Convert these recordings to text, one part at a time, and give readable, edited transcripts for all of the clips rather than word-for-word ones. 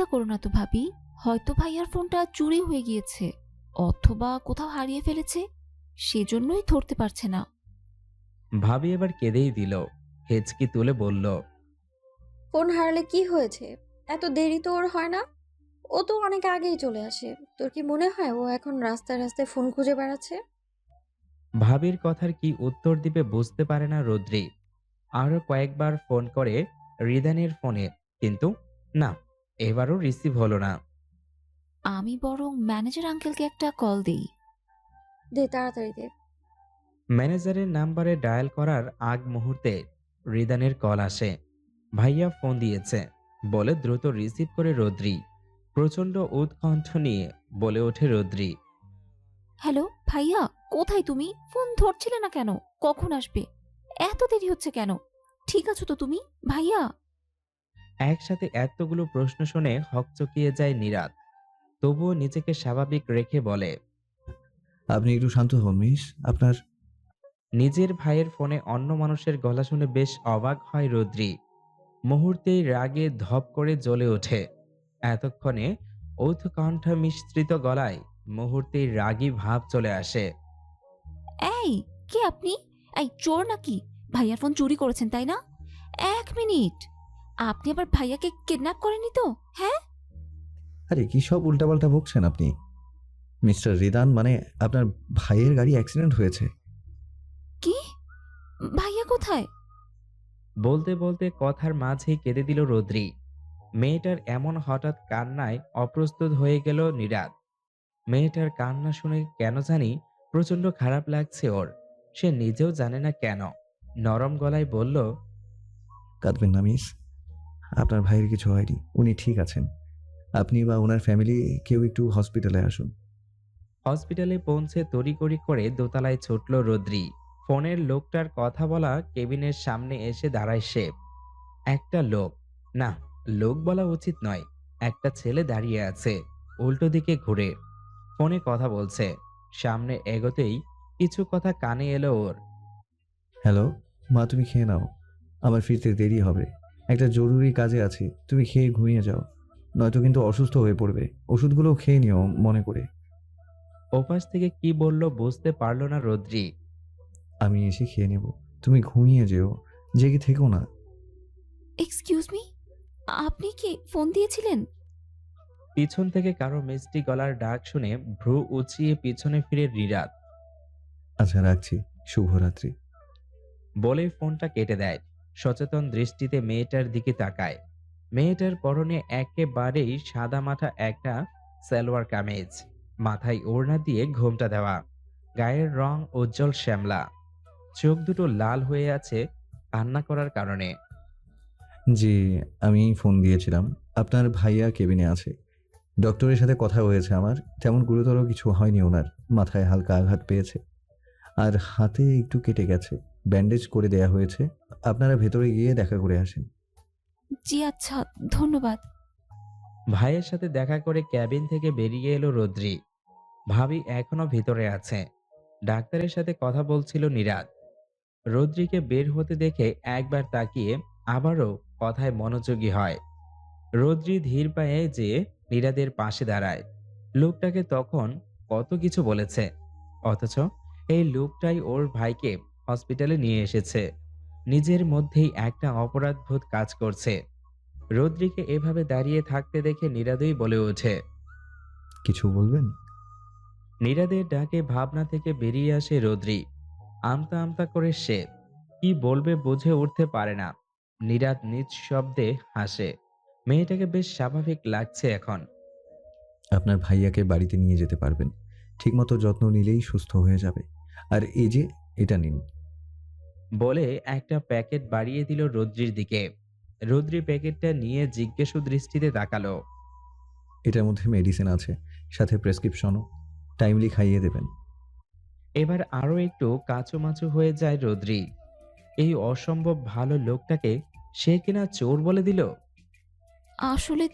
চিন্তা করো না তো ভাবি, হয়তো ভাইয়ার ফোনটা চুরি হয়ে গিয়েছে অথবা কোথাও হারিয়ে ফেলেছে, সেজন্যই ধরতে পারছে না। ভাবি এবার কেঁদেই দিল। হেঁচকি তুলে বলল, ফোন হারালে কি হয়েছে? এত দেরি তো ওর হয় না। ও তো অনেক আগেই চলে আসে। তোর কি মনে হয় ও এখন রাস্তায় রাস্তায় ফোন খুঁজে বেড়াচ্ছে? ভাবির কথার কি উত্তর দিবে বুঝতে পারে না রোদ্রি। আরো কয়েকবার ফোন করে রিদানের ফোনে, কিন্তু না, এবারও রিসিভ হলো না। আমি বরং ম্যানেজার আঙ্কেলকে একটা কল দেই। দে, তাড়াতাড়ি দে। ম্যানেজারের নাম্বারে ডায়াল করার আগ মুহূর্তে রিদানের কল আসে। ভাইয়া ফোন দিয়েছে বলে দ্রুত রিসিভ করে রোদ্রি। প্রচন্ড উৎকণ্ঠ নিয়ে বলে ওঠে রোদ্রি, হ্যালো ভাইয়া, কোথায় তুমি? ফোন ধরছিলে না কেন? কখন আসবে? এত দেরি হচ্ছে কেন? ঠিক আছো তো তুমি ভাইয়া? একসাথে এতগুলো প্রশ্ন শুনে হকচকিয়ে যায় নীরাদ। তবুও নিজেকে স্বাভাবিক রেখে বলে, আপনি একটু শান্ত হন মিস। আপনার নিজের ভাইয়ের ফোনে অন্য মানুষের গলা শুনে বেশ অবাক হয় রোদ্রি। মুহূর্তেই রাগে ধপ করে জ্বলে ওঠে। এতক্ষণে উৎকণ্ঠ মিশ্রিত গলায় মুহূর্তেই রাগী ভাব চলে আসে। এই, কে আপনি? এই চোর নাকি? ভাইয়ার ফোন চুরি করেছেন তাই না? এক মিনিট, আপনি আবার ভাইয়াকে কিডন্যাপ করেননি তো? হ্যাঁ? আরে কি সব উল্টাপাল্টা বকছেন আপনি? মিস্টার রিদান, মানে আপনার ভাইয়ের গাড়ি অ্যাক্সিডেন্ট হয়েছে। কি? ভাইয়া কোথায়? বলতে বলতে কথার মাঝেই কেঁদে দিল রোদ্রি। মেয়েটার এমন হঠাৎ কান্নায় অপ্রস্তুত হয়ে গেল নীরাদ। মেয়েটার কান্না শুনে কেন জানি প্রচন্ড খারাপ লাগছে ওর। সে নিজেও জানে না কেন। নরম গলায় বলল, কাঁদবেন না মিস, আপনার ভাইয়ের কিছু হয়নি, উনি ঠিক আছেন। আপনি বা ওনার ফ্যামিলি কেউ একটু হসপিটালে আসুন। হসপিটালে পৌঁছে তড়িঘড়ি করে দোতলায় ছুটল রোদ্রি। ফোনের লোকটার কথা বলা কেবিনের সামনে এসে দাঁড়ায় সে। একটা লোক, না, লোক বলা উচিত নয়, একটা ছেলে দাঁড়িয়ে আছে উল্টো দিকে ঘুরে ফোনে কথা বলছে। সামনে এগোতেই কিছু কথা কানে এলো ওর। হ্যালো মা, তুমি খেয়ে নাও, আমার ফিরতে দেরি হবে। একটা জরুরি কাজে আছি, তুমি খেয়ে ঘুমিয়ে যাও, নয়তো কিন্তু অসুস্থ হয়ে পড়বে। ওষুধগুলো খেয়ে নিও মনে করে। ওপাশ থেকে কি বলল বুঝতে পারল না রোদ্রি। আমি এসে খেয়ে নেব, তুমি ঘুমিয়ে যেও, জেগে থেকো না। এক্সকিউজ মি, আপনি কি ফোন দিয়েছিলেন? পিছন থেকে কারো মিষ্টি গলার ডাক শুনে ভ্রু উঁচিয়ে পিছনে ফিরে নীরাদ। আচ্ছা রাখছি, শুভরাত্রি। বলে ফোনটা কেটে দেয়। সচেতন দৃষ্টিতে মেয়েটার দিকে তাকায়। মেয়েটার পরনে একেবারেই সাদামাটা একটা সালোয়ার কামিজ, মাথায় ওড়না দিয়ে ঘোমটা দেওয়া, গায়ের রং উজ্জ্বল শ্যামলা, চোখ দুটো লাল হয়ে আছে কান্না করার কারণে। জি, আমি ফোন দিয়েছিলাম। আপনার ভাইয়া কেবিনে আছে। ডক্টরের সাথে কথা হয়েছে আমার। তেমন গুরুতর কিছু হয়নি ওনার। মাথায় হালকা আঘাত পেয়েছে। আর হাতে একটু কেটে গেছে। ব্যান্ডেজ করে দেয়া হয়েছে। আপনারা ভেতরে গিয়ে দেখা করে আসেন। জি আচ্ছা, ধন্যবাদ। ভাইয়ের সাথে দেখা করে ক্যাবিন থেকে বেরিয়ে এলো রোদ্রি। ভাবি এখনো ভিতরে আছে। ডাক্তারের সাথে কথা বলছিল নীরাদ। রোদ্রিকে বের হতে দেখে একবার তাকিয়ে আবারও কথায় মনোযোগী হয়। রোদ্রি ধীর পায়ে যেয়ে নীরাদের পাশে দাঁড়ায়। লোকটাকে তখন কত কিছু বলেছে, অথচ এই লোকটাই ওর ভাইকে হসপিটালে নিয়ে এসেছে। নিজের মধ্যেই একটা অপরাধবোধ কাজ করছে। রোদ্রিকে এভাবে দাঁড়িয়ে থাকতে দেখে নীরাদই বলে ওঠে। কিছু বলবেন? নীরাদের ডাকে ভাবনা থেকে বেরিয়ে আসে রোদ্রি। আমতা আমতা করে সে কি বলবে বুঝে উঠতে পারে না। নীরাদ নিজ শব্দে হাসে। মেয়েটাকে বেশ স্বাভাবিক লাগছে এখন। আপনার ভাইয়াকে বাড়িতে নিয়ে যেতে পারবেন। ঠিকমতো যত্ন নিলেই সুস্থ হয়ে যাবে। আর এই যে, এটা নিন। বলে একটা প্যাকেট বাড়িয়ে দিল রোদ্রির দিকে। রোদ্রি প্যাকেটটা নিয়ে জিজ্ঞাসু দৃষ্টিতে তাকালো। এটার মধ্যে মেডিসিন আছে, সাথে প্রেসক্রিপশনও। টাইমলি খাইয়ে দেবেন। এবার আরো একটু কাঁচুমাচু হয়ে যায় রোদ্রি। এই অসম্ভব ভালো লোকটাকে সে কিনা চোর বলে দিল। আসলে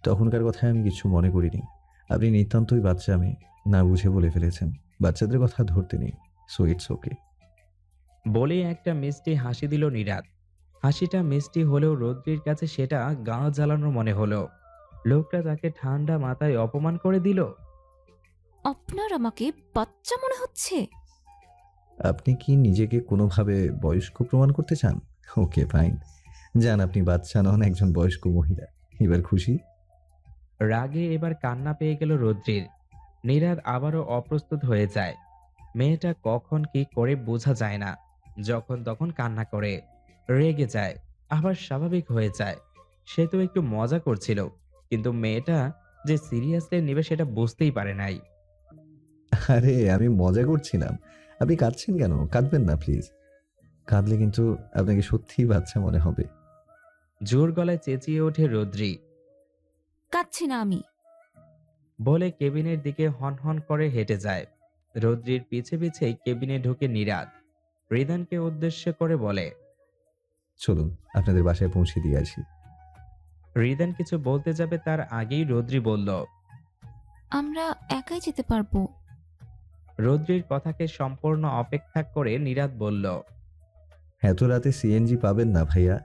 তখনকার কথায় আমি কিছু মনে করিনি। আপনি নিতান্তই বাচ্চা মেয়ে, না বুঝে বলে ফেলেছেন। বাচ্চাদের কথা ধরতে নেই। So it's okay. বলে একটা মিষ্টি হাসি দিল নীরাদ। হাসিটা মিষ্টি হলেও রৌদ্রির কাছে সেটা গা জ্বালানো মনে হলো। লোকটা তাকে ঠান্ডা মাথায় অপমান করে দিল। আপনার আমাকে বাচ্চা মনে হচ্ছে? আপনি কি নিজেকে কোনোভাবে বয়স্ক প্রমাণ করতে চান? ওকে ফাইন, যান, আপনি বাচ্চা নন, একজন বয়স্ক মহিলা। এবার খুশি? রাগে এবার কান্না পেয়ে গেল রৌদ্রির। নীরাদ আবারও অপ্রস্তুত হয়ে যায়। মেয়েটা কখন কি করে বোঝা যায় না। যখন তখন কান্না করে, রেগে যায়, আবার স্বাভাবিক হয়ে যায়। সে তো একটু মজা করছিল, কিন্তু মেয়েটা যে সিরিয়াসলি নেবে সেটা বুঝতেই পারে নাই। আরে আমি মজা করছিলাম। আপনি কাঁদছেন কেন? কাঁদবেন না প্লিজ। কাঁদলে কিন্তু আপনাকে সত্যিই বাচ্চা মনে হবে। জোর গলায় চেঁচিয়ে ওঠে রৌদ্রি। কাঁদছি না আমি। বলে কেবিনের দিকে হনহন করে হেঁটে যায়। রৌদ্রির পিছে পিছেই কেবিনে ঢুকে নীরাদ। রিদানকে উদ্দেশ্য করে বলে। চলুন, আপনাদের বাসায় পৌঁছে দিয়ে আসি। রিদান কিছু বলতে যাবে তার আগেই রৌদ্রি বলল। আমরা একাই যেতে পারবো। রৌদ্রির কথাকে সম্পূর্ণ অপেক্ষা করে নীরাদ বলল। এত রাতে সিএনজি পাবেন না ভাইয়া।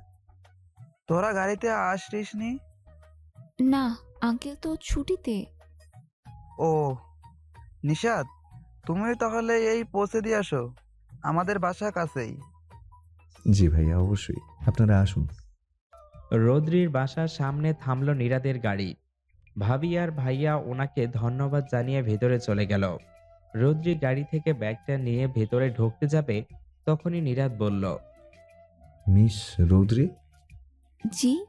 তোরা গাড়িতে আসিসনি? না, আঙ্কেল তো ছুটিতে। ও নিশাদ, তুমি তাহলে এই পৌঁছে দিয়ে আসো, আমাদের বাসা কাছেই। জি ভাইয়া, অবশ্যই, আপনারা আসুন। রৌদ্রির বাসার সামনে থামল নীরাদের গাড়ি। ভাবি আর ভাইয়া ওনাকে ধন্যবাদ জানিয়ে ভেতরে চলে গেল। রৌদ্রি গাড়ি থেকে ব্যাগটা নিয়ে ভেতরে ঢুকতে যাবে, তখনই নীরাদ বলল। মিস রৌদ্রি, জি।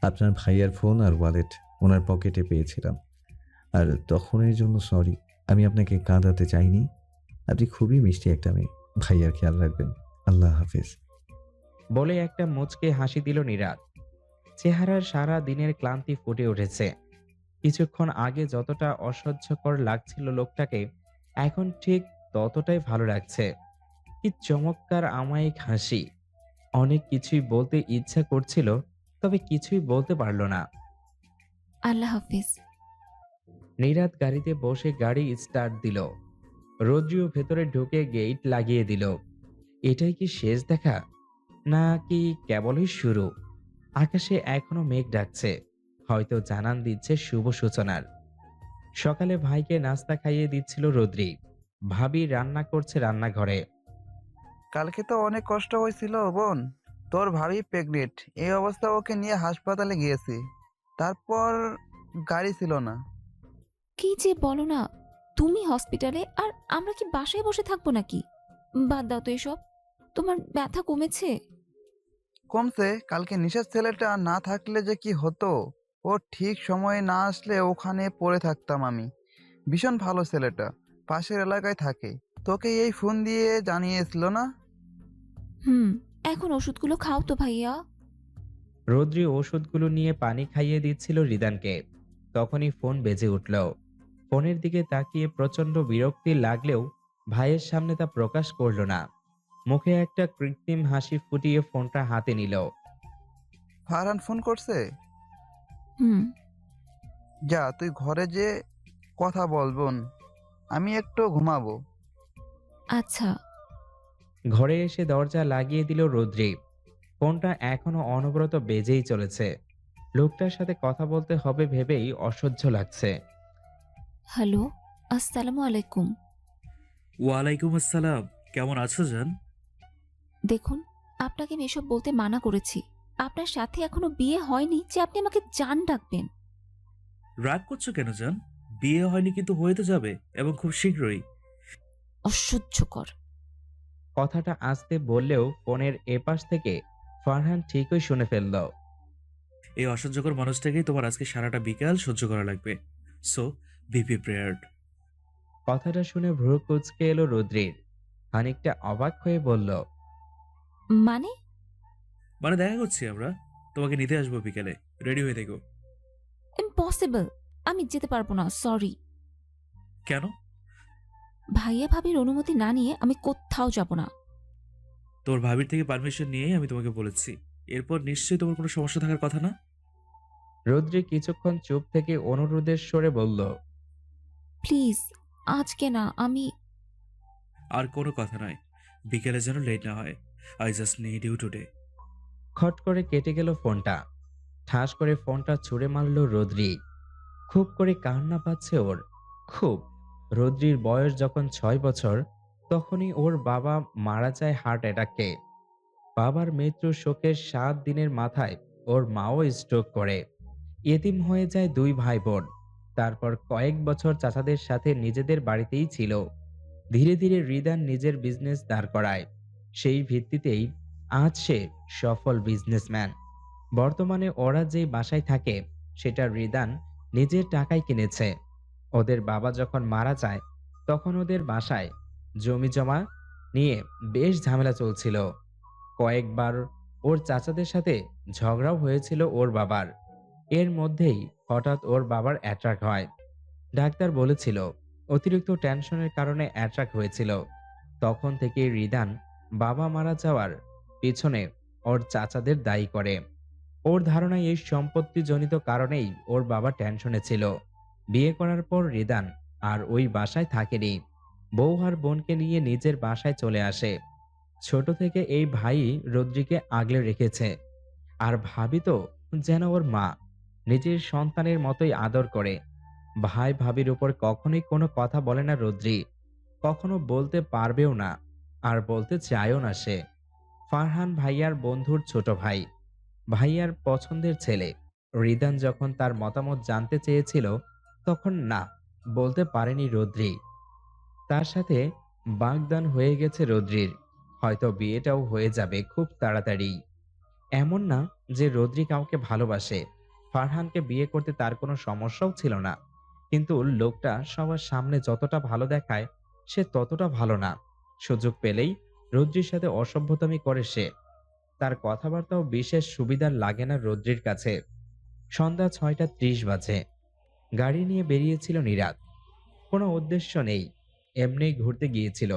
আপনার ভাইয়ার ফোন আর ওয়ালেট ওনার পকেটে পেয়েছিলাম, আর তখন এর জন্য সরি। আমি আপনাকে কাঁদাতে চাইনি। আপনি খুবই মিষ্টি একটা মেয়ে। ভাইয়ার খেয়াল রাখবেন। আল্লাহ হাফেজ। বলে একটা মুচকে হাসি দিল নীরাদ। চেহারার সারা দিনের ক্লান্তি ফুটে উঠেছে। কিছুক্ষণ আগে যতটা অসহ্যকর লাগছিল লোকটাকে, এখন ঠিক ততটাই ভালো লাগছে। কি চমৎকার আমায়িক হাসি। অনেক কিছুই বলতে ইচ্ছা করছিল, তবে কিছুই বলতে পারল না। আল্লাহ হাফিজ। নীরাদ গাড়িতে বসে গাড়ি স্টার্ট দিল। রোদ্রিও ভেতরে ঢুকে গেট লাগিয়ে দিল। এটাই কি শেষ দেখা, নাকি কেবলই শুরু? আকাশে এখনো মেঘ ডাকছে, হয়তো জানান দিচ্ছে শুভ সূচনার। সকালে ভাইকে নাস্তা খাইয়ে দিচ্ছিল রোদ্রি। ভাবি রান্না করছে রান্নাঘরে। কালকে তো অনেক কষ্ট হয়েছিল বোন, তোর ভাবি প্রেগনেন্ট, এই অবস্থা ওকে নিয়ে হাসপাতালে গিয়েছি, তারপর গাড়ি ছিল না। কি যে বলো না, তুমি হসপিটালে আর আমরা কি বাসায় বসে থাকবো নাকি? বাদ দাও তো এসব। তোমার ব্যথা কমেছে? কমছে। কালকে নিশার ছেলেটা না থাকলে যে কি হতো, ও ঠিক সময়ে না আসলে ওখানে পড়ে থাকতাম আমি। ভীষণ ভালো ছেলেটা, পাশের এলাকায় থাকে। তোকে এই ফোন দিয়ে জানিয়েছিল না? হুম। এখন ওষুধগুলো খাও তো ভাইয়া। রোদ্রি ওষুধগুলো নিয়ে পানি খাইয়ে দিচ্ছিল রিদানকে। তখনই ফোন বেজে উঠল। ফোনের দিকে তাকিয়ে প্রচন্ড বিরক্তি লাগলেও ভাইয়ের সামনে তা প্রকাশ করল না। মুখে একটা কৃত্রিম হাসি ফুটিয়ে ফোনটা হাতে নিল। ফারহান ফোন করছে? হুম। যা তুই ঘরে যে কথা বল বোন, আমি একটু ঘুমাবো। আচ্ছা। ঘরে এসে দরজা লাগিয়ে দিল রোদ্রি। ফোনটা এখনো অনবরত বেজেই চলেছে। লোকটার সাথে কথা বলতে হবে ভেবেই অসহ্য লাগছে। হ্যালো, আসসালামু আলাইকুম। ওয়ালাইকুম আসসালাম। কেমন আছো জান? দেখুন, আপনাকে আমি এসব বলতে মানা করেছি। আপনার সাথে এখনো বিয়ে হয়নি যে আপনি আমাকে জান ডাকবেন। রাগ করছো কেন জান? বিয়ে হয়নি কিন্তু হয়ে তো যাবে, এবং খুব শীঘ্রই। অসহ্যকর। কথাটা আস্তে বললেও ফোনের এপাশ থেকে ফারহান ঠিকই শুনে ফেলল। এই অসহ্যকর মানুষটাকেই তোমার আজকে সারাটা বিকাল সহ্য করা লাগবে। So be prepared. কথাটা শুনে ভ্রু কুঁচকে এলো রুদ্রির। খানিকটা অবাক হয়ে বলল। মানে? মানে দেখা করছি আমরা, তোমাকে নিতে আসবো বিকেলে। রেডি হয়ে থেকো। ইম্পসিবল। আমি যেতে পারবো না, সরি। কেন? ভাইয়া ভাবির অনুমতি না নিয়ে আমি কোথাও যাব না। তোর ভাবির থেকে পারমিশন নিয়েই আমি তোমাকে বলেছি। এরপর নিশ্চয়ই তোমার কোনো সমস্যা থাকার কথা না। রুদ্রি কিছুক্ষণ চুপ থেকে অনুরোধের স্বরে বলল। প্লিজ, আজকে না। আমি আর কোনো কথা নয়, বিকেলে যেন লেট না হয়। I just need you today. খট করে কেটে গেল ফোনটা। ঠাস করে ফোনটা ছুঁড়ে মারল রোদ্রি। খুব করে কান্না পাচ্ছে ওর। খুব। রোদ্রির বয়স যখন 6 বছর, তখনই ওর বাবা মারা যায় হার্ট অ্যাটাকে। বাবার মৃত্যুর শোকের 7 দিনের মাথায় ওর মাও স্ট্রোক করে। এতিম হয়ে যায় 2 ভাই বোন। তারপর কয়েক বছর চাচাদের সাথে নিজেদের বাড়িতেই ছিল। ধীরে ধীরে রিদান নিজের বিজনেস দাঁড় করায়। সেই ভিত্তিতেই আজ সে সফল বিজনেসম্যান। বর্তমানে ওরা যেই বাসায় থাকে সেটা রিদান নিজের টাকায় কিনেছে। ওদের বাবা যখন মারা যায় তখন ওদের বাসায় জমি জমা নিয়ে বেশ ঝামেলা চলছিল। কয়েকবার ওর চাচাদের সাথে ঝগড়াও হয়েছিল ওর বাবার। এর মধ্যেই হঠাৎ ওর বাবার অ্যাট্রাক হয়। ডাক্তার বলেছিল অতিরিক্ত টেনশনের কারণে অ্যাট্রাক হয়েছিল। তখন থেকে রিদান বাবা মারা যাওয়ার পিছনে ওর চাচাদের দায়ী করে। ওর ধারণায় এই সম্পত্তিজনিত কারণেই ওর বাবা টেনশনে ছিল। বিয়ে করার পর রিদান আর ওই বাসায় থাকেনি। বউ আর বোনকে নিয়ে নিজের বাসায় চলে আসে। ছোট থেকে এই ভাই রদ্রিকে আগলে রেখেছে। আর ভাবি তো যেন ওর মা। নিজের সন্তানের মতোই আদর করে। ভাই ভাবির উপর কখনোই কোনো কথা বলে না রদ্রি। কখনো বলতে পারবেও না, আর বলতে চায়ও না সে। ফারহান ভাইয়ার বন্ধুর ছোট ভাই, ভাইয়ার পছন্দের ছেলে। রিদান যখন তার মতামত জানতে চেয়েছিল তখন না বলতে পারেনি রদ্রি। তার সাথে বাগদান হয়ে গেছে রদ্রির। হয়তো বিয়েটাও হয়ে যাবে খুব তাড়াতাড়ি। এমন না যে রদ্রি কাউকে ভালোবাসে। ফারহানকে বিয়ে করতে তার কোনো সমস্যাও ছিল না। কিন্তু লোকটা সবার সামনে যতটা ভালো দেখায় সে ততটা ভালো না। সুযোগ পেলেই রদ্রির সাথে অসভ্যতামি করে সে। তার কথাবার্তাও বিশেষ সুবিধার লাগে না রদ্রির কাছে। সন্ধ্যা 6:30 বাজে। গাড়ি নিয়ে বেরিয়েছিল নীরাদ। কোনো উদ্দেশ্য নেই, এমনি ঘুরতে গিয়েছিল।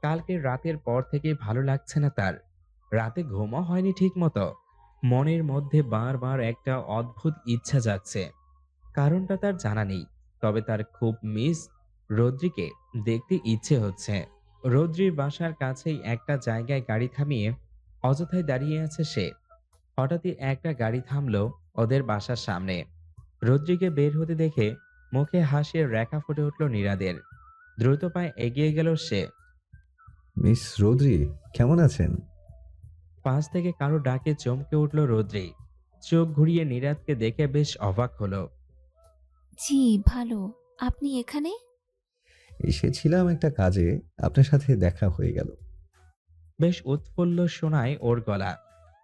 কালকে রাতের পর থেকে ভালো লাগছে না তার। রাতে ঘুমও হয়নি ঠিক মতো। মনের মধ্যে বারবার একটা অদ্ভুত ইচ্ছা জাগছে। কারণটা তার জানা নেই, তবে তার খুব মিস রদ্রিকে দেখতে ইচ্ছে হচ্ছে। রদ্রির বাসার কাছেই একটা জায়গায় গাড়ি থামিয়ে অযথায় দাঁড়িয়ে আছে সে। হঠাৎই একটা গাড়ি থামলো ওদের বাসার সামনে। রদ্রিকে বের হতে দেখে মুখে হাসির রেখা ফুটে উঠল নীরাদের। দ্রুত পায়ে এগিয়ে গেল সে। মিস রৌদ্রি, কেমন আছেন? পাশ থেকে কারো ডাকে চমকে উঠল রদ্রি। চোখ ঘুরিয়ে নীরাদকে দেখে বেশ অবাক হলো। জি ভালো। আপনি এখানে? এসেছিলাম একটা কাজে, আপনার সাথে দেখা হয়ে গেল। বেশ উৎফুল্ল শোনায় ওর গলা।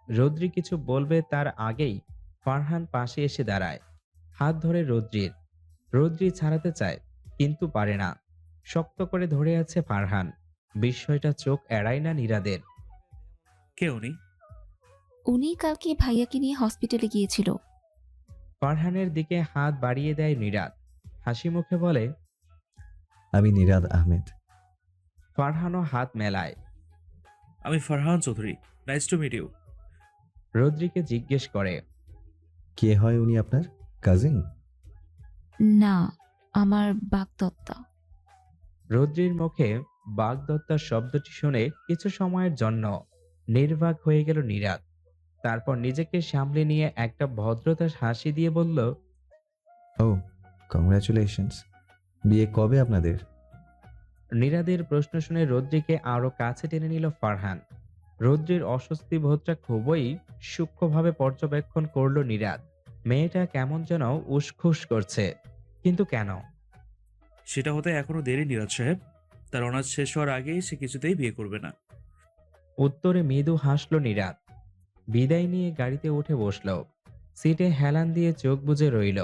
রদ্রি কিছু বলবে তার আগেই ফারহান পাশে এসে দাঁড়ায়। হাত ধরে রদ্রির। রদ্রি ছাড়াতে চায় কিন্তু পারে না। শক্ত করে ধরে আছে ফারহান। বিস্ময়টা চোখ এড়ায় না নীরাদের। কে উনি? উনি কালকে ভাইয়াকে নিয়ে হসপিটালে গিয়েছিল। ফারহানের দিকে হাত বাড়িয়ে দেয় নীরাদ। হাসি মুখে বলে, আমি নীরাদ আহমেদ। ফারহানও হাত মেলায়। আমি Farhan Chowdhury. Nice to meet you. রদ্রিকে জিজ্ঞেস করে, কে হয় উনি আপনার? কাজিন? না, আমার বাগদত্তা। রদ্রির মুখে বাগদত্তার শব্দটি শুনে কিছু সময়ের জন্য নির্বাক হয়ে গেল নীরাদ। তারপর নিজেকে সামলে নিয়ে একটা ভদ্রতার হাসি দিয়ে বলল, ও, কংগ্রাচুলেশনস। বিয়ে কবে আপনাদের? নীরাদের প্রশ্ন শুনে রদ্রিকে আরো কাছে টেনে নিল ফারহান। রদ্রির অস্বস্তি বোধটা খুবই সূক্ষ্মভাবে পর্যবেক্ষণ করলো নীরাদ। মেয়েটা কেমন যেন উসখুস করছে, কিন্তু কেন? সেটা হতে এখনো দেরি নীরাজ সাহেব। তার অনার্স শেষ হওয়ার আগেই সে কিছুতেই বিয়ে করবে না। উত্তরে মৃদু হাসল নীরাদ। বিদায় নিয়ে গাড়িতে উঠে বসল। সিটে হেলান দিয়ে চোখ বুজে রইল।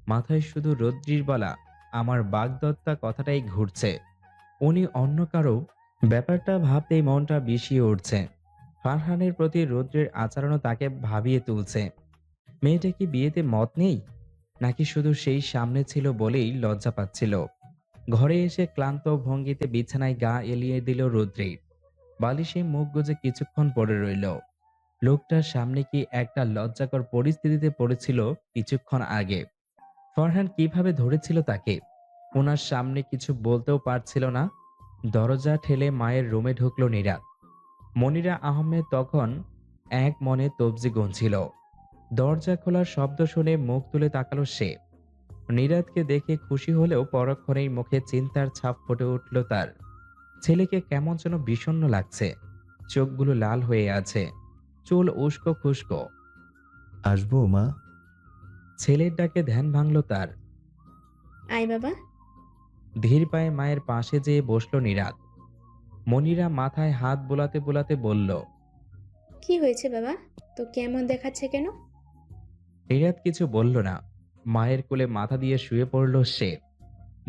মাথায় শুধু রদ্রির বলা আমার বাগদত্তা কথাটাই ঘুরছে। উনি অন্য কারো ব্যাপারটা ভাবতেই মনটা বিষিয়ে উঠছে। ফারহানের প্রতি রদ্রির আচরণও তাকে ভাবিয়ে তুলছে। মেয়েটা কি বিয়েতে মত নেই, নাকি শুধু সেই সামনে ছিল বলেই লজ্জা পাচ্ছিল? ঘরে এসে ক্লান্ত ভঙ্গিতে বিছানায় গা এলিয়ে দিল রদ্রি। বালিশে মুখ গুজে কিছুক্ষণ পড়ে রইল। লোকটার সামনে কি একটা লজ্জাকর পরিস্থিতিতে পড়েছিল কিছুক্ষণ আগে। ফারহান কিভাবে ধরেছিল তাকে? ওনার সামনে কিছু বলতেও পারছিল না। দরজা ঠেলে মায়ের রুমে ঢুকলো নীরাদ। মনিরা আহমেদ তখন এক মনে তবজি গুনছিল। দরজা খোলার শব্দ শুনে মুখ তুলে তাকালো সে। নীরাদকে দেখে খুশি হলেও পরক্ষণেই মুখে চিন্তার ছাপ ফুটে উঠল তার। ছেলেকে কেমন যেন বিষণ্ণ লাগছে। চোখগুলো লাল হয়ে আছে, চুল উস্কো খুস্কো। আসবো মা? ছেলের ডাকে ধ্যান ভাঙল তার। আয় বাবা। ধীর পায়ে মায়ের পাশে যেয়ে বসল নীরাদ। মনিরা মাথায় হাত বোলাতে বোলাতে বলল, কি হয়েছে বাবা? তো কেমন দেখাচ্ছে কেন? নীরাদ কিছু বলল না। মায়ের কোলে মাথা দিয়ে শুয়ে পড়ল সে।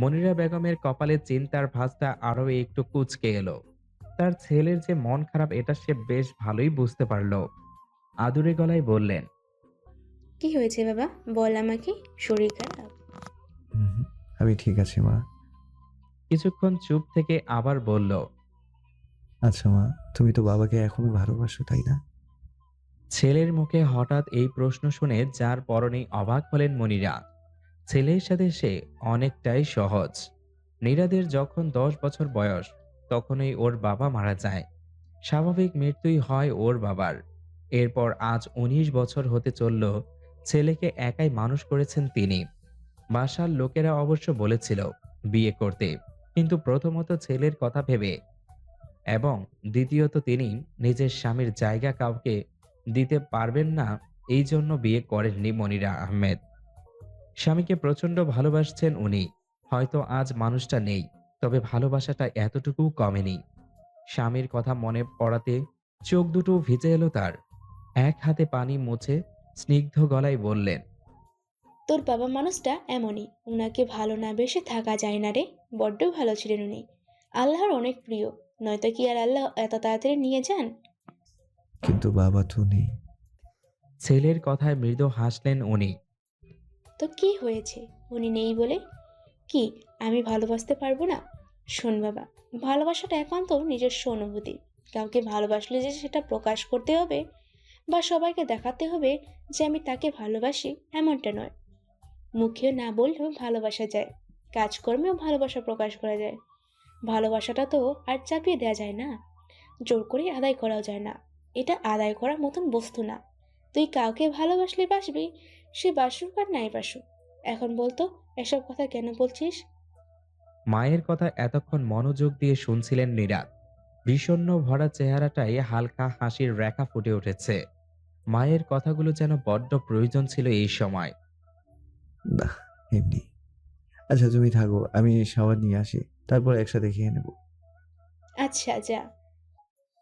মনিরা বেগমের কপালে চিন্তার ভাঁজটা আরো একটু কুঁচকে এলো। তার ছেলের যে মন খারাপ এটা সে বেশ ভালোই বুঝতে পারল। আদুরে গলায় বললেন, কি হয়েছে বাবা, বল আমাকে। শরীর খারাপ? হুম, আমি ঠিক আছি মা। কিছুক্ষণ চুপ থেকে আবার বলল, আচ্ছা মা, তুমি তো বাবাকে এখনো ভালোবাসো, তাই না? ছেলের মুখে হঠাৎ এই প্রশ্ন শুনে যার পরনেই অবাক হলেন মনিরা। ছেলের সাথে সে অনেকটাই সহজ। নীরাদের যখন 10 বছর বয়স তখনই ওর বাবা মারা যায়। স্বাভাবিক মৃত্যুই হয় ওর বাবার। এরপর আজ 19 বছর হতে চলল ছেলেকে একাই মানুষ করেছেন তিনি। বাসার লোকেরা অবশ্য বলেছিল বিয়ে করতে, কিন্তু প্রথমত ছেলের কথা ভেবে এবং দ্বিতীয়ত তিনি নিজের স্বামীর জায়গা কাউকে দিতে পারবেন না, এই জন্য বিয়ে করেননি মনিরা আহমেদ। স্বামীকে প্রচণ্ড ভালোবাসছেন উনি। হয়তো আজ মানুষটা নেই, তবে ভালোবাসাটা এতটুকু কমেনি। স্বামীর কথা মনে পড়াতে চোখ দুটো ভিজে এলো তার। এক হাতে পানি মুছে স্নিগ্ধ গলায় বললেন, তোর বাবা মানুষটা এমনই, উনাকে ভালো না বেসে থাকা যায় না রে। বড্ড ভালো ছিলেন উনি, আল্লাহর অনেক প্রিয়। নয়তো কি আর আল্লাহ এত তাড়াতাড়ি নিয়ে যান? কিন্তু বাবা তো নেই। ছেলের কথায় মৃদু হাসলেন উনি। তো কি হয়েছে উনি নেই বলে? কি আমি ভালোবাসতে পারবো না? শোন বাবা, ভালোবাসাটা একান্ত নিজস্ব অনুভূতি। কাউকে ভালোবাসলে যে সেটা প্রকাশ করতে হবে বা সবাইকে দেখাতে হবে যে আমি তাকে ভালোবাসি, এমনটা নয়। মুখে না বললেও ভালোবাসা যায়, কাজকর্মেও ভালোবাসা প্রকাশ করা যায়। ভালোবাসাটা তো আর চাপিয়ে দেওয়া যায় না, জোর করে আদায় করাও যায় না। এটা আদায় করার মতন বস্তু না। তুই কাউকে ভালোবাসলে বাসবি, সে বাসুক আর নাই বাসুক। এখন বলতো, এসব কথা কেন বলছিস? মায়ের কথা এতক্ষণ মনোযোগ দিয়ে শুনছিলেন নীরাদ। বিষণ্ণ ভরা চেহারাটায় হালকা হাসির রেখা ফুটে উঠেছে। মায়ের কথাগুলো যেন বড্ড প্রয়োজন ছিল এই সময়। না, এমনি। আচ্ছা তুমি থাকো, আমি শাওয়ার নিয়ে আসি, তারপর একসাথে খেয়ে নেব। আচ্ছা যা।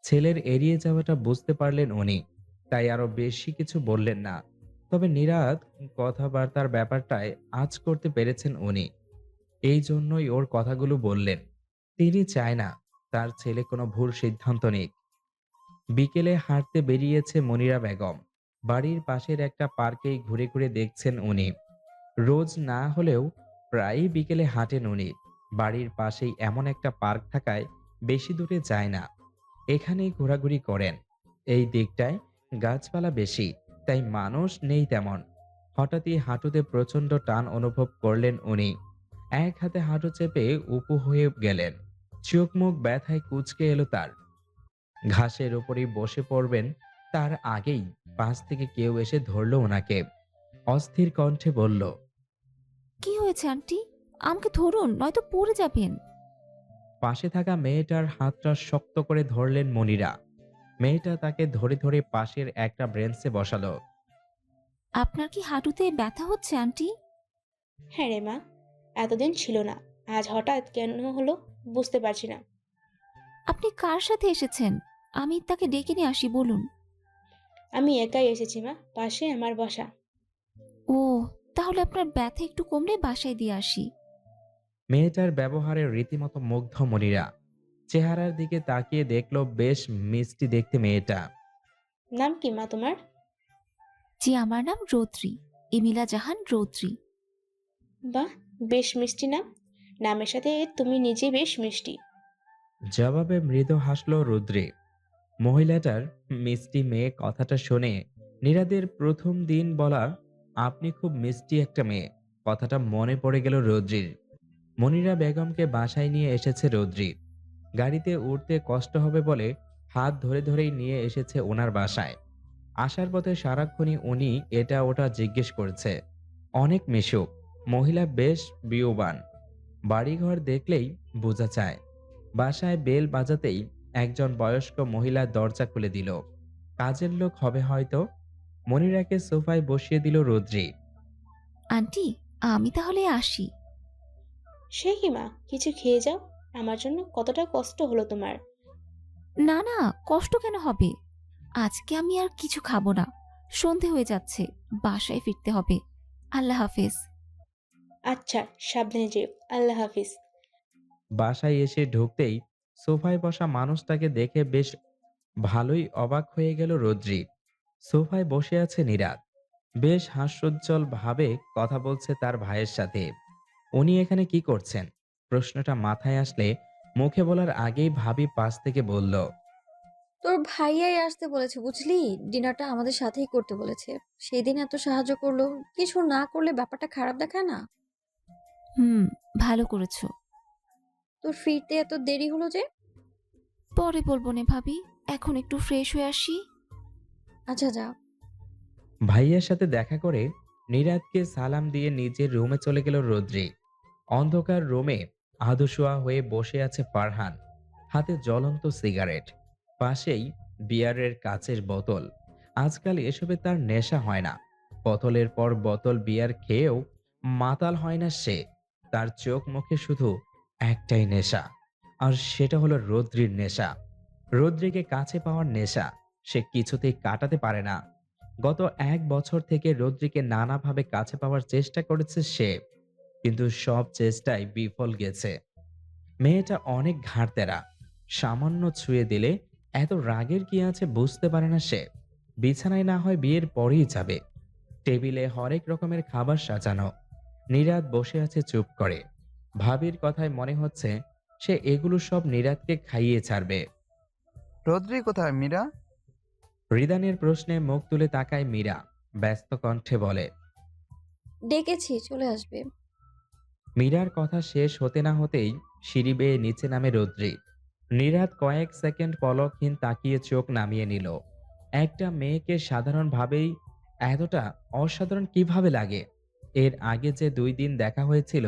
ছেলের এড়িয়ে যাওয়াটা বুঝতে পারলেন উনি, তাই আরো বেশি কিছু বললেন না। তবে নীরাদ কথাবার্তার ব্যাপারটায় আঁচ করতে পেরেছেন উনি, এই জন্যই ওর কথাগুলো বললেন। তিনি চায় না তার ছেলে কোনো ভুল সিদ্ধান্ত নিক। বিকেলে হাঁটতে বেরিয়েছে মনিরা বেগম। বাড়ির পাশের একটা পার্কেই ঘুরে ঘুরে দেখছেন উনি। রোজ না হলেও প্রায়ই বিকেলে হাঁটেন উনি। বাড়ির পাশেই এমন একটা পার্ক থাকায় বেশি দূরে যায় না, এখানেই ঘোরাঘুরি করেন। এই দিকটায় গাছপালা বেশি, তাই মানুষ নেই তেমন। হঠাৎই হাঁটুতে প্রচণ্ড টান অনুভব করলেন উনি। এক হাতে হাঁটু চেপে উপুু হয়ে গেলেন। চোখ মুখ ব্যথায় কুঁচকে এলো তার। ঘাসের উপরই বসে পড়বেন তার আগেই পাশ থেকে কেউ এসে ধরল ওনাকে। অস্থির কণ্ঠে বলল, কি হয়েছে আন্টি? আমাকে ধরুন, নয়তো পড়ে যাবেন। পাশে থাকা মেয়েটার হাতটা শক্ত করে ধরলেন মনিরা। মেয়েটা তাকে ধরে ধরে পাশের একটা ব্রেঞ্চে বসালো। আপনার কি হাঁটুতে ব্যথা হচ্ছে আন্টি? হ্যাঁ রে মা, এতদিন ছিল না, আজ হঠাৎ কেন হলো বুঝতে পারছি না। আপনি কার সাথে এসেছেন? আমি তাকে ডেকে নিয়ে আসি, বলুন। আমি একাই এসেছি মা, পাশে আমার বাসা। ও, তাহলে আপনার ব্যথা একটু কমলে বাসায় দিয়ে আসি। মেয়েটার ব্যবহারে রীতিমতো মুগ্ধ মনিরা। চেহারার দিকে তাকিয়ে দেখল বেশ মিষ্টি দেখতে মেয়েটা। নাম কি মা তোমার? জি, আমার নাম রৌদ্রি, এমিলা জাহান রৌদ্রি। বাহ, বেশ মিষ্টি নাম। নামের সাথে তুমি নিজে বেশ মিষ্টি। জবাবে মৃদু হাসল রুদ্রে। মহিলাটার মিষ্টি মেয়ে কথাটা শুনে নীরাদের প্রথম দিন বলা আপনি খুব মিষ্টি একটা মেয়ে কথাটা মনে পড়ে গেল রৌদ্রির। মনিরা বেগমকে বাসায় নিয়ে এসেছে রৌদ্রি। গাড়িতে উঠতে কষ্ট হবে বলে হাত ধরে ধরেই নিয়ে এসেছে ওনার বাসায়। আসার পথে সারাক্ষণই উনি এটা ওটা জিজ্ঞেস করছে। অনেক মিশুক, মহিলা বেশ বিয়োবান। বাড়িঘর দেখলেই বোঝা যায়। বাসায় বেল বাজাতেই একজন বয়স্ক মহিলা দরজা খুলে দিল। কাজের লোক হবে হয়তো। মনিরাকে সোফায় বসিয়ে দিল রোদ্রি। আন্টি, আমি তাহলে আসি। সে কি মা, কিছু খেয়ে যাও। আমার জন্য কতটা কষ্ট হলো তোমার। না না, কষ্ট কেন হবে? আজকে আমি আর কিছু খাবো না। সন্ধে হয়ে যাচ্ছে, বাসায় ফিরতে হবে। আল্লাহ হাফেজ। আচ্ছা, সাবধানে যেও। আল্লাহ হাফিজ। বাসায় এসে ঢুকতেই সোফায় বসা মানুষটাকে দেখে বেশ ভালোই অবাক হয়ে গেল রোদ্রি। সোফায় বসে আছে নীরাদ। বেশ হাস্যোজ্জ্বল ভাবে কথা বলছে তার ভাইয়ের সাথে। উনি এখানে কি করছেন? প্রশ্নটা মাথায় আসলে মুখে বলার আগেই ভাবি পাশ থেকে বলল, তোর ভাইয়াই আসতে বলেছে বুঝলি, ডিনারটা আমাদের সাথেই করতে বলেছে। সেই দিন এত সাহায্য করলো, কিছু না করলে ব্যাপারটা খারাপ দেখায় না? হুম, ভালো করেছো। তোর ফিরতে এত দেরি হলো যে? পরে বলবো নে ভাবি, এখন একটু ফ্রেশ হয়ে আসি। আচ্ছা যা। ভাইয়ের সাথে দেখা করে নীরাদকে সালাম দিয়ে নিজের রুমে চলে গেল রোদ্রি। অন্ধকার রুমে আধশোয়া হয়ে বসে আছে ফারহান, হাতে জ্বলন্ত সিগারেট, পাশেই বিয়ারের কাচের বোতল। আজকাল এসবে তার নেশা হয় না। বোতলের পর বোতল বিয়ার খেয়েও মাতাল হয় না সে। তার চোখ মুখে শুধু একটাই নেশা, আর সেটা হলো রোদ্রির নেশা। রোদ্রিকে কাছে পাওয়ার নেশা সে কিছুতেই কাটাতে পারে না। গত 1 বছর থেকে রোদ্রিকে নানাভাবে কাছে পাওয়ার চেষ্টা করেছে সে, কিন্তু সব চেষ্টাই বিফল গেছে। মেয়েটা অনেক ঘাড়তেরা। সামান্য ছুঁয়ে দিলে এত রাগের কি আছে বুঝতে পারে না সে। বিছানায় না হয় বিয়ের পরেই যাবে। টেবিলে হরেক রকমের খাবার সাজানো। নীরাদ বসে আছে চুপ করে। ভাবির কথায় মনে হচ্ছে সে এগুলো সব নীরাদকে খাইয়ে ছাড়বে। রোদ্রি কোথায় মীরা? রিদানের প্রশ্নে মুখ তুলে তাকায় মীরা। ব্যস্ত কণ্ঠে বলে, ডেকেছি, চলে আসবে। মীরার কথা শেষ হতে না হতেই সিঁড়ি বেয়ে নিচে নামে রোদ্রি। নীরাদ কয়েক সেকেন্ড পলকহীন তাকিয়ে চোখ নামিয়ে নিল। একটা মেয়েকে সাধারণভাবেই এতটা অসাধারণ কিভাবে লাগে? এর আগে যে 2 দিন দেখা হয়েছিল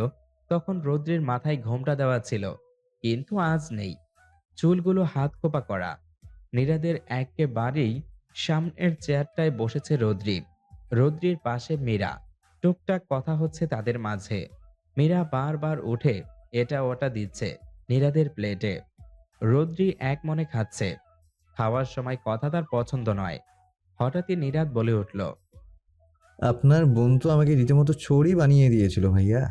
তখন রোদ্রির মাথায় ঘোমটা দেওয়া ছিল, কিন্তু আজ নেই। চুলগুলো হাত খোপা করা। নীরাদের একেবারেই সামনের চেয়ারটায় বসেছে রোদ্রি। রোদ্রির পাশে মীরা। টুকটাক কথা হচ্ছে তাদের মাঝে। মীরা বারবার উঠে এটা ওটা দিচ্ছে নীরাদের প্লেটে। রোদ্রি এক মনে খাচ্ছে। খাওয়ার সময় কথা তার পছন্দ নয়। হঠাৎই নীরাদ বলে উঠল, আপনার বোন তো আমাকে রীতিমতো চোরই বানিয়ে দিয়েছিল ভাইয়া।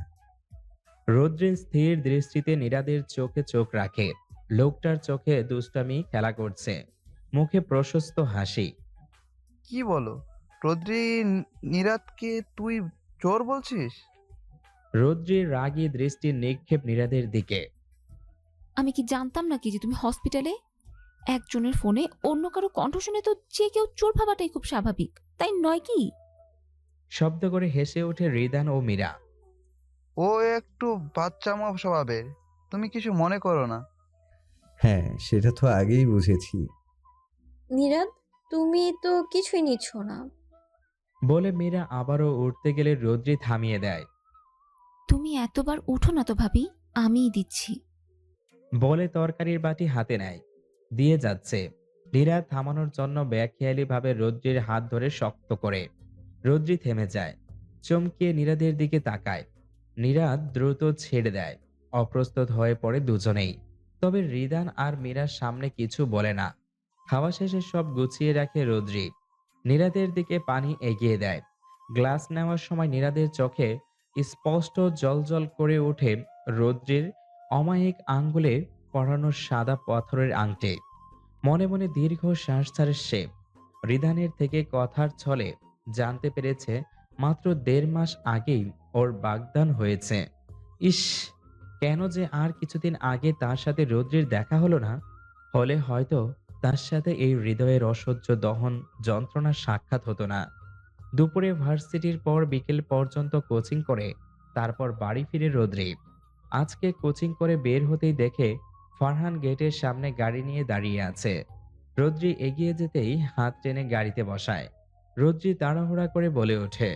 রোদ্রি স্থির দৃষ্টিতে নীরাদের চোখে চোখ রাখে। লোকটার চোখে দুষ্টামি খেলা করছে, মুখে প্রশস্ত হাসি। কি বলো? রোদ্রি নীরাদকে তুই চোর বলছিস? রৌদ্রের রাগী দৃষ্টির নিক্ষেপ নীরাদের দিকে। আমি কি জানতাম নাকি যে তুমি হসপিটালে? একজনের ফোনে অন্য কারো কণ্ঠ শুনে তো যে কেউ চোর ভাবাটাই খুব স্বাভাবিক, তাই নয় কি? শব্দ করে হেসে ওঠে রিদান ও মীরা। ও একটু বাচ্চামো স্বভাবের, তুমি কিছু মনে করো না। হ্যাঁ, সেটা তো আগেই বুঝেছি। নীরাদ, তুমি তো কিছুই নিচ্ছ না। বলে মীরা আবারও উঠতে গেলে রৌদ্রি থামিয়ে দেয়। তুমি এতবার উঠো না তো ভাবি, আমিই দিচ্ছি। বলে তরকারির বাটি হাতে নেয়, দিয়ে যাচ্ছে। নীরা থামানোর জন্য বেখেয়ালি ভাবে রৌদ্রির হাত ধরে শক্ত করে। রৌদ্রি থেমে যায়, চমকিয়ে নীরাদের দিকে তাকায়। নীরাদ দ্রুত ছেড়ে দেয়। অপ্রস্তুত হয়ে পড়ে দুজনেই। তবে রিদান আর মীরার সামনে কিছু বলে না। খাওয়া শেষে সব গুছিয়ে রাখে রৌদ্রি। নীরাদের দিকে পানি এগিয়ে দেয়। গ্লাস নেওয়ার সময় নীরাদের চোখে স্পষ্ট জলজল করে ওঠে রৌদ্রির অমায়িক আঙ্গুলে পরানো সাদা পাথরের আংটি। মনে মনে দীর্ঘ শ্বাস ছাড়ে সে। রিদানের থেকে কথার ছলে জানতে পেরেছে মাত্র 1.5 মাস আগেই ওর বাগদান হয়েছে। ইস, কেন যে আর কিছুদিন আগে তার সাথে রৌদ্রির দেখা হলো না? হলে হয়তো তার সাথে এই হৃদয়ের অসহ্য দহন যন্ত্রণার সাক্ষাৎ হতো না। দুপুরে ভার্সিটির পর বিকেল পর্যন্ত কোচিং করে তারপর বাড়ি ফিরে রৌদ্রি। আজকে কোচিং করে বের হতেই দেখে ফারহান গেটের সামনে গাড়ি নিয়ে দাঁড়িয়ে আছে। রোদ্রি এগিয়ে যেতেই হাত টেনে গাড়িতে বসায়। রোদ্রি তাড়াহুড়া করে বলে ওঠে।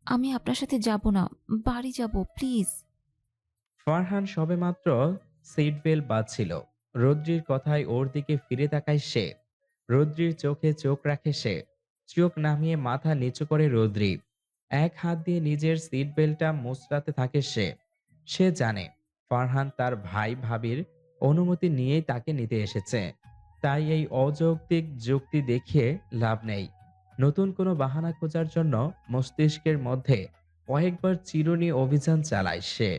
আমি আপনার সাথে যাব না, বাড়ি যাব প্লিজ। ফারহান সবেমাত্র সিট বেল্ট বাজছিল। রোদ্রির কথায় ওর দিকে ফিরে তাকায় সে। রোদ্রির চোখে চোখ রাখে সে। চোখ নামিয়ে মাথা নিচু করে রোদ্রি এক হাত দিয়ে নিজের সিট বেল্টটা মোচড়াতে থাকে সে। সে জানে ফারহান তার ভাই ভাবির অনুমতি নিয়েই তাকে নিতে এসেছে, তাই এই অযৌক্তিক যুক্তি দেখিয়ে লাভ নেই। নতুন কোনো বাহানা খোঁজার জন্য মস্তিষ্কের মধ্যে কয়েকবার চিরুনি অভিযান চালায় সে।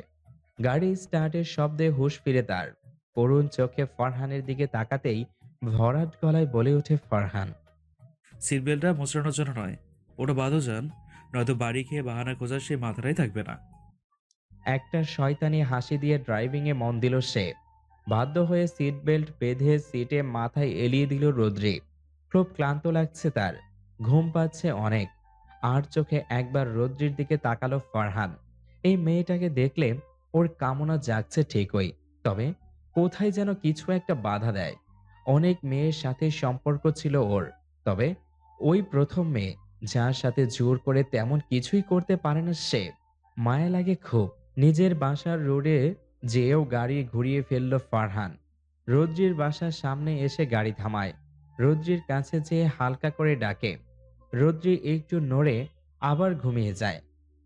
গাড়ি স্টার্টের শব্দে হুঁশ ফিরে তার। করুণ চোখে ফারহানের দিকে তাকাতেই ভরাট গলায় বলে ওঠে ফারহান। সিট বেল্টটা মোচড়ানোর জন্য নয়, ওটা বাদও যান, নয়তো বাড়ি খেয়ে বাহানা খোঁজার সেই মাথাটাই থাকবে না। একটা শয়তানি হাসি দিয়ে ড্রাইভিংয়ে মন দিল সে। বাধ্য হয়ে সিট বেল্ট বেঁধে সিটে মাথায় এলিয়ে দিল রোদ্রি। খুব ক্লান্ত লাগছে তার, ঘুম পাচ্ছে অনেক। আর চোখে একবার রোদ্রির দিকে তাকালো ফারহান। এই মেয়েটাকে দেখলে ওর কামনা জাগছে ঠিকই, তবে কোথায় যেন কিছু একটা বাধা দেয়। অনেক মেয়ের সাথে সম্পর্ক ছিল ওর, তবে ওই প্রথম মেয়ে যার সাথে জোর করে তেমন কিছুই করতে পারে না সে। মায়া লাগে খুব। নিজের বাসার রোডে যেও গাড়ি ঘুরিয়ে ফেলল ফারহান। রোদ্রির বাসার সামনে এসে গাড়ি থামায়। রোদ্রির কাছে যেয়ে হালকা করে ডাকে। রোদ্রি একটু নড়ে আবার ঘুমিয়ে যায়।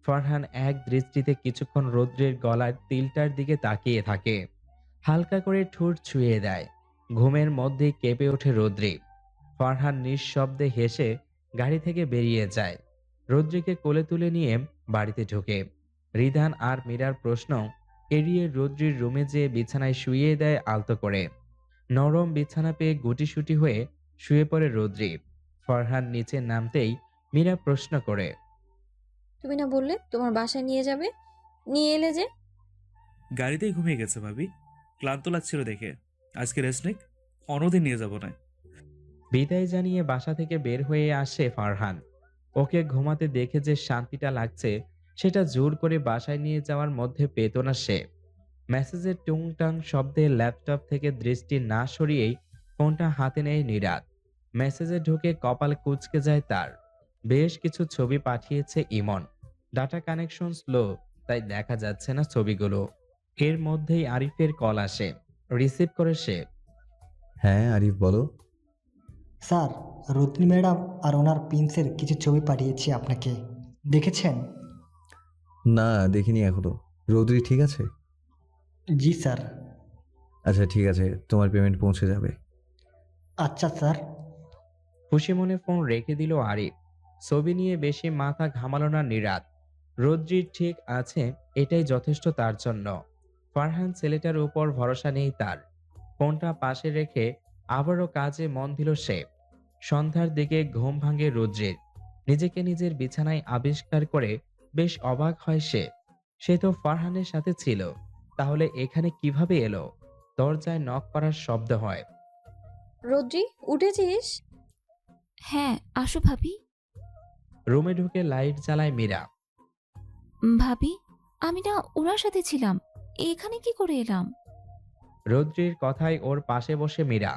ফারহান এক দৃষ্টিতে কিছুক্ষণ রোদ্রির গলার তিলটার দিকে তাকিয়ে থাকে। হালকা করে ঠোঁট ছুঁয়ে দেয়। ঘুমের মধ্যে কেঁপে ওঠে রোদ্রি। ফারহান নিঃশব্দে হেসে গাড়ি থেকে বেরিয়ে যায়। রোদ্রিকে কোলে তুলে নিয়ে বাড়িতে ঢোকে। রিধান আর মীরার প্রশ্ন এড়িয়ে রোদ্রির রুমে যেয়ে বিছানায় শুইয়ে দেয় আলতো করে। নরম বিছানা পেয়ে গুটিসুটি হয়ে শুয়ে পড়ে রোদ্রি। ফারহান নিচে নামতেই মীরা প্রশ্ন করে। তুমি না বললে তোমার বাসায় নিয়ে যাবে, নিয়ে এলে যে? গাড়িতেই ঘুমিয়ে গেছে ভাবি, ক্লান্ত লাগছিল দেখে। আজকে রেস্ট নিক, অন্যদিন নিয়ে যাব না। বিদায় জানিয়ে বাসা থেকে বের হয়ে আসে ফারহান। ওকে ঘুমাতে দেখে যে শান্তিটা লাগছে সেটা জোর করে বাসায় নিয়ে যাওয়ার মধ্যে পেত না সে। মেসেজের টুংটাং শব্দে ল্যাপটপ থেকে দৃষ্টি না সরিয়েই ফোনটা হাতে নেয় নিরাত। মেসেজে ঢুকে কপাল কুঁচকে যায় তার। বেশ কিছু ছবি পাঠিয়েছে ইমন। ডাটা কানেকশন স্লো, তাই দেখা যাচ্ছে না ছবিগুলো। এর মধ্যেই আরিফের কল আসে। রিসিভ করে সে। হ্যাঁ আরিফ বলো। স্যার, রত্নী ম্যাডাম আর ওনার প্রিন্সের কিছু ছবি পাঠিয়েছি আপনাকে, দেখেছেন? না দেখিনি এখনো। রৌদ্রি ঠিক আছে? জি স্যার। আচ্ছা ঠিক আছে, তোমার পেমেন্ট পৌঁছে যাবে। আচ্ছা স্যার। খুশি মনে ফোন রেখে দিল আরিফ। ছবি নিয়ে বেশি মাথা ঘামালো না নিরাত। রোদ্রি ঠিক আছে, এটাই যথেষ্ট তার জন্য। ফারহান ছেলেটার উপর ভরসা নেই তার। ফোনটা পাশে রেখে আবারও কাজে মন দিল সে। সন্ধ্যার দিকে ঘুম ভাঙে রোদ্রির। নিজেকে নিজের বিছানায় আবিষ্কার করে বেশ অবাক হয় সে। সে তো ফারহানের সাথে ছিল, তাহলে এখানে কিভাবে এলো? দরজায় নক করার শব্দ হয়। রোদ্রি, উঠেছিস? হ্যাঁ, আসো ভাবি। রুমে ঢুকে লাইট জ্বালায় মীরা। ভাবি, আমি না ওনার সাথে ছিলাম, এখানে কি করে এলাম? রোদ্রির কথায় ওর পাশে বসে মীরা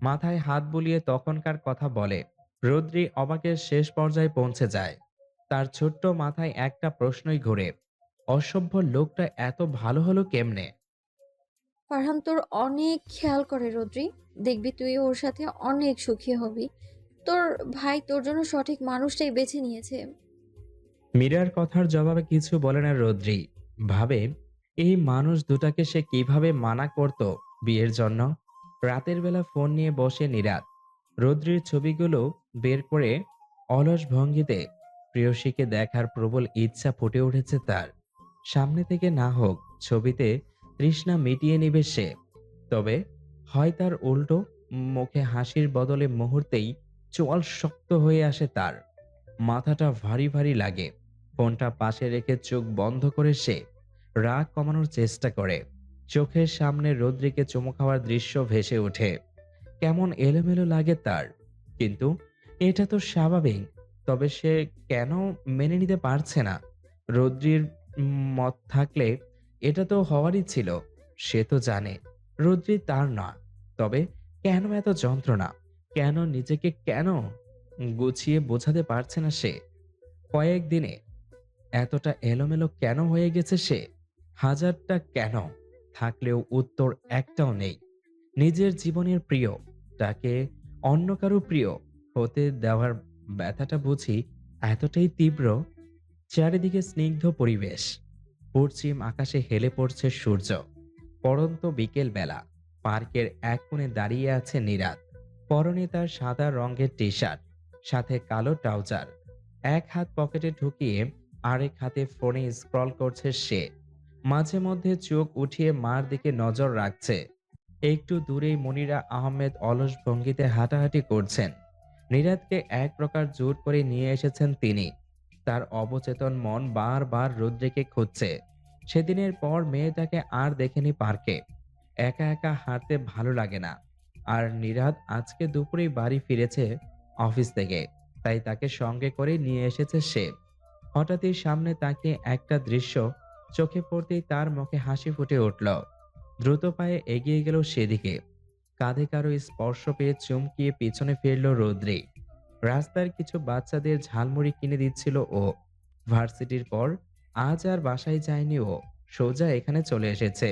মাথায় হাত বুলিয়ে তখনকার কথা বলে। রোদ্রি অবাকের শেষ পর্যায়ে পৌঁছে যায়। তার ছোট্ট মাথায় একটা প্রশ্নই ঘুরে, অসভ্য লোকটা এত ভালো হলো কেমনে? ফারহান তোর অনেক খেয়াল করে রোদ্রি, দেখবি তুই ওর সাথে অনেক সুখী হবি। তোর ভাই তোর জন্য সঠিক মানুষটাই বেছে নিয়েছে। মীরার কথার জবাবে কিছু বলে না রোদ্রি। ভাবে এই মানুষ দুটাকে সে কিভাবে মানা করত বিয়ের জন্য। রাতের বেলা ফোন নিয়ে বসে নিরাত রোদ্রির ছবিগুলো বের করে অলস ভঙ্গিতে প্রেয়সীকে দেখার প্রবল ইচ্ছা ফুটে উঠেছে তার। সামনে থেকে না হোক, ছবিতে তৃষ্ণা মিটিয়ে নিবে সে। তবে হয় তার উল্টো, মুখে হাসির বদলে মুহূর্তেই চোয়াল শক্ত হয়ে আসে তার। মাথাটা ভারী ভারী লাগে। ফোনটা পাশে রেখে চোখ বন্ধ করে সে রাগ কমানোর চেষ্টা করে। চোখের সামনে রোদ্রিকে চুমু খাওয়ার দৃশ্য ভেসে ওঠে। কেমন এলোমেলো লাগে তার, কিন্তু এটা তো স্বাভাবিক। তবে সে কেন মেনে নিতে পারছে না? রোদ্রির মত থাকলে এটা তো হওয়ারই ছিল। সে তো জানে রোদ্রি তার না, তবে কেন এত যন্ত্রণা? কেন নিজেকে কেন গুছিয়ে বোঝাতে পারছে না সে? কয়েকদিনে এতটা এলোমেলো কেন হয়ে গেছে সে? হাজারটা কেন থাকলেও উত্তর একটাও নেই। নিজের জীবনের প্রিয় তাকে অন্য কারো প্রিয় হতে দেওয়ার ব্যথাটা বুঝি এতটাই তীব্র। চারিদিকে স্নিগ্ধ পরিবেশ, পশ্চিম আকাশে হেলে পড়ছে সূর্য। পড়ন্ত বিকেল বেলা, পার্কের এক কোণে দাঁড়িয়ে আছে নীরাদ। পরনে তার সাদা রঙের টি শার্ট, সাথে কালো ট্রাউজার। এক হাত পকেটে ঢুকিয়ে আরেক হাতে ফোনে স্ক্রল করছে সে। মাঝে মধ্যে চোখ উঠিয়ে মার দিকে নজর রাখছে। একটু দূরেই মনিরা আহমেদ অলস ভঙ্গিতে হাঁটাহাঁটি করছেন। নীরাদকে এক প্রকার জোর করে নিয়ে এসেছেন তিনি। তার অবচেতন মন বারবার রুদ্রিকে খুঁজছে। সেদিনের পর মেয়েটাকে আর দেখেনি পার্কে। একা একা হাঁটতে ভালো লাগে না। আর নীরাদ আজকে দুপুরেই বাড়ি ফিরেছে অফিস থেকে, তাই তাকে সঙ্গে করে নিয়ে এসেছে সে। হঠাৎই সামনে তাকিয়ে একটা দৃশ্য চোখে পড়তেই তার মুখে হাসি ফুটে উঠল। দ্রুত পায়ে এগিয়ে গেল সেদিকে। কাঁধে কারো স্পর্শ পেয়ে চমকিয়ে পিছনে ফিরল রৌদ্রি। রাস্তার কিছু বাচ্চাদের ঝালমুড়ি কিনে দিচ্ছিল ও। ভার্সিটির পর আজ আর বাসায় যায়নি ও, সোজা এখানে চলে এসেছে।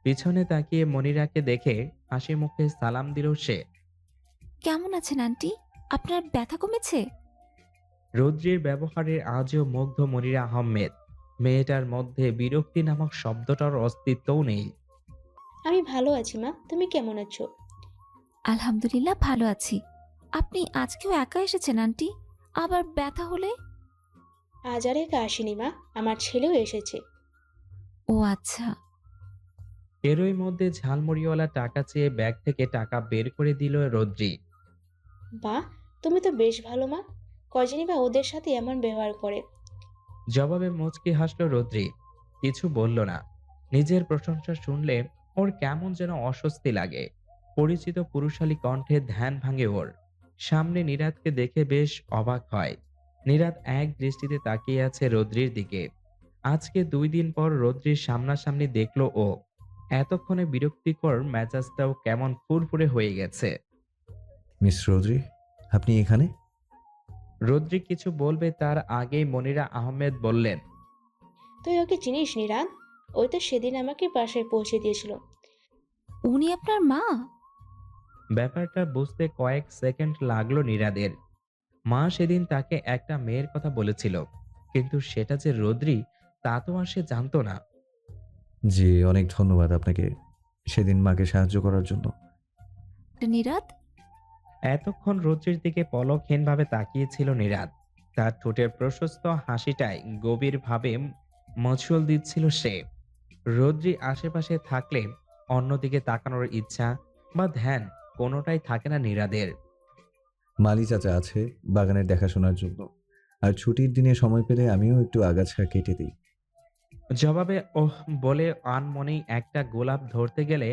পিছনে তাকিয়ে মনিরাকে দেখে হাসি মুখে সালাম দিল সে। কেমন আছেন আন্টি? আপনার ব্যথা কমেছে? রৌদ্রির ব্যবহারে আজও মুগ্ধ মনিরা আহমেদ। মেয়েটার মধ্যে বিরক্তি নামক শব্দটার অস্তিত্বও নেই। আমি ভালো আছি মা, তুমি কেমন আছো? আলহামদুলিল্লাহ ভালো আছি। আপনি আজকেও একা এসেছেন আন্টি? আবার ব্যথা হলে? আজ আর একা আসেনি মা, আমার ছেলেও এসেছে। ও আচ্ছা। এরই মধ্যে ঝালমুড়িওয়ালা টাকা চেয়ে ব্যাগ থেকে টাকা বের করে দিল রৌদ্রি। বা, তুমি তো বেশ ভালো মা। কজনই বা ওদের সাথে এমন ব্যবহার করে। জবাবে মুচকি হাসল রৌদ্রি। কিছু বলল না। নিজের প্রশংসা শুনলে ওর কেমন যেন অস্বস্তি লাগে। পরিচিত পুরুষালী কণ্ঠে ধ্যান ভাঙে ওর। সামনে নীরাদকে দেখে বেশ অবাক হয়। নীরাদ এক দৃষ্টিতে তাকিয়ে আছে রৌদ্রির দিকে। আজকে 2 দিন পর রৌদ্রির সামনাসামনি দেখলো ও। এতক্ষণে বিরক্তিকর মেজাজটাও কেমন ফুরফুরে হয়ে গেছে। মিস রৌদ্রি, আপনি এখানে? রৌদ্রি কিছু বলবে তার আগেই মনিরা আহমেদ বললেন, তুই ওকে চিনিস নিরান? ওই তো সেদিন আমাকে বাসায় পৌঁছে দিয়েছিল। উনি আপনার মা? ব্যাপারটা বুঝতে কয়েক সেকেন্ড লাগলো নীরাদের। মা সেদিন তাকে একটা মেয়ের কথা বলেছিল, কিন্তু সেটা যে রৌদ্রি তা তো আর সে জানতো না। জি, অনেক ধন্যবাদ আপনাকে সেদিন মাকে সাহায্য করার জন্য। নীরাদ? এতক্ষণ রৌদ্রির দিকে পলকহীনভাবে তাকিয়েছিল নীরাদ। তার ঠোঁটের প্রশস্ত হাসিটায় গভীরভাবে মচল দিচ্ছিল সে। রৌদ্রি আশেপাশে থাকলে অন্যদিকে তাকানোর ইচ্ছা বা ধ্যান কোনোটাই থাকে না নীরাদের। মালি চাচা আছে বাগানের দেখাশোনার জন্য, আর ছুটির দিনে সময় পেলে আমিও একটু আগাছা কেটে দিই। জবাবে ওহ বলে আনমনেই একটা গোলাপ ধরতে গেলে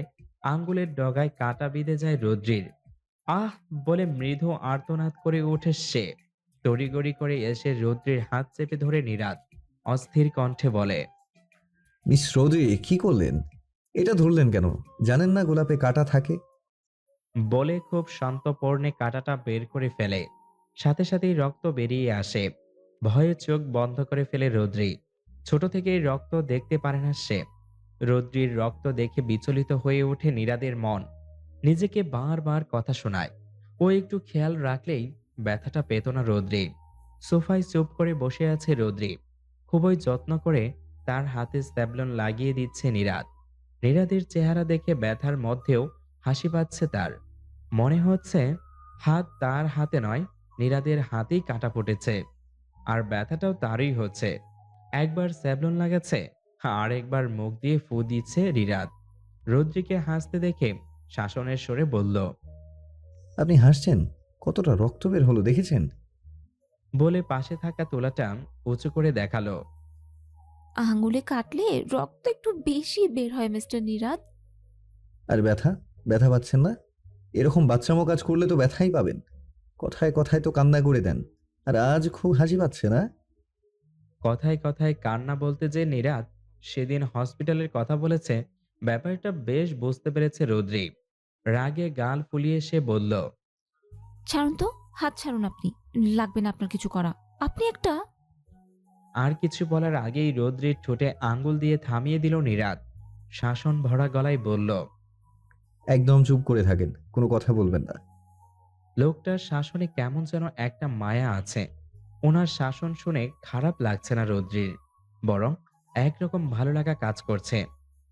আঙ্গুলের ডগায় কাঁটা বিঁধে যায় রৌদ্রির। আহ বলে মৃদু আর্তনাদ করে ওঠে সে। তড়িগড়ি করে এসে রৌদ্রির হাত চেপে ধরে নীরাদ অস্থির কণ্ঠে বলে, মিস রৌদ্রি, কি করলেন? এটা ধরলেন কেন? জানেন না গোলাপে কাঁটা থাকে? বলে খুব শান্তপর্ণে কাঁটাটা বের করে ফেলে। সাথে সাথেই রক্ত বেরিয়ে আসে। ভয়ে চোখ বন্ধ করে ফেলে রৌদ্রি। ছোট থেকেই রক্ত দেখতে পারে না সে। রৌদ্রির রক্ত দেখে বিচলিত হয়ে ওঠে নীরাদের মন। নিজেকে বারবার কথা শোনায়। ও একটু খেয়াল রাখলেই ব্যথাটা পেত না রৌদ্রি। সোফায় চুপ করে বসে আছে রৌদ্রি। খুবই যত্ন করে তার হাতে স্যাভলন লাগিয়ে দিচ্ছে নীরাদ। নীরাদের চেহারা দেখে ব্যথার মধ্যেও হাসি পাচ্ছে তার। মনে হচ্ছে হাত তার হাতে নয়, নীরাদের হাতেই কাটা ফুটেছে। আর ব্যথাটাও তারই হচ্ছে। একবার স্যাভলন লাগাচ্ছে, আর একবার মুখ দিয়ে ফু দিচ্ছে নীরাদ। রৌদ্রিকে হাসতে দেখে শাসনের স্বরে বলল, আপনি হাসছেন? কতটা রক্ত বের হলো দেখেছেন? বলে পাশে থাকা তুলাটা উঁচু করে দেখালো। আঙুলে কাটলে রক্ত একটু বেশি বের হয় মিস্টার নীরাদ। আর ব্যথা? ব্যথা পাচ্ছেন না? এরকম বাচ্চামো কাজ করলে তো ব্যথাই পাবেন। কথায় কথায় তো কান্না করে দেন, আর আজ খুব হাসি পাচ্ছে না? কথায় কথায় কান্না বলতে যে নীরাদ সেদিন হসপিটালের কথা বলেছে, ব্যাপারটা বেশ বুঝতে পেরেছে রৌদ্রি। রাগে গাল ফুলিয়ে সে বলল, ছাড়ুন তো, হাত ছাড়ুন আপনি। লাগবে না আপনার কিছু করা। আপনি একটা। আর কিছু বলার আগেই রৌদ্রির ঠোঁটে আঙ্গুল দিয়ে থামিয়ে দিল নীরাদ। শাসন ভরা গলায় বলল, একদম চুপ করে থাকেন, কোনো কথা বলবেন না। লোকটার শাসনে কেমন যেন একটা মায়া আছে। ওনার শাসন শুনে খারাপ লাগছে না রৌদ্রির, বরং একরকম ভালো লাগা কাজ করছে।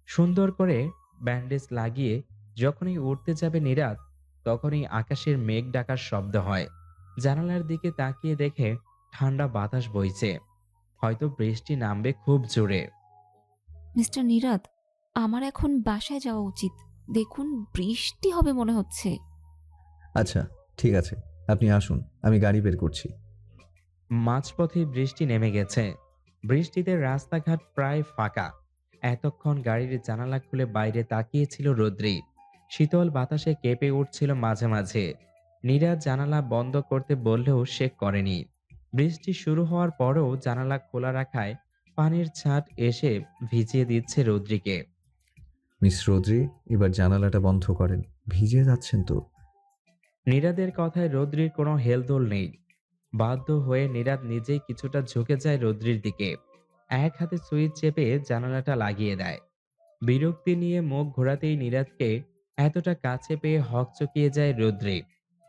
সুন্দর করে ব্যান্ডেজ লাগিয়ে যখনই উঠতে যাবে নীরাদ, তখনই আকাশের মেঘ ডাকার শব্দ হয়। জানালার দিকে তাকিয়ে দেখে ঠান্ডা বাতাস বইছে, হয়তো বৃষ্টি নামবে খুব জোরে। মিস্টার নীরাদ, আমার এখন বাসায় যাওয়া উচিত। দেখুন, বৃষ্টি হবে মনে হচ্ছে। আচ্ছা, ঠিক আছে, আপনি আসুন, আমি গাড়ি বের করছি। মাঝপথে বৃষ্টি নেমে গেছে। বৃষ্টিতে রাস্তাঘাট প্রায় ফাঁকা। এতক্ষণ গাড়ির জানালা খুলে বাইরে তাকিয়েছিল রৌদ্রি। শীতল বাতাসে কেঁপে উঠছিল মাঝে মাঝে। নীরাজ জানালা বন্ধ করতে বললেও সে করেনি। বৃষ্টি শুরু হওয়ার পরও জানালা খোলা রাখায় পানির ছাট এসে ভিজিয়ে দিচ্ছে রৌদ্রিকে। মিস রৌদ্রি, এবার জানালাটা বন্ধ করেন, ভিজে যাচ্ছেন তো। নীরাদের কথায় রৌদ্রির কোনো হেলদোল নেই। বাধ্য হয়ে নীরাদ নিজেই কিছুটা ঝুঁকে যায় রৌদ্রির দিকে। এক হাতে সুইচ চেপে জানালাটা লাগিয়ে দেয়। বিরক্তি নিয়ে মুখ ঘোরাতেই নীরাদকে এতটা কাছে পেয়ে হকচকিয়ে যায় রৌদ্রি।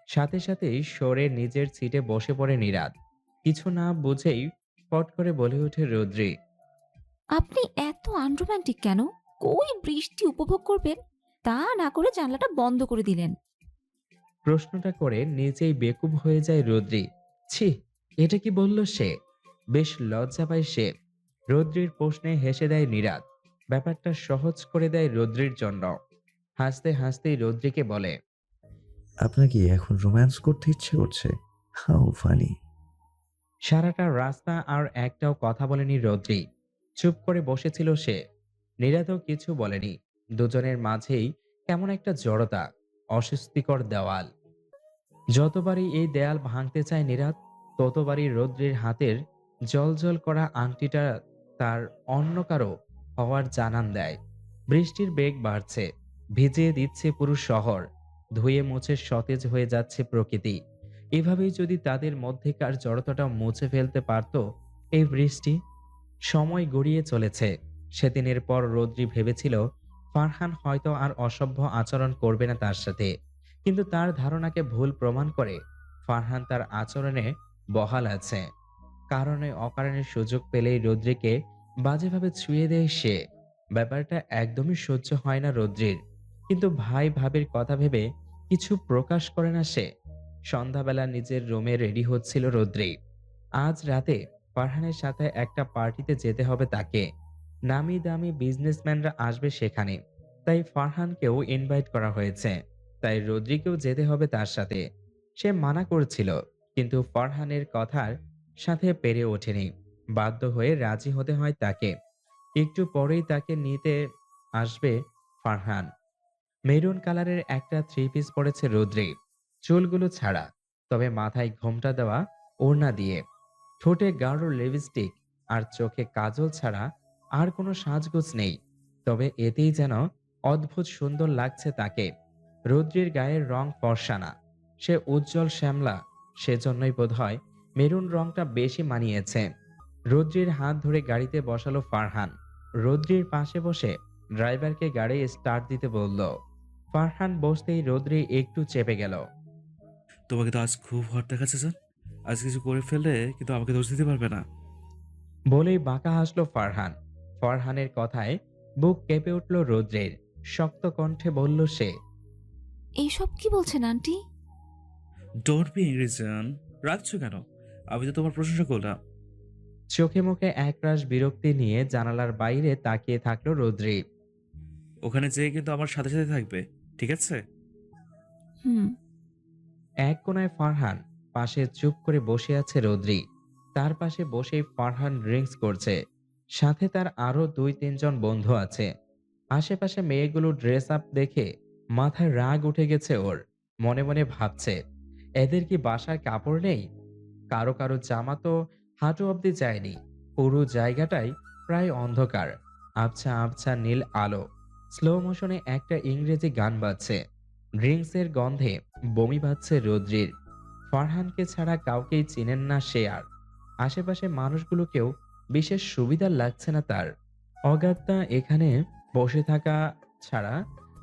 সাথে সাথেই সরে নিজের সিটে বসে পড়ে নীরাদ। কিছু না বুঝেই ফট করে বলে ওঠে রৌদ্রি, আপনি এত আনরোম্যান্টিক কেন? কই বৃষ্টি উপভোগ করবেন, তা না করে জানলাটা বন্ধ করে দিলেন। প্রশ্নটা করে নিজেই বেকুব হয়ে যায় রৌদ্রি। ছি, এটা কি বলল সে? বেশ লজ্জা পায় সে। রৌদ্রির প্রশ্নে হেসে দেয় নীরাদ। ব্যাপারটা সহজ করে দেয় রৌদ্রির জন্য। হাসতে হাসতেই রৌদ্রিকে বলে, আপনার কি এখন রোম্যান্স করতে ইচ্ছে করছে? How funny. সারাটা রাস্তা আর একটাও কথা বলেনি রৌদ্রি। চুপ করে বসেছিল সে। নীরাদও কিছু বলেনি। দুজনের মাঝেই কেমন একটা জড়তা, অস্বস্তিকর দেওয়াল। যতবারই এই দেয়াল ভাঙতে চায় নীরাদ, ততবারই রৌদ্রির হাতের জলজল করা আংটিটা তার অন্য কারো হওয়ার জানান দেয়। বৃষ্টির বেগ বাড়ছে, ভিজিয়ে দিচ্ছে পুরো শহর। ধুয়ে মুছে সতেজ হয়ে যাচ্ছে প্রকৃতি। এভাবেই যদি তাদের মধ্যেকার জড়তাটা মুছে ফেলতে পারত এই বৃষ্টি। সময় গড়িয়ে চলেছে। সেদিনের পর রৌদ্রি ভেবেছিল ফারহান হয়তো আর অসভ্য আচরণ করবে না তার সাথে, কিন্তু তার ধারণাকে ভুল প্রমাণ করে ফারহান তার আচরণে বহাল আছে। কারণে অকারণে সুযোগ পেলেই রৌদ্রিকে বাজেভাবে ছুঁয়ে দেয় সে। ব্যাপারটা একদমই সহ্য হয় না রৌদ্রির, কিন্তু ভাই ভাবির কথা ভেবে কিছু প্রকাশ করে না সে। সন্ধ্যাবেলা নিজের রুমে রেডি হচ্ছিল রৌদ্রি। আজ রাতে ফারহানের সাথে একটা পার্টিতে যেতে হবে তাকে। নামি দামি বিজনেসম্যানরা আসবে সেখানে, তাই ফারহানকেও ইনভাইট করা হয়েছে। তাই রৌদ্রিকেও যেতে হবে তার সাথে। সে মানা করছিল, কিন্তু ফারহানের কথার সাথে পেরে ওঠেনি। বাধ্য হয়ে রাজি হতে হয় তাকে। একটু পরেই তাকে নিতে আসবে ফারহান। মেরুন কালারের একটা থ্রি পিস পরেছে রৌদ্রি, চুলগুলো ছাড়া, তবে মাথায় ঘোমটা দেওয়া ওড়না দিয়ে। ঠোঁটে গাঢ় লিপস্টিক আর চোখে কাজল ছাড়া আর কোনো সাজগোজ নেই, তবে এতেই যেন অদ্ভুত সুন্দর লাগছে তাকে। রৌদ্রির গায়ের রং ফর্সা না, সে উজ্জ্বল শ্যামলা, সেজন্যই বোধহয় মেরুন রংটা বেশি মানিয়েছে। রৌদ্রির হাত ধরে গাড়িতে বসালো ফারহান। রৌদ্রির পাশে বসে ড্রাইভারকে গাড়ি স্টার্ট দিতে বলল। ফারহান বসতেই রৌদ্রি একটু চেপে গেল। তোমাকে তো আজ খুব হট দেখাচ্ছে স্যার। আজ কিছু করে ফেললে কিন্তু আমাকে দোষ দিতে পারবে না। বলেই বাঁকা হাসলো ফারহান। ফারহানের কথায় বুক কেঁপে উঠল রৌদ্রের। শক্ত কণ্ঠে বলল সে, এইসব কি বলছেন আন্টি? ডোন্ট বি এংরি জান। রাখছো কেন? আমি তো তোমার প্রশংসা করলাম। চোখে মুখে একরাশ বিরক্তি নিয়ে জানালার বাইরে তাকিয়ে থাকলো রৌদ্রি। ওখানে যেয়ে কিন্তু আমার সাথে সাথে থাকবে, ঠিক আছে? হুম। এক কোনায় ফারহান, পাশে চুপ করে বসে আছে রৌদ্রি। তার পাশে বসেই ফারহান ড্রিঙ্কস করছে। সাথে তার আরো 2-3 জন বন্ধু আছে। আশেপাশে মেয়েগুলো ড্রেস আপ দেখে মাথায় রাগ উঠে গেছে ওর। মনে মনে ভাবছে, এদের কি বাসায় কাপড় নেই? কারো কারো জামা তো হাঁটু অব্দি যায়নি। পুরো জায়গাটাই প্রায় অন্ধকার। আবছা আবছা নীল আলো। স্লো মোশনে একটা ইংরেজি গান বাজছে। ড্রিঙ্কসের গন্ধে বমি পাচ্ছে রোদ্রির। ফারহানকে ছাড়া কাউকেই চিনেন না সে আর। আশেপাশে মানুষগুলোকেও বিশেষ সুবিধার লাগছে না তার। অগাত্যা এখানে বসে থাকা ছাড়া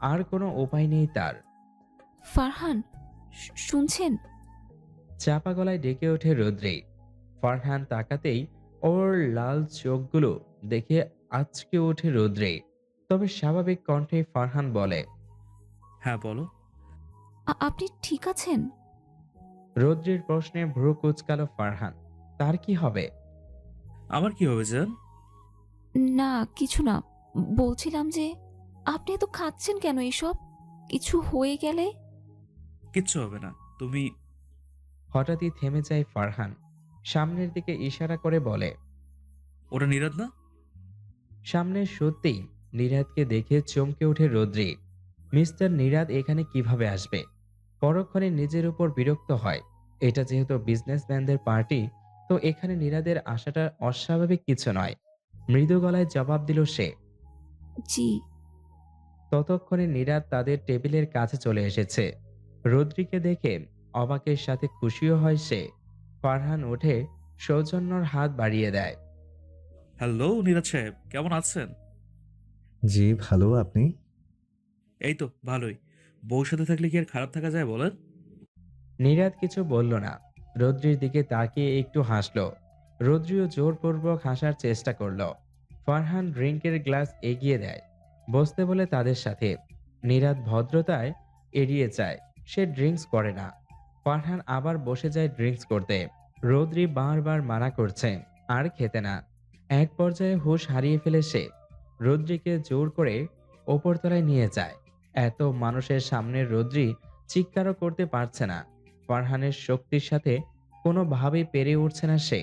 আর কোনো উপায় নেই তার। ফারহান, শুনছেন? চাপা গলায় ডেকে ওঠে রোদ্রি। ফারহান তাকাতেই ওর লাল চোখগুলো দেখে আঁচকে ওঠে রোদ্রি। তবে স্বাভাবিক কণ্ঠে ফারহান বলে, হ্যাঁ বলো। আপনি ঠিক আছেন? রোদ্রির প্রশ্নে ভ্রু কুঁচকালো ফারহান। তার কি হবে? আমার কি হবে জান? না, কিছু না। বলছিলাম যে আপনি এত খাচ্ছেন কেন এসব? কিছু হয়ে গেলে? কিচ্ছু হবে না। তুমি হঠাৎই থেমে যায় ফারহান। সামনের দিকে ইশারা করে বলে, ওটা নিরাদ না? সামনে সত্যিই নীরাদকে দেখে চমকে ওঠে রোদ্রি। মিস্টার নীরাদ এখানে কিভাবে আসবে? পরক্ষণে নিজের উপর বিরক্ত হয়। এটা যেহেতু বিজনেসম্যানদের পার্টি, তো এখানে নীরাদের আসাটা অস্বাভাবিক কিছু নয়। মৃদু গলায় জবাব দিল সে। জি। ততক্ষণে নীরাদ তাদের টেবিলের কাছে চলে এসেছে। রোদ্রিকে দেখে অবাকের সাথে খুশিও হয় সে। ফারহান উঠে সৌজন্যর হাত বাড়িয়ে দেয়। হ্যালো নিরাদ সাহেব, কেমন আছেন? জি ভালো, আপনি? এই তো ভালোই। বউর সাথে থাকলে কি আর খারাপ থাকা যায় বলেন? নীরাদ কিছু বলল না। রোদ্রির দিকে তাকিয়ে একটু হাসল। রোদ্রিও জোরপূর্বক হাসার চেষ্টা করল। ফারহান ড্রিঙ্কের গ্লাস এগিয়ে দেয়। বসতে বলে তাদের সাথে। নীরাদ ভদ্রতায় এড়িয়ে যায়, সে ড্রিঙ্কস করে না। ফারহান আবার বসে যায় ড্রিঙ্কস করতে। রোদ্রি বারবার মানা করছে, আর খেতে না। এক পর্যায়ে হুঁশ হারিয়ে ফেলে সে। রোদ্রিকে জোর করে ওপরতলায় নিয়ে যায়। এত মানুষের সামনে রোদ্রি চিৎকারও করতে পারছে না। ফারহানের শক্তির সাথে কোনোভাবেই পেরে উঠছে না সে।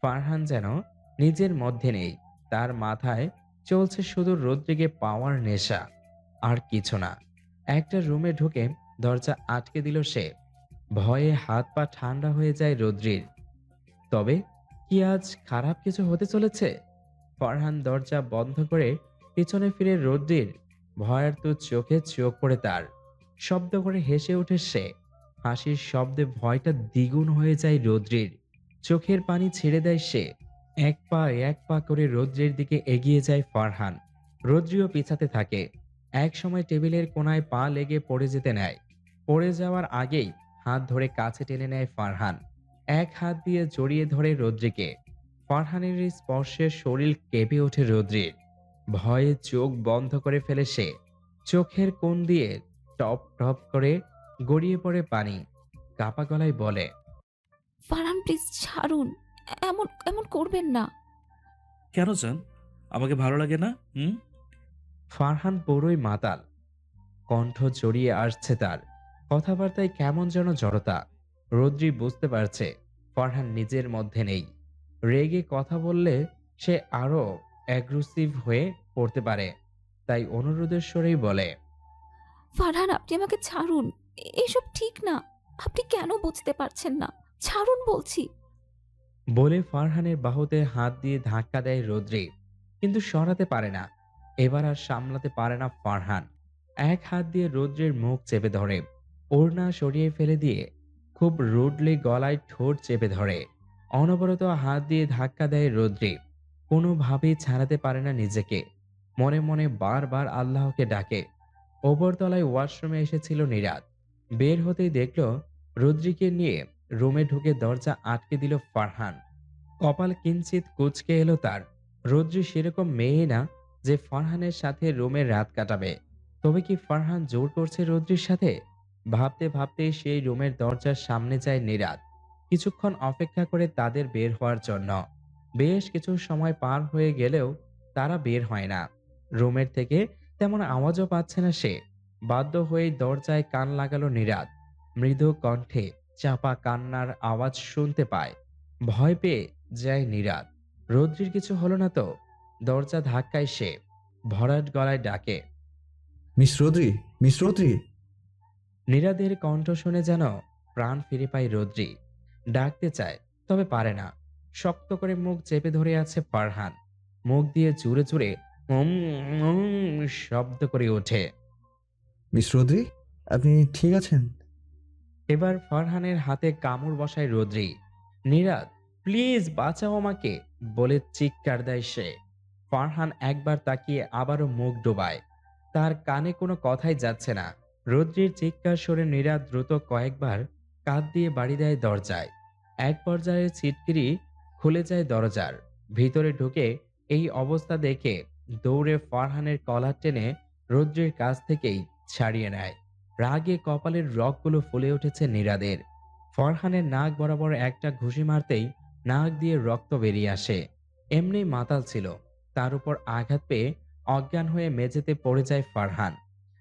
ফারহান যেন নিজের মধ্যে নেই। তার মাথায় চলছে শুধু রোদ্রিকে পাওয়ার নেশা, আর কিছু না। একটা রুমে ঢুকে দরজা আটকে দিল সে। ভয়ে হাত পা ঠান্ডা হয়ে যায় রোদ্রির। তবে কি আজ খারাপ কিছু হতে চলেছে? ফারহান দরজা বন্ধ করে পিছনে ফিরে রোদ্রির ভয়ার্ত চোখে চোখ পড়ে তার। শব্দ করে হেসে ওঠে সে। হাসির শব্দে ভয়টা দ্বিগুণ হয়ে যায় রোদ্রির। চোখের পানি ছেড়ে দেয় সে। এক পা করে রোদ্রির দিকে এগিয়ে যায় ফারহান। রোদ্রিও পিছাতে থাকে। এক সময় টেবিলের কোণায় পা লেগে পড়ে যেতে নেয়। পড়ে যাওয়ার আগেই হাত ধরে কাছে টেনে নেয় ফারহান। এক হাত দিয়ে জড়িয়ে ধরে রোদ্রিকে। ফারহানের এই স্পর্শে শরীর কেঁপে ওঠে রোদ্রির। ভয়ে চোখ বন্ধ করে ফেলে সে। চোখের কোণ দিয়ে টপ টপ করে গড়িয়ে পড়ে পানি। কাপা গলায় বলে, ফারহান প্লিজ ছাড়ুন। এমন এমন করবেন না। কেন জান? আমাকে ভালো লাগে না? ফারহান পুরোই মাতাল। কণ্ঠ জড়িয়ে আসছে তার। কথাবার্তায় কেমন যেন জড়তা। রোদ্রি বুঝতে পারছে ফারহান নিজের মধ্যে নেই। রেগে কথা বললে সে আরো অ্যাগ্রেসিভ হয়ে পড়তে পারে। তাই অনুরোধের স্বরেই বলে, ফারহান, আপনি আমাকে ছাড়ুন। এসব ঠিক না। আপনি কেন বুঝতে পারছেন না? ছাড়ুন বলছি। বলে ফারহানের বাহুতে হাত দিয়ে ধাক্কা দেয় রোদ্রি। কিন্তু সরাতে পারে না। এবার আর সামলাতে পারে না ফারহান। এক হাত দিয়ে রোদ্রির মুখ চেপে ধরে। ওড়না সরিয়ে ফেলে দিয়ে খুব রুডলি গলায় ঠোঁট চেপে ধরে। অনবরত হাত দিয়ে ধাক্কা দেয় রোদ্রি। কোনোভাবেই ছাড়াতে পারে না নিজেকে। মনে মনে বারবার আল্লাহকে ডাকে। ওপরতলায় ওয়াশরুমে এসেছিল নীরাদ। বের হতেই দেখল রোদ্রিকে নিয়ে রুমে ঢুকে দরজা আটকে দিল ফারহান। কপাল কিঞ্চিত কুঁচকে এলো তার। রোদ্রি সেরকম মেয়ে না যে ফারহানের সাথে রুমে রাত কাটাবে। তবে কি ফারহান জোর করছে রোদ্রির সাথে? ভাবতে ভাবতে সেই রুমের দরজার সামনে যায় নীরাদ। কিছুক্ষণ অপেক্ষা করে তাদের বের হওয়ার জন্য। বেশ কিছু সময় পার হয়ে গেলেও তারা বের হয় না। রুমের থেকে তেমন আওয়াজও পাচ্ছে না সে। বাধ্য হয়ে দরজায় কান লাগালো নীরাদ। মৃদু কণ্ঠে চাপা কান্নার আওয়াজ শুনতে পায়। ভয় পেয়ে যায় নীরাদ। রোদ্রির কিছু হলো না তো? দরজা ধাক্কায় সে। ভরাট গলায় ডাকে, মিস রোদ্রি, মিস রোদ্রি। নীরাদের কণ্ঠ শুনে যেন প্রাণ ফিরে পায় রোদ্রি। ডাকতে চায়, তবে পারে না। শক্ত করে মুখ চেপে ধরে আছে ফারহান। মুখ দিয়ে জুড়ে জুড়ে শব্দ করে ওঠে। মিস রোদ্রি, আপনি ঠিক আছেন? এবার ফারহানের হাতে কামড় বসায় রোদ্রি। নিরাদ, প্লিজ বাঁচাও আমাকে বলে চিৎকার দেয় সে। ফারহান একবার তাকিয়ে আবারও মুখ ডোবায়। তার কানে কোনো কথাই যাচ্ছে না। রোদ্রির চিৎকার শুনে নিরাদ দ্রুত কয়েকবার কাঁধ দিয়ে বাড়ি দেয় দরজায়। এক পর্যায়ে ছিটকিরি খুলে যায় দরজার। ভিতরে ঢুকে এই অবস্থা দেখে দৌড়ে ফারহানের কলার টেনে রোদ্রির কাছ থেকেই ছাড়িয়ে নেয়। রাগে কপালের রগগুলো ফুলে উঠেছে নিরাদের। ফরহানের নাক বরাবর একটা ঘুষি মারতেই নাক দিয়ে রক্ত বেরিয়ে আসে। এমনি মাতাল ছিল, তার উপর আঘাত পেয়ে অজ্ঞান হয়ে মেঝেতে পড়ে যায় ফারহান।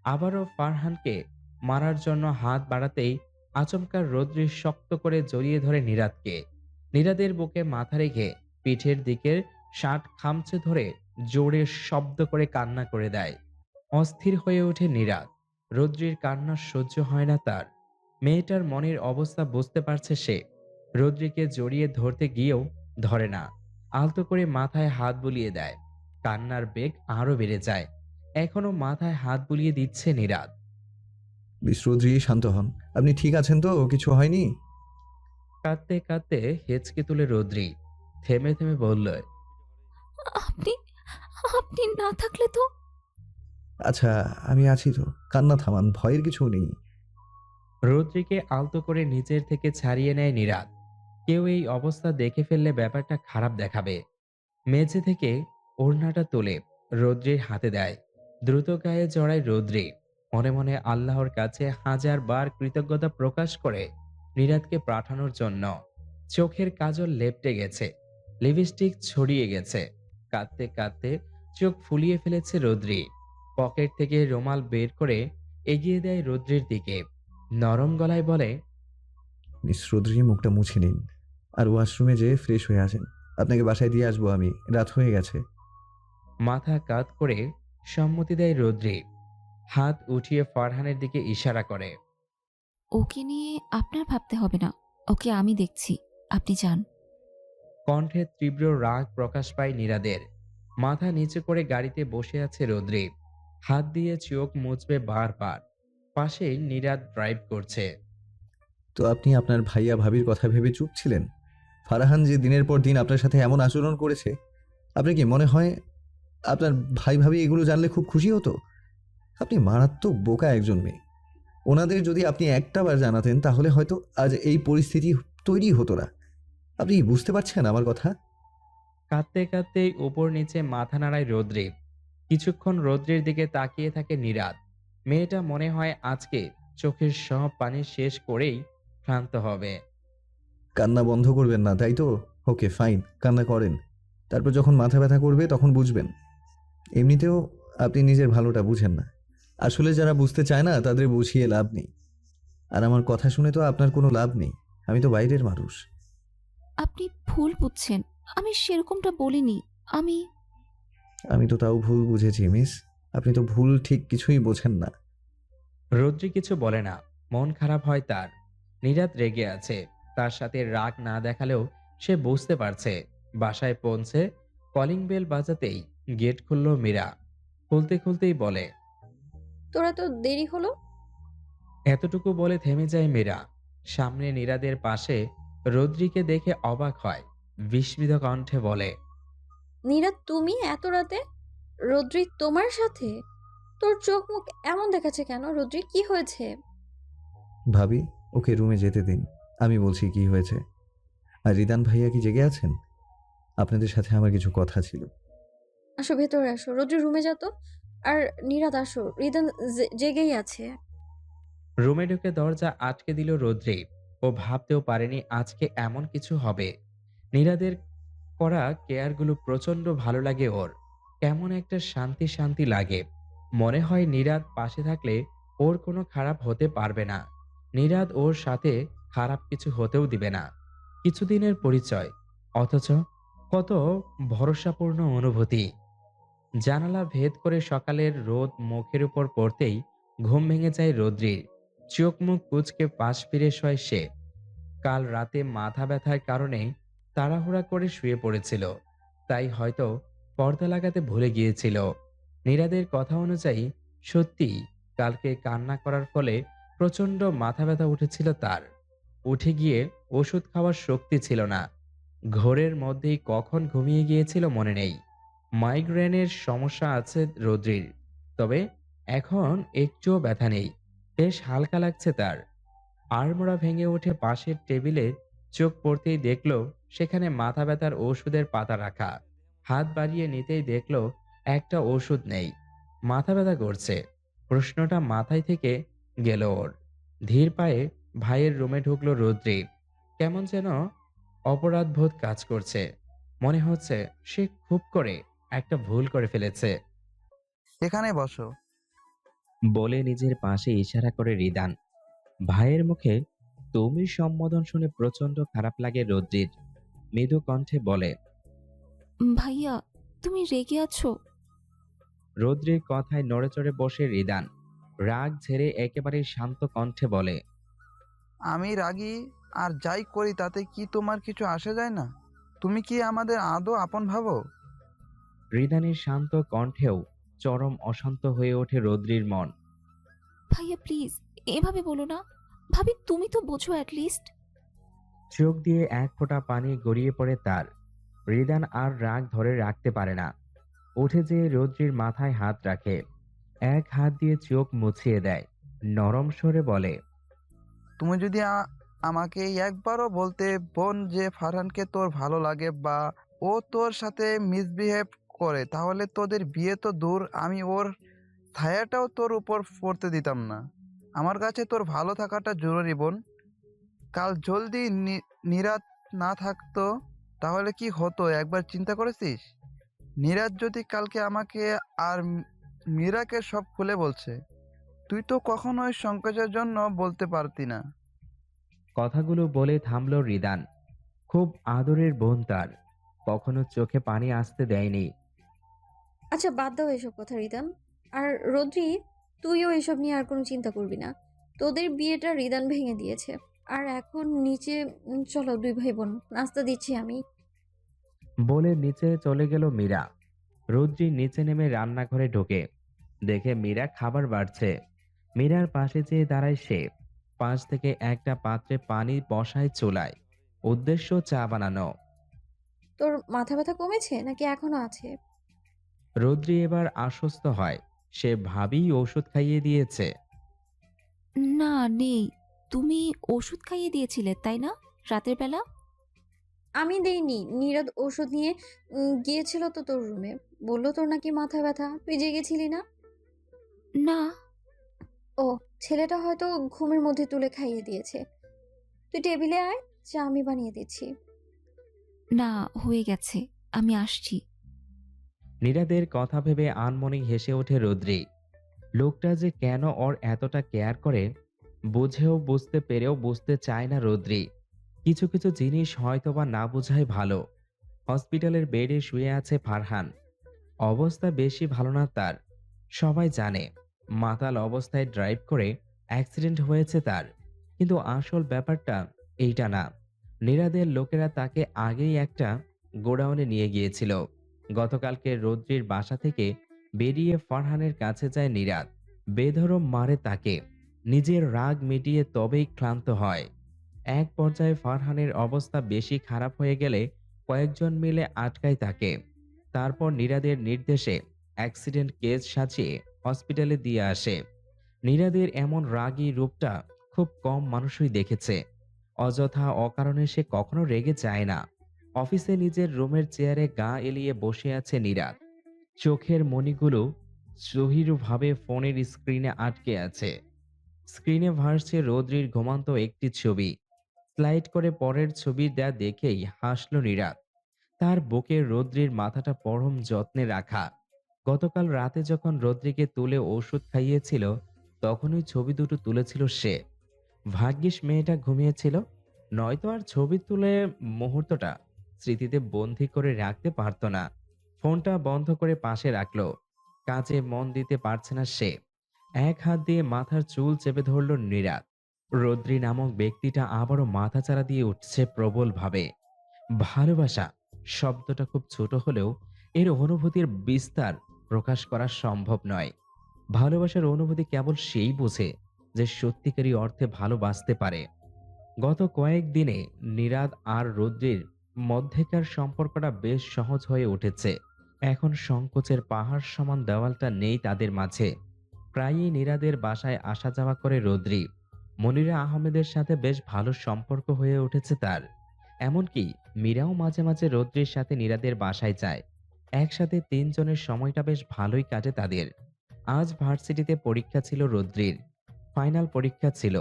আবারও ফারহানকে মারার জন্য হাত বাড়াতেই আচমকা রৌদ্রি শক্ত করে জড়িয়ে ধরে নিরাদকে। নিরাদের বুকে মাথা রেখে পিঠের দিকের শার্ট খামচে ধরে জোরে শব্দ করে কান্না করে দেয়। অস্থির হয়ে ওঠে নিরাদ। রৌদ্রির কান্না সহ্য হয় না তার। মেয়েটার মনের অবস্থা বুঝতে পারছে সে। রৌদ্রিকে জড়িয়ে ধরতে গিয়েও ধরে না। আলতো করে মাথায় হাত বুলিয়ে দেয়। কান্নার বেগ আরো বেড়ে যায়। এখনো মাথায় হাত বুলিয়ে দিচ্ছে নিরাদ। মিস রোদ্রি, শান্ত হন। আপনি ঠিক আছেন তো? কিছু হয়নি? কাঁদতে কাঁদতে হেঁচকে তুলে রৌদ্রি থেমে থেমে বলল, আপনি আপনি না থাকলে তো। আচ্ছা, আমি আছি তো। কান্না থামান, ভয়ের কিছু নেই। রৌদ্রিকে আলতো করে নিচের থেকে ছাড়িয়ে নেয় নিরাদ। কেউ এই অবস্থা দেখে ফেললে ব্যাপারটা খারাপ দেখাবে। মেঝে থেকে ওড়নাটা তুলে রৌদ্রির হাতে দেয়। দ্রুত গায়ে জড়ায় রৌদ্রি। মনে মনে আল্লাহর কাছে হাজার বার কৃতজ্ঞতা প্রকাশ করে নিরাদকে পাঠানোর জন্য। চোখের কাজল লেপটে গেছে, লিপস্টিক ছড়িয়ে গেছে। কাঁদতে কাঁদতে চোখ ফুলিয়ে ফেলেছে রৌদ্রি। পকেট থেকে রুমাল বের করে এগিয়ে দেয় রৌদ্রির দিকে। নরম গলায় বলে, মিস রোদ্রি, মুখটা মুছে নিন আর ওয়াশরুমে যেয়ে ফ্রেশ হয়ে আসেন। আপনাকে বাসায় দিয়ে আসবো আমি, রাত হয়ে গেছে। মাথা কাত করে সম্মতি দেয় রৌদ্রি। হাত উঠিয়ে ফারহানের দিকে ইশারা করে। ওকে নিয়ে আপনার ভাবতে হবে না, ওকে আমি দেখছি, আপনি যান। কণ্ঠে তীব্র রাগ প্রকাশ পায় নিরাদের। মাথা নিচু করে গাড়িতে বসে আছে রৌদ্রি। হাত দিয়ে চোখ মুছবে বারবার। পাশেই নিরাদ ড্রাইভ করছে। তো আপনি আপনার ভাইয়া ভাবির কথা ভেবে চুপ ছিলেন? ফারাহান যে দিনের পর দিন আপনার সাথে এমন আচরণ করেছে, আপনি কি মনে হয় আপনার ভাই ভাবি এগুলো জানলে খুব খুশি হতো? আপনি মারাত্মক বোকা একজন মেয়ে। ওনাদের যদি আপনি একটা বার জানাতেন তাহলে হয়তো আজ এই পরিস্থিতি তৈরি হতো না। আপনি কি বুঝতে পারছেন আমার কথা? কাঁদতে কাঁদতেই উপর নিচে মাথা নাড়ায় রৌদ্রি। কিছুক্ষণ রৌদ্রির দিকে তাকিয়ে থাকে নিরাদ। মেয়েটা মনে হয় আজকে চোখের সব পানি শেষ করেই ক্লান্ত হবে। কান্না বন্ধ করবেন না, তাই তো? ওকে ফাইন, কান্না করেন। তারপর যখন মাথা ব্যথা করবে তখন বুঝবেন। এমনিতেও আপনি নিজের ভালোটা বুঝেন না। আসলে যারা বুঝতে চায় না তাদের বুঝিয়ে লাভ নেই। আর আমার কথা শুনে তো আপনার কোনো লাভ নেই। আমি তো বাইরের মানুষ। আপনি ভুল বুঝছেন, আমি সেরকমটা বলিনি। আমি তো তাও ভুল বুঝেছি মিস। আপনি তো ভুল ঠিক কিছুই বোঝেন না। রৌদ্রি কিছু বলে না। মন খারাপ হয় তার। নিরাদ রেগে আছে। তার সাথে রাগ না দেখালেও সে বুঝতে পারছে। বাসায় পৌঁছে কলিং বেল বাজাতেই গেট খুলল মীরা। খুলতে খুলতেই বলে, তোরা তো দেরি হলো। এতটুকু বলে থেমে যায় মীরা। সামনে নীরাদের পাশে রৌদ্রিকে দেখে অবাক হয়। বিস্মিত কণ্ঠে বলে, নীরা, তুমি এত রাতে? রোদ্রি তোমার সাথে? তোর চোখ মুখ এমন দেখাচ্ছে কেন রোদ্রি? কি হয়েছে? ভাবি, ওকে রুমে যেতে দিন। আমি বলছি কি হয়েছে। আর রিদান ভাইয়া কি জেগে আছেন? আপনাদের সাথে আমার কিছু কথা ছিল। আসো, ভেতরে আসো। রোদ্রি রুমে যা তো। আর নীরাদ আসো, রিদান জেগেই আছে। রুমে ঢুকে দরজা আটকে দিল রৌদ্রি। ও ভাবতেও পারেনি আজকে এমন কিছু হবে। নীরাদের করা কেয়ারগুলো প্রচন্ড ভালো লাগে ওর। কেমন একটা শান্তি শান্তি লাগে। মনে হয় নীরাদ পাশে থাকলে ওর কোনো খারাপ হতে পারবে না। নীরাদ ওর সাথে খারাপ কিছু হতেও দিবে না। কিছুদিনের পরিচয়, অথচ কত ভরসাপূর্ণ অনুভূতি। জানালা ভেদ করে সকালের রোদ মুখের উপর পড়তেই ঘুম ভেঙে যায় রৌদ্রির। চোখ মুখ কুঁচকে পাশ ফিরে শোয় সে। কাল রাতে মাথা ব্যথার কারণে তাড়াহুড়া করে শুয়ে পড়েছিল, তাই হয়তো পর্দা লাগাতে ভুলে গিয়েছিল। নীরাদের কথা অনুযায়ী সত্যি কালকে কান্না করার ফলে প্রচণ্ড মাথা ব্যথা উঠেছিল তার। উঠে গিয়ে ওষুধ খাওয়ার শক্তি ছিল না। ঘোরের মধ্যেই কখন ঘুমিয়ে গিয়েছিল মনে নেই। মাইগ্রেনের সমস্যা আছে রোদ্রির, তবে এখন একটুও ব্যথা নেই। বেশ হালকা লাগছে তার। আড়মোড়া ভেঙে উঠে পাশের টেবিলে চোখ পড়তেই দেখল সেখানে মাথা ব্যথার ওষুধের পাতা রাখা। হাত বাড়িয়ে নিতেই দেখল একটা ওষুধ নেই। মাথা ব্যথা করছে, প্রশ্নটা মাথায় থেকে গেল ওর। ধীর পায়ে ভাইয়ের রুমে ঢুকলো রুদ্রি। কেমন যেন অপরাধবোধ কাজ করছে। মনে হচ্ছে সে খুব করে একটা ভুল করে ফেলেছে। এখানে বসো। বলে নিজের পাশে ইশারা করে রিদান। ভাইয়ের মুখে তুমি সম্বোধন শুনে প্রচন্ড খারাপ লাগে রুদ্রির। মৃদু কণ্ঠে বলে, ভাইয়া তুমি রেগে আছো? রুদ্রির কথায় নড়েচড়ে বসে রিদান। রাগ ঝেড়ে একেবারে শান্ত কণ্ঠে বলে, আমি রাগী আর যাই করি তাতে কি তোমার কিছু আসে যায় না? তুমি কি আমাদের আদৌ আপন ভাবো? রিদানের শান্ত কণ্ঠেও চরম অশান্ত হয়ে ওঠে রুদ্রির মন। ভাইয়া প্লিজ এভাবে বলো না। ভাবি তুমি তো বোঝো অ্যাটলিস্ট। চোখ দিয়ে এক ফোঁটা পানি গড়িয়ে পড়ে তার। রিদান আর রাগ ধরে রাখতে পারে না। উঠে যেয়ে রুদ্রির মাথায় হাত রাখে। এক হাত দিয়ে চোখ মুছিয়ে দেয়। নরম স্বরে বলে, তুমি যদি আমাকে একবারও বলতে বোন যে ফারহানকে তোর ভালো লাগে বা ও তোর সাথে মিসবিহেভ করে, তাহলে তোদের বিয়ে তো দূর, আমি ওর ছায়াটাও তোর উপর পড়তে দিতাম না। আমার কাছে তোর ভালো থাকাটা জরুরি বোন। কাল জলদি নিরাত না থাকতো তাহলে কি হতো একবার চিন্তা করেছিস? নিরাত যদি কালকে আমাকে আর মীরাকে সব খুলে বলছে, তুই তো কখনোই সংকোচের জন্য বলতে পারতি না। কথাগুলো বলে থামল রিদান। খুব আদরের বোন তার, কখনো চোখে পানি আসতে দেয়নি। আচ্ছা বাদ দাও এসব কথা রিদান। আর রোদ্রি, তুইও এসব নিয়ে আর কোনো চিন্তা করবি না। তোদের বিয়েটা রিদান ভেঙে দিয়েছে। আর এখন নিচে চলো দুই ভাই বোন, নাস্তা দিচ্ছি আমি। বলে নিচে চলে গেল মীরা। রুদ্রি নিচে নেমে রান্নাঘরে ঢোকে। দেখে মীরা খাবার বাড়ছে। মীরার পাশে যেয়ে দাঁড়ায় সে। পাশ থেকে একটা পাত্রে পানি বসায় চুলায়। উদ্দেশ্য চা বানানো। তোর মাথা ব্যথা কমেছে নাকি এখনো আছে? রুদ্রি এবার আশ্বস্ত হয়। সে ভাবি ওষুধ খাইয়ে দিয়েছে। না নেই। তুমি ওষুধ খাইয়ে দিয়েছিলে তাই না রাতের বেলা? আমি দেইনি। নীরদ ওষুধ নিয়ে গিয়েছিল তো তোর রুমে। বললো তোর নাকি মাথা ব্যথা, তুই জেগেছিলি না? না। ও, ছেলেটা হয়তো ঘুমের মধ্যে তুলে খাইয়ে দিয়েছে। তুই টেবিলে আয়, চা আমি বানিয়ে দিচ্ছি। না হয়ে গেছে, আমি আসছি। নীরাদের কথা ভেবে আনমনেই হেসে ওঠে রুদ্রি। লোকটা যে কেন ওর এতটা কেয়ার করে বুঝেও বুঝতে পেরেও বুঝতে চায় না রুদ্রি। কিছু কিছু জিনিস হয়তোবা না বোঝাই ভালো। হসপিটালের বেডে শুয়ে আছে ফারহান। অবস্থা বেশি ভালো না তার। সবাই জানে মাতাল অবস্থায় ড্রাইভ করে অ্যাক্সিডেন্ট হয়েছে তার। কিন্তু আসল ব্যাপারটা এইটা না। নীরাদের লোকেরা তাকে আগেই একটা গোডাউনে নিয়ে গিয়েছিল। গতকালকে রৌদ্রির বাসা থেকে বেরিয়ে ফারহানের কাছে যায় নীরাদ। বেধড়ক মারে তাকে। নিজের রাগ মিটিয়ে তবেই ক্লান্ত হয়। এক পর্যায়ে ফারহানের অবস্থা বেশি খারাপ হয়ে গেলে কয়েকজন মিলে আটকায় তাকে। তারপর নীরাদের নির্দেশে অ্যাক্সিডেন্ট কেস সাজিয়ে হসপিটালে দিয়ে আসে। নীরাদের এমন রাগী রূপটা খুব কম মানুষই দেখেছে। অযথা অকারণে সে কখনো রেগে যায় না। অফিসে নিজের রুমের চেয়ারে গা এলিয়ে বসে আছে নীরাদ। চোখের মণিগুলো সহিরভাবে ফোনের স্ক্রিনে আটকে আছে। স্ক্রিনে ভাসছে রৌদ্রির ঘুমান্ত একটি ছবি। স্লাইড করে পরের ছবিটা দেখেই হাসল নীরাদ। তার বুকের রৌদ্রির মাথাটা পরম যত্নে রাখা। গতকাল রাতে যখন রৌদ্রিকে তুলে ওষুধ খাইয়েছিল তখনই ছবি দুটো তুলেছিল সে। ভাগ্যিস মেয়েটা ঘুমিয়েছিল, নয়তো আর ছবি তুলে মুহূর্তটা স্মৃতিতে বন্দী করে রাখতে পারত না। ফোনটা বন্ধ করে পাশে রাখলো। কাজে মন দিতে পারছে না সে। এক হাত দিয়ে মাথার চুল চেপে ধরল নীরাদ। রৌদ্রি নামক ব্যক্তিটা আবারও মাথাচাড়া দিয়ে উঠছে প্রবলভাবে। ভালোবাসা শব্দটা খুব ছোট হলেও এর অনুভূতির বিস্তার প্রকাশ করা সম্ভব নয়। ভালোবাসার অনুভূতি কেবল সেই বোঝে যে সত্যিকারই অর্থে ভালোবাসতে পারে। গত কয়েকদিনে নীরাদ আর রৌদ্রির মধ্যেকার সম্পর্কটা বেশ সহজ হয়ে উঠেছে। এখন সংকোচের পাহাড় সমান দেওয়ালটা নেই তাদের মাঝে। প্রায়ই নীরাদের বাসায় আসা যাওয়া করে রৌদ্রি। মনিরা আহমেদের সাথে বেশ ভালো সম্পর্ক হয়ে উঠেছে তার। এমনকি মীরাও মাঝে মাঝে রৌদ্রির সাথে নীরাদের বাসায় যায়। একসাথে তিনজনের সময়টা বেশ ভালোই কাটে তাদের। আজ ভার্সিটিতে পরীক্ষা ছিল রৌদ্রির, ফাইনাল পরীক্ষা ছিল,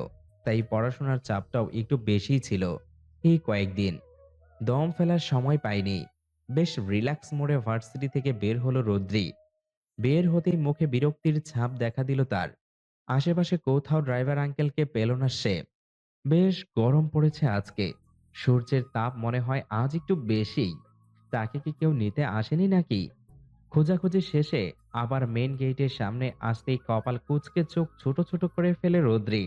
তাই পড়াশোনার চাপটাও একটু বেশিই ছিল। এই কয়েকদিন দম ফেলার সময় পায়নি। বেশ রিল্যাক্স মোডে ভার্সিটি থেকে বের হলো রৌদ্রি। বের হতেই মুখে বিরক্তির ছাপ দেখা দিল তার। আশেপাশে কোথাও ড্রাইভার আঙ্কেলকে পেল না সে। বেশ গরম পড়েছে আজকে। সূর্যের তাপ মনে হয় আজ একটু বেশিই। তাকে কি কেউ নিতে আসেনি নাকি? খোঁজাখুঁজি শেষে আবার মেইন গেটের সামনে আসতেই কপাল কুঁচকে চোখ ছোট ছোট করে ফেলে রৌদ্রি।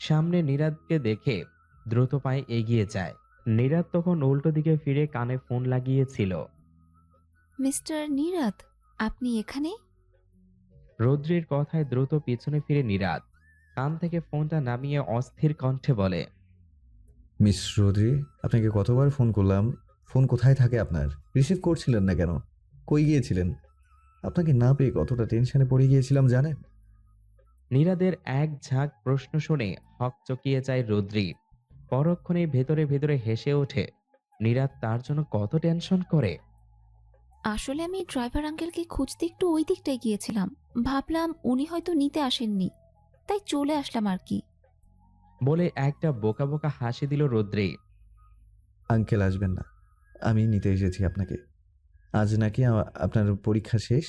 সামনে নীরাদকে দেখে দ্রুত পায়ে এগিয়ে যায়। নীরাদ তখন উল্টো দিকে ফিরে কানে ফোন লাগিয়েছিল। মিস্টার নীরাদ, আপনি এখানে? রৌদ্রির কথায় দ্রুত পিছনে ফিরে নীরাদ কান থেকে ফোনটা নামিয়ে অস্থির কণ্ঠে বলে, মিস রৌদ্রি, আপনাকে কতবার ফোন করলাম, ফোন কোথায় থাকে আপনার? রিসিভ করছিলেন না কেন? কই গিয়েছিলেন? আপনাকে না পেয়ে কতটা টেনশনে পড়ে গিয়েছিলাম জানেন? নীরাদের এক ঝাঁক প্রশ্ন শুনে হকচকিয়ে যায় রৌদ্রি। পরক্ষণেই ভেতরে ভেতরে হেসে ওঠে। নীরাদ তার জন্য কত টেনশন করে। আসলে আমি ড্রাইভার আঙ্কেলকে খুঁজতে একটু ওই দিকটায় গিয়েছিলাম। ভাবলাম উনি হয়তো নিতে আসেননি, তাই চলে আসলাম আর কি। বলে একটা বোকা বোকা হাসি দিল রৌদ্রি। আঙ্কেল আসবেন না, আমি নিতে এসেছি আপনাকে। আজ নাকি আপনার পরীক্ষা শেষ,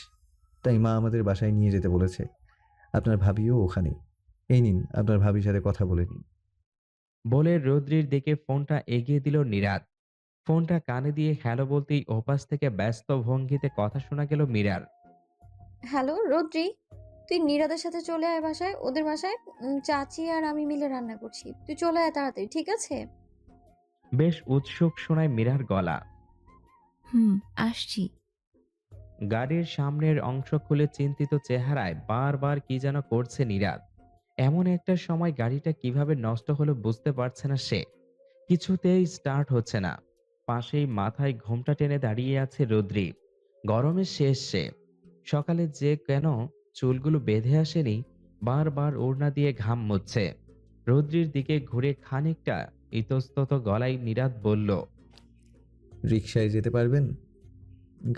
তাই মা আমাদের বাসায় নিয়ে যেতে বলেছে। আপনার ভাবিও ওখানেই। এই নিন, আপনার ভাবির সাথে কথা বলে নিন। বলে রৌদ্রির দিকে ফোনটা এগিয়ে দিল নীরাদ। ফোনটা কানে দিয়ে হ্যালো বলতেই ওপাশ থেকে ব্যস্ত ভঙ্গিতে কথা শোনা গেল মীরার। হ্যালো রোদ্রি, তুই নীরাদের সাথে চলে আয় বাসায়, ওদের বাসায়। চাচি আর আমি মিলে রান্না করছি, তুই চলে আয় তাড়াতাড়ি, ঠিক আছে? বেশ উৎসুক শোনায় মীরার গলা। আসছি। গাড়ির সামনের অংশ খুলে চিন্তিত চেহারায় বারবার কি যেন করছে নীরাদ। এমন একটা সময় গাড়িটা কিভাবে নষ্ট হলো বুঝতে পারছে না সে। কিছুতেই স্টার্ট হচ্ছে না। পাশেই মাথায় ঘোমটা টেনে দাঁড়িয়ে আছে রৌদ্রি। গরমে শেষ সে। সকালে যে কেন চুলগুলো বেঁধে আসেনি, বারবার ওড়না দিয়ে ঘাম মুছছে। রৌদ্রির দিকে ঘুরে খানিকটা ইতস্তত গলায় নীরাদ বলল, রিকশায় যেতে পারবেন?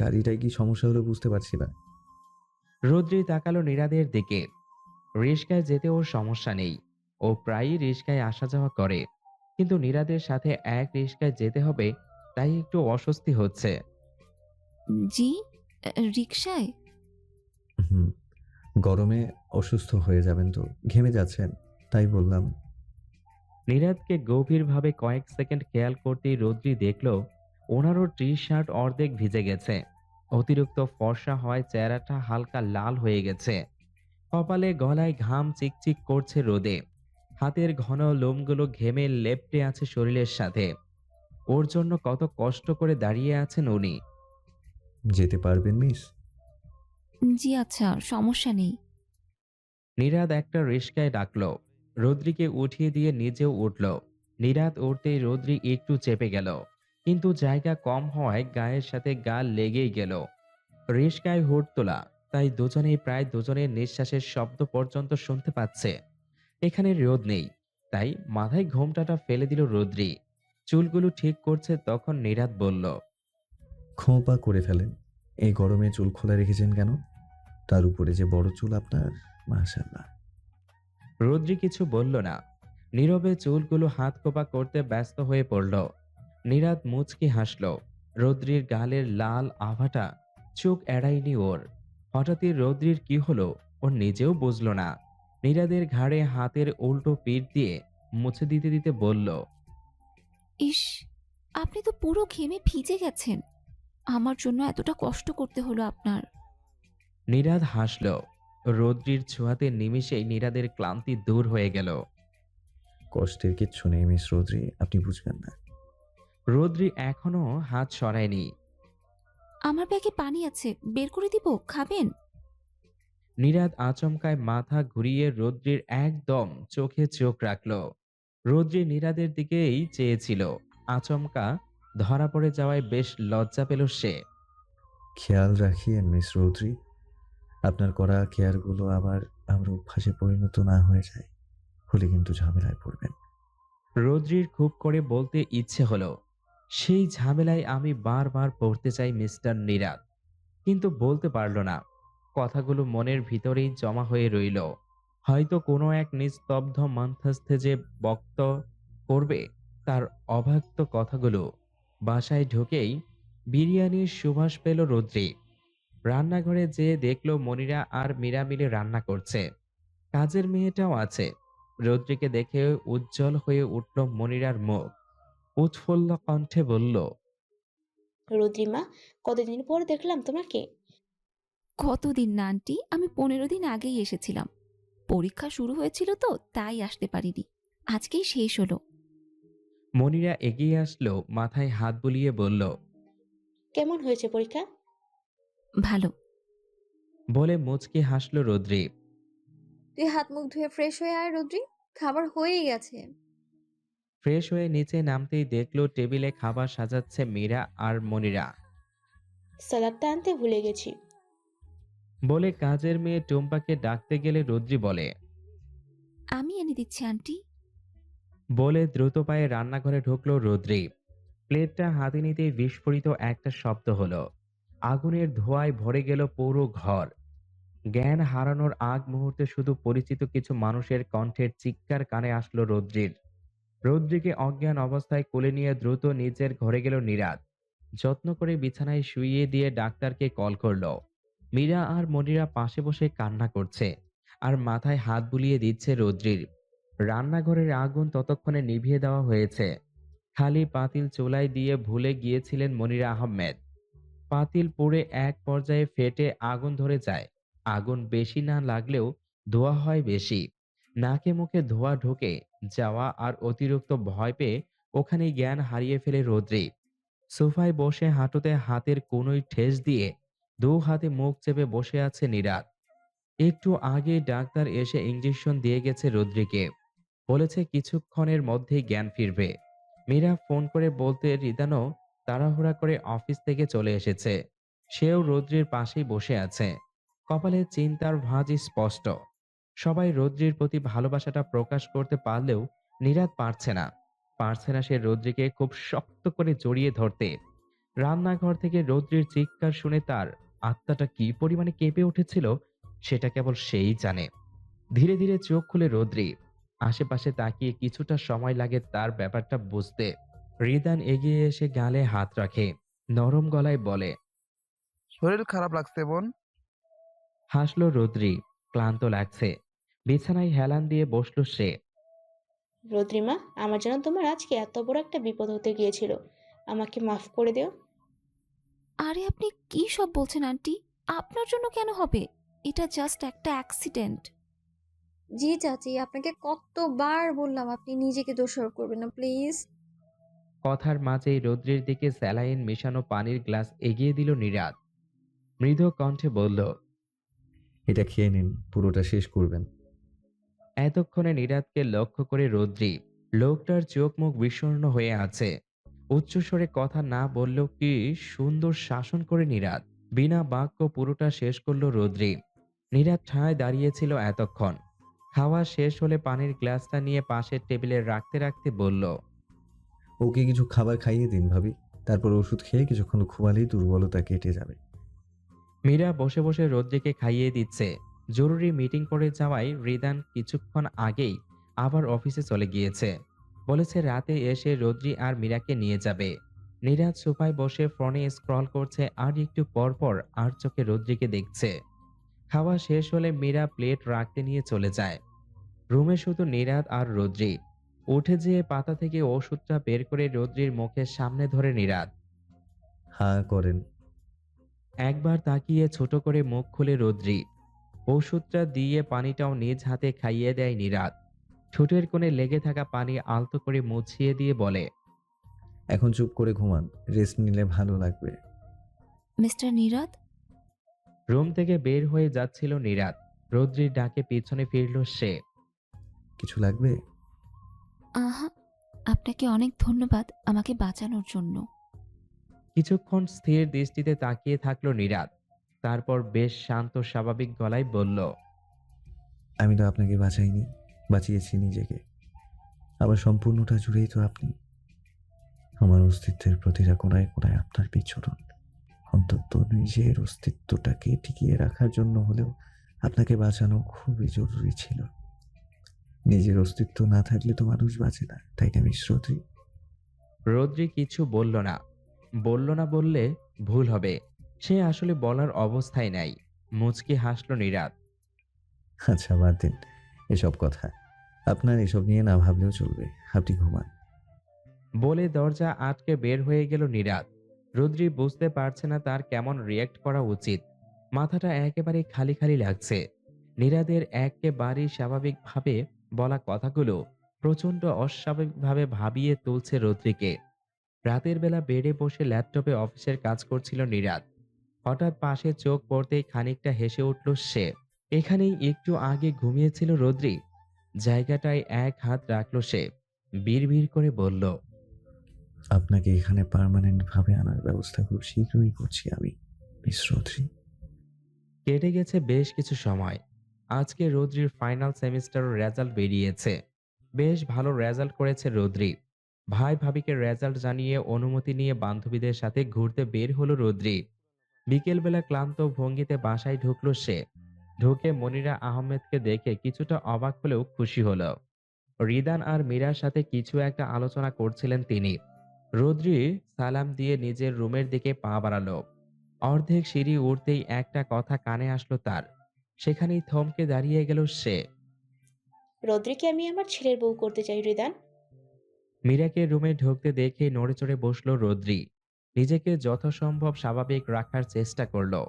গাড়িটায় কি সমস্যা হলো বুঝতে পারছি না। রৌদ্রি তাকালো নীরাদের দিকে। রিস্কায় যেতে ওর সমস্যা নেই। ও প্রায়ই রিস্কায় আসা যাওয়া করে। কিন্তু নীরাদের সাথে এক রিস্কায় যেতে হবে, তাই একটু অস্বস্তি হচ্ছে। জি, রিকশায়? হুম, গরমে অসুস্থ হয়ে যাবেন তো, ঘেমে যাচ্ছেন, তাই বললাম। নীরাদকে গভীরভাবে কয়েক সেকেন্ড খেয়াল করতেই রৌদ্রি দেখল ওনারও টি শার্ট অর্ধেক ভিজে গেছে। অতিরিক্ত ফর্সা হওয়ায় চেহারাটা হালকা লাল হয়ে গেছে। কপালে গলায় ঘাম চিকচিক করছে রোদে। হাতের ঘন লোমগুলো ঘেমে লেপ্টে আছে শরীরের সাথে। ওর জন্য কত কষ্ট করে দাঁড়িয়ে আছেন উনি। যেতে পারবেন মিস? জি আচ্ছা, সমস্যা নেই। নীরাদ একটা রিস্কায় ডাকলো। রৌদ্রিকে উঠিয়ে দিয়ে নিজেও উঠল। নীরাদ উঠতেই রৌদ্রি একটু চেপে গেল, কিন্তু জায়গা কম হওয়ায় গায়ের সাথে গা লেগেই গেল। রিস্কায় হুড তোলা, তাই দুজনেই প্রায় দুজনের নিঃশ্বাসের শব্দ পর্যন্ত শুনতে পাচ্ছে। এখানে রোদ নেই, তাই মাথায় ঘোমটাটা ফেলে দিল রৌদ্রি। চুলগুলো ঠিক করছে তখন নীরাদ বলল, খোঁপা করে ফেলেন। এই গরমে চুল খোলা রেখেছেন কেন? তার উপরে যে বড় চুল আপনার, মাশাআল্লাহ। রৌদ্রি কিছু বলল না। নীরবে চুলগুলো হাত কোপা করতে ব্যস্ত হয়ে পড়ল। নীরাদ মুচকি হাসল। রৌদ্রির গালের লাল আভাটা চোখ এড়ায়নি ওর। হঠাৎই রৌদ্রির কি হলো ওর নিজেও বুঝল না। নীরাদের ঘাড়ে হাতের উল্টো পিঠ দিয়ে মুছে দিতে দিতে বলল, ইস, আপনি তো পুরো ঘেমে ভিজে গেছেন। আমার জন্য এতটা কষ্ট করতে হলো আপনার। নীরাদ হাসল। রৌদ্রির ছোঁয়াতে নিমিষেই নীরাদের ক্লান্তি দূর হয়ে গেল। কষ্টের কিচ্ছু নেই মিস রৌদ্রি, আপনি বুঝবেন না। রৌদ্রি এখনো হাত সরায়নি। আমার ব্যাগে পানি আছে, বের করে দিব, খাবেন? নীরাদ আচমকায় মাথা ঘুরিয়ে রৌদ্রির একদম চোখে চোখ রাখল। রৌদ্রি নীরাদের দিকেই চেয়েছিল। আচমকা ধরা পড়ে যাওয়ায় বেশ লজ্জা পেল সে। খেয়াল রাখিয়েন মিস রৌদ্রি, আপনার করা কেয়ারগুলো আবার আমার অভ্যাসে পরিণত না হয়ে যায়, হলে কিন্তু ঝামেলায় পড়বেন। রৌদ্রির খুব করে বলতে ইচ্ছে হলো, সেই ঝামেলায় আমি বারবার পড়তে চাই মিস্টার নীরাদ, কিন্তু বলতে পারল না। কথাগুলো মনের ভিতরেই জমা হয়ে রইল। হয়তো কোনো এক নিস্তব্ধ মধ্যস্থে যে বক্ত করবে তার অব্যক্ত কথাগুলো। বাসায় ঢুকেই বিরিয়ানির সুবাস পেল রৌদ্রি। রান্নাঘরে যেয়ে দেখলো মনিরা আর মীরা মিলে রান্না করছে। কাজের মেয়েটাও আছে। রৌদ্রিকে দেখে উজ্জ্বল হয়ে উঠল মনিরার মুখ। উৎফুল্ল কণ্ঠে বলল, রুদ্রিমা, কতদিন পর দেখলাম তোমাকে। কতদিন না আন্টি, আমি 15 দিন আগেই এসেছিলাম। পরীক্ষা শুরু হয়েছিল তো তাই আসতে পারিনি, আজকেই শেষ হলো। মনিরা এগিয়ে আসলো, মাথায় হাত বুলিয়ে বলল, কেমন হয়েছে পরীক্ষা? ভালো। বলে মুচকি হাসল রৌদ্রি। তুই হাত মুখ ধুয়ে ফ্রেশ হয়ে আয় রোদ্রি, খাবার হয়েই গেছে। ফ্রেশ হয়ে নিচে নামতেই দেখলো টেবিলে খাবার সাজাচ্ছে মীরা আর মনিরা। সালাদটা আনতে ভুলে গেছি। বলে কাজের মেয়ে টুম্পাকে ডাকতে গেলে রৌদ্রি বলে, আমি এনে দিচ্ছি আন্টি। বলে দ্রুত পায়ে রান্নাঘরে ঢুকলো রৌদ্রি। প্লেটটা হাতে নিতেই বিস্ফোরিত একটা শব্দ হলো। আগুনের ধোঁয়ায় ভরে গেল পুরো ঘর। জ্ঞান হারানোর আগ মুহূর্তে শুধু পরিচিত কিছু মানুষের কণ্ঠের চিৎকার কানে আসলো রৌদ্রির। রৌদ্রিকে অজ্ঞান অবস্থায় কোলে নিয়ে দ্রুত নিজের ঘরে গেল নীরাদ। যত্ন করে বিছানায় শুইয়ে দিয়ে ডাক্তারকে কল করলো। মীরা আর মনিরা পাশে বসে কান্না করছে আর মাথায় হাত বুলিয়ে দিচ্ছে রৌদ্রির। রান্নাঘরের আগুন ততক্ষণে নিভিয়ে দেওয়া হয়েছে। খালি পাতিল চুলায় দিয়ে ভুলে গিয়েছিলেন মনিরা আহমেদ। পাতিল পুড়ে এক পর্যায়ে ফেটে আগুন ধরে যায়। আগুন বেশি না লাগলেও ধোঁয়া হয় বেশি। নাকে মুখে ধোঁয়া ঢুকে যাওয়া আর অতিরিক্ত ভয় পেয়ে ওখানেই জ্ঞান হারিয়ে ফেলে রৌদ্রি। সোফায় বসে হাঁটুতে হাতের কোনোই ঠেস দিয়ে দু হাতে মুখ চেপে বসে আছে নীরাদ। একটু আগে ডাক্তার এসে ইঞ্জেকশন দিয়ে গেছে রৌদ্রিকে। বলেছে কিছুক্ষণের মধ্যেই জ্ঞান ফিরবে। মীরা ফোন করে বলতে রিদানও তাড়াহুড়া করে অফিস থেকে চলে এসেছে। সেও রৌদ্রির পাশেই বসে আছে। কপালে চিন্তার ভাঁজ স্পষ্ট। সবাই রৌদ্রির প্রতি ভালোবাসাটা প্রকাশ করতে পারলেও নীরাদ পারছে না সে রৌদ্রিকে খুব শক্ত করে জড়িয়ে ধরতে। রান্নাঘর থেকে রৌদ্রির চিৎকার শুনে তার আত্মাটা কি পরিমাণে কেঁপে উঠেছিল সেটা কেবল সেই জানে। ধীরে ধীরে চোখ খুলে রৌদ্রি। আশেপাশে তাকিয়ে কিছুটা সময় লাগে তার ব্যাপারটা বুঝতে। রিদান এগিয়ে এসে গালে হাত রাখে, নরম গলায় বলে, শরীর খারাপ লাগছে বোন? হাসলো রৌদ্রি। ক্লান্ত লাগছে। বিছানায় হেলান দিয়ে বসলো সে। রুদ্রিমা, আমার জন্য তোমার আজকে এত বড় একটা বিপদ হতে গিয়েছিল, আমাকে মাফ করে দিও। আরে আপনি কি সব বলছেন আন্টি? আপনার জন্য কেন হবে? এটা জাস্ট একটা অ্যাক্সিডেন্ট। জি চাচি, আপনাকে কতবার বললাম আপনি নিজেকে দোষারোপ করবেন না প্লিজ। কথার মাঝেই রৌদ্রির দিকে স্যালাইন মেশানো পানির গ্লাস এগিয়ে দিল নীরাদ। মৃদু কণ্ঠে বলল, এটা খেয়ে নিন, পুরোটা শেষ করবেন। এতক্ষণে নীরাদকে লক্ষ্য করে রৌদ্রি। লোকটার চোখ মুখ বিষণ্ণ হয়ে আছে। উচ্চস্বরে কথা না বললেও কি সুন্দর শাসন করে নীরাদ। বিনা বাক্য পুরোটা শেষ করলো রৌদ্রি। নীরাদ ঠায় দাঁড়িয়েছিল এতক্ষণ। খাওয়া শেষ হলে পানির গ্লাসটা নিয়ে পাশের টেবিলে রাখতে রাখতে বলল, ওকে কিছু খাবার খাইয়ে দিন ভাবি, তারপর ওষুধ খেয়ে কিছুক্ষণ ঘুমালেই দুর্বলতা কেটে যাবে। মীরা বসে বসে রৌদ্রিকে খাইয়ে দিচ্ছে। জরুরি মিটিং করে যাওয়ায় রিদান কিছুক্ষণ আগেই আবার অফিসে চলে গিয়েছে। বলেছে রাতে এসে রৌদ্রি আর মীরাকে নিয়ে যাবে। নীরাজ সোফায় বসে ফোনে স্ক্রল করছে আর একটু পর পর আর চোখে রৌদ্রিকে দেখছে। খাওয়া শেষ হলে মীরা প্লেট রাখতে নিয়ে চলে যায়। রুমে শুধু নীরাদ আর রৌদ্রি। উঠে যেয়ে পাতা থেকে ওষুধটা বের করে রৌদ্রির মুখের সামনে ধরে নীরাদ। হ্যাঁ করেন। একবার তাকিয়ে ছোট করে মুখ খুলে রৌদ্রি। ওষুধটা দিয়ে পানিটাও নিজ হাতে খাইয়ে দেয় নীরাদ। ঠোঁটের কোণে লেগে থাকা পানি আলতো করে মুছিয়ে দিয়ে বলে, এখন চুপ করে ঘুমান, রেস্ট নিলে ভালো লাগবে। মিস্টার নীরাদ। রুম থেকে বের হয়ে যাচ্ছিল নীরাদ। রৌদ্রির ডাকে পিছনে ফিরল সে। কিছু লাগবে? আহা, আপনাকে অনেক ধন্যবাদ আমাকে বাঁচানোর জন্য। কিছুক্ষণ স্থির দৃষ্টিতে তাকিয়ে থাকলো নীরাদ। তারপর বেশ শান্ত স্বাভাবিক গলায় বলল, আমি তো আপনাকে বাঁচাইনি, বাঁচিয়েছি নিজেকে। আবার সম্পূর্ণটা জুড়েই তো আপনি। আমার অস্তিত্বের প্রতিটা কোণায় কোণায় আপনার বিচরণ। অন্তত নিজের অস্তিত্বটাকে টিকিয়ে রাখার জন্য হলেও আপনাকে বাঁচানো খুবই জরুরি ছিল। নিজের অস্তিত্ব না থাকলে তো মানুষ বাঁচে না, তাই না মিস রৌদ্রি? রৌদ্রি কিছু বলল না। বলল না বললে ভুল হবে, সে আসলে বলার অবস্থায় নাই। মুচকি হাসল নীরাদ। আচ্ছা, বাদ দিন এসব কথা। আপনার এসব নিয়ে না ভাবলেও চলবে, আপনি ঘুমান। বলে দরজা আটকে বের হয়ে গেল নীরাদ। রৌদ্রি বুঝতে পারছে না তার কেমন রিয়্যাক্ট করা উচিত। মাথাটা একেবারে খালি খালি লাগছে। নীরাদের একেবারেই স্বাভাবিকভাবে বলা কথাগুলো প্রচণ্ড অস্বাভাবিকভাবে ভাবিয়ে তুলছে রৌদ্রিকে। রাতের বেলা বেডে বসে ল্যাপটপে অফিসের কাজ করছিল নীরাদ। হঠাৎ পাশে চোখ পড়তেই খানিকটা হেসে উঠল সে। এখানেই একটু আগে ঘুমিয়েছিল রৌদ্রি। জায়গাটায় এক হাত রাখল সে। বিড়বিড় করে বলল, আপনাকে এখানে পার্মানেন্ট ভাবে আনার ব্যবস্থা খুব শীঘ্রই করছি আমি, মিস রৌদ্রি। কেটে গেছে বেশ কিছু সময়। আজকে রৌদ্রির ফাইনাল সেমিস্টারের রেজাল্ট বেরিয়েছে। বেশ ভালো রেজাল্ট করেছে রৌদ্রি। ভাই ভাবিকে রেজাল্ট জানিয়ে অনুমতি নিয়ে বান্ধবীদের সাথে ঘুরতে বের হলো রৌদ্রি। বিকেলবেলা ক্লান্ত ভঙ্গিতে বাসায় ঢুকলো সে। ঢুকে মনিরা আহমেদকে দেখে কিছুটা অবাক হলেও খুশি হলো। রিদান আর মীরার সাথে কিছু একটা আলোচনা করছিলেন তিনি। রৌদ্রি সালাম দিয়ে নিজের রুমের দিকে পা বাড়ালো। অর্ধেক সিঁড়ি উঠতেই একটা কথা কানে আসলো তার। সেখানেই থমকে দাঁড়িয়ে গেল সে। রদ্রিকে আমি আমার ছেলের বউ করতে চাই রিদান। মীরাকে রুমে ঢুকতে দেখে নড়েচড়ে বসলো রৌদ্রি। নিজেকে যথাসম্ভব স্বাভাবিক রাখার চেষ্টা করলো।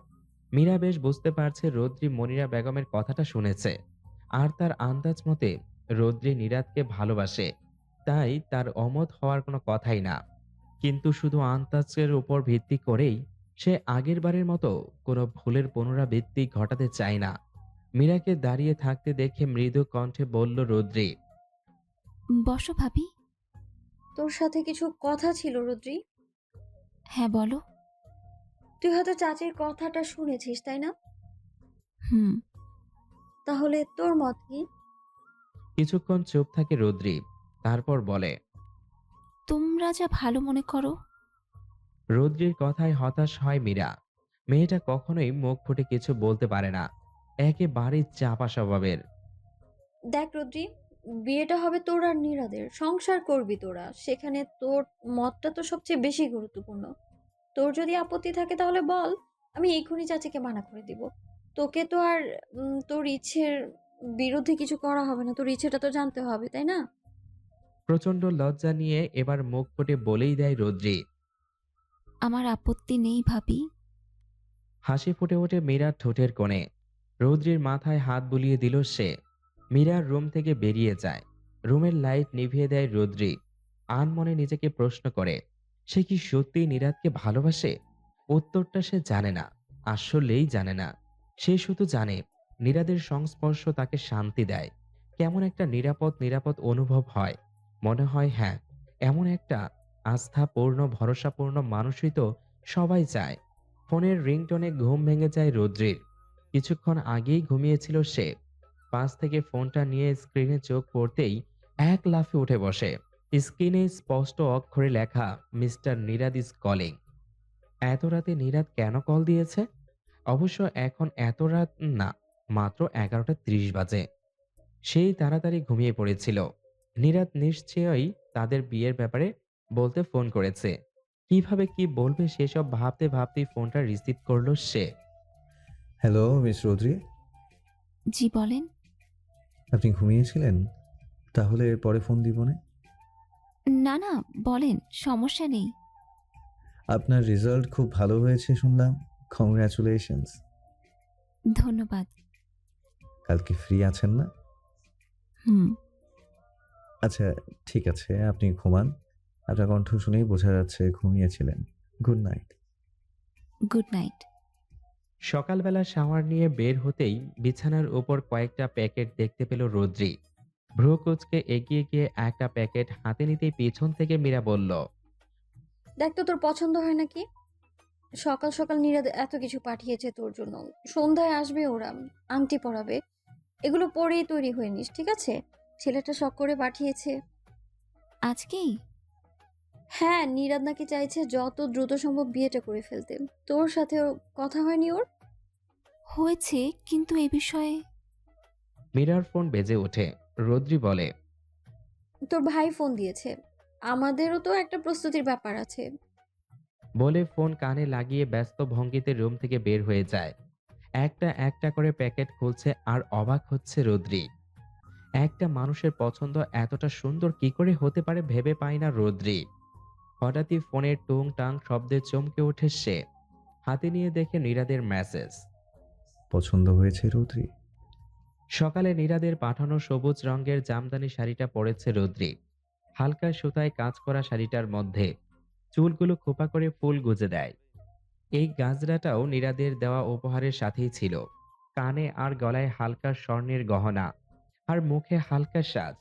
মীরা বেশ বুঝতে পারছে রৌদ্রি মনিরা বেগমের কথাটা শুনেছে। আর তার আন্দাজ মতে রৌদ্রি নীরাদকে ভালোবাসে। তাই তার অমত হওয়ার কোনো কথাই না। কিন্তু শুধু আন্দাজের উপর ভিত্তি করেই সে আগের বারের মতো কোনো ভুলের পুনরাবৃত্তি ঘটাতে চায় না। মীরাকে দাঁড়িয়ে থাকতে দেখে মৃদু কণ্ঠে বলল রৌদ্রি, বসো ভাবি। তোর সাথে কিছু কথা ছিল রুদ্রি। হ্যাঁ বলো। তুই হয়তো চাচির কথাটা শুনেছিস, তাই না? হুম। তাহলে তোর মত কি? কিছুক্ষণ চুপ থাকে রৌদ্রি। তারপর বলে, তোমরা যা ভালো মনে করো। রৌদ্রির কথায় হতাশ হয় মীরা। মেয়েটা কখনোই মুখ ফুটে কিছু বলতে পারে না। একেবারেই চাপা স্বভাবের। দেখ রুদ্রি, বিয়েটা হবে তোর আর নীরাদের, সংসার করবি তোরা, সেখানে তোর মতটা তো সবচেয়ে বেশি গুরুত্বপূর্ণ। তোর যদি আপত্তি থাকে তাহলে বল, আমি এক্ষুনি চাচিকে মানা করে দিব। তোকে তো আর তোর ইচ্ছের বিরুদ্ধে কিছু করা হবে না, তোর ইচ্ছেটা তো জানতে হবে, তাই না? প্রচন্ড লজ্জা নিয়ে এবার মুখ ফুটে বলেই দেয় রৌদ্রি। আমার আপত্তি নেই ভাবি। হাসি ফুটে ওঠে মীরার ঠোঁটের কোণে। রৌদ্রির মাথায় হাত বুলিয়ে দিল সে। মীরার রুম থেকে বেরিয়ে যায়। রুমের লাইট নিভিয়ে দেয় রৌদ্রি। আনমনে নিজেকে প্রশ্ন করে, সে কি সত্যিই নীরাদকে ভালোবাসে? উত্তরটা সে জানে না, আসলেই জানে না। সে শুধু জানে নীরাদের সংস্পর্শ তাকে শান্তি দেয়। কেমন একটা নিরাপদ নিরাপদ অনুভব হয়। মনে হয় হ্যাঁ, এমন একটা আস্থাপূর্ণ ভরসাপূর্ণ মানুষই তো সবাই চায়। ফোনের রিংটোনে ঘুম ভেঙে যায় রৌদ্রির। কিছুক্ষণ আগেই ঘুমিয়েছিল সে। পাশ থেকে ফোনটা নিয়ে স্ক্রিনে চোখ পড়তেই এক লাফে উঠে বসে। স্ক্রিনে স্পষ্ট অক্ষরে লেখা, মিস্টার নীরাদ ইজ কলিং। এত রাতে নীরাদ কেন কল দিয়েছে? অবশ্য এখন এত রাত না, মাত্র 11:30 বাজে। সেই তাড়াতাড়ি ঘুমিয়ে পড়েছিল। নীরাদ নিশ্চয়ই তাদের বিয়ের ব্যাপারে বলতে ফোন করেছে। কিভাবে কি বলবে সেসব ভাবতে ভাবতেই ফোনটা রিসিভ করলো সে। হ্যালো মিস রৌদ্রি, জি বলেন। আপনি ঘুমিয়েছিলেন? তাহলে পরে ফোন দিব না। না না, বলেন, সমস্যা নেই। আপনার রেজাল্ট খুব ভালো হয়েছে শুনলাম, কংগ্রাচুলেশনস। ধন্যবাদ। কালকে ফ্রি আছেন না? হুম। আচ্ছা, ঠিক আছে, আপনি ঘুমান। আপনার কণ্ঠ শুনেই বোঝা যাচ্ছে ঘুমিয়েছিলেন। Good night. Good night. সকালবেলা শাওয়ার নিয়ে বের হতেই বিছানার উপর কয়েকটা প্যাকেট দেখতে পেল রোদ্রি। ভ্রু কুঁচকে এগিয়ে গিয়ে একটা প্যাকেট হাতে নিতেই পিছন থেকে মীরা বলল, দেখ তো তোর পছন্দ হয় নাকি? সকাল সকাল নীরদ এত কিছু পাঠিয়েছে তোর জন্য। সন্ধ্যায় আসবে ওরা, আংটি পরাবে। এগুলো পরেই তৈরি হয়ে নিস, ঠিক আছে? ছেলেটা শখ করে পাঠিয়েছে। আজকেই? হ্যাঁ, নীরদ নাকি চাইছে যত দ্রুত সম্ভব বিয়েটা করে ফেলতে। তোর সাথেও কথা হয়নি ওর? হয়েছে, কিন্তু এ বিষয়ে মীরার ফোন বেজে ওঠে। রোদ্রি বলে, তোর ভাই ফোন দিয়েছে। আমাদেরও তো একটা প্রস্তুতির ব্যাপার আছে। বলে ফোন কানে লাগিয়ে ব্যস্ত ভঙ্গিতে রুম থেকে বের হয়ে যায়। একটা একটা করে প্যাকেট খুলছে আর অবাক হচ্ছে রোদ্রি। একটা মানুষের পছন্দ এতটা সুন্দর কি করে হতে পারে ভেবে পায় না রোদ্রি। হঠাৎই ফোনের টুং টাং শব্দে চমকে ওঠে সে। হাতে নিয়ে দেখে নীরাদের মেসেজ। পছন্দ হয়েছে রৌদ্রি? সকালে নীরাদের পাঠানো সবুজ রঙের জামদানি শাড়িটা পরেছে রোদ্রি। হালকা সুতায় কাজ করা শাড়িটার মধ্যে চুলগুলো খোপা করে ফুল গুজে দেয়। এই গাজরাটাও নীরাদের দেওয়া উপহারের সাথেই ছিল। কানে আর গলায় হালকা স্বর্ণের গহনা আর মুখে হালকা সাজ।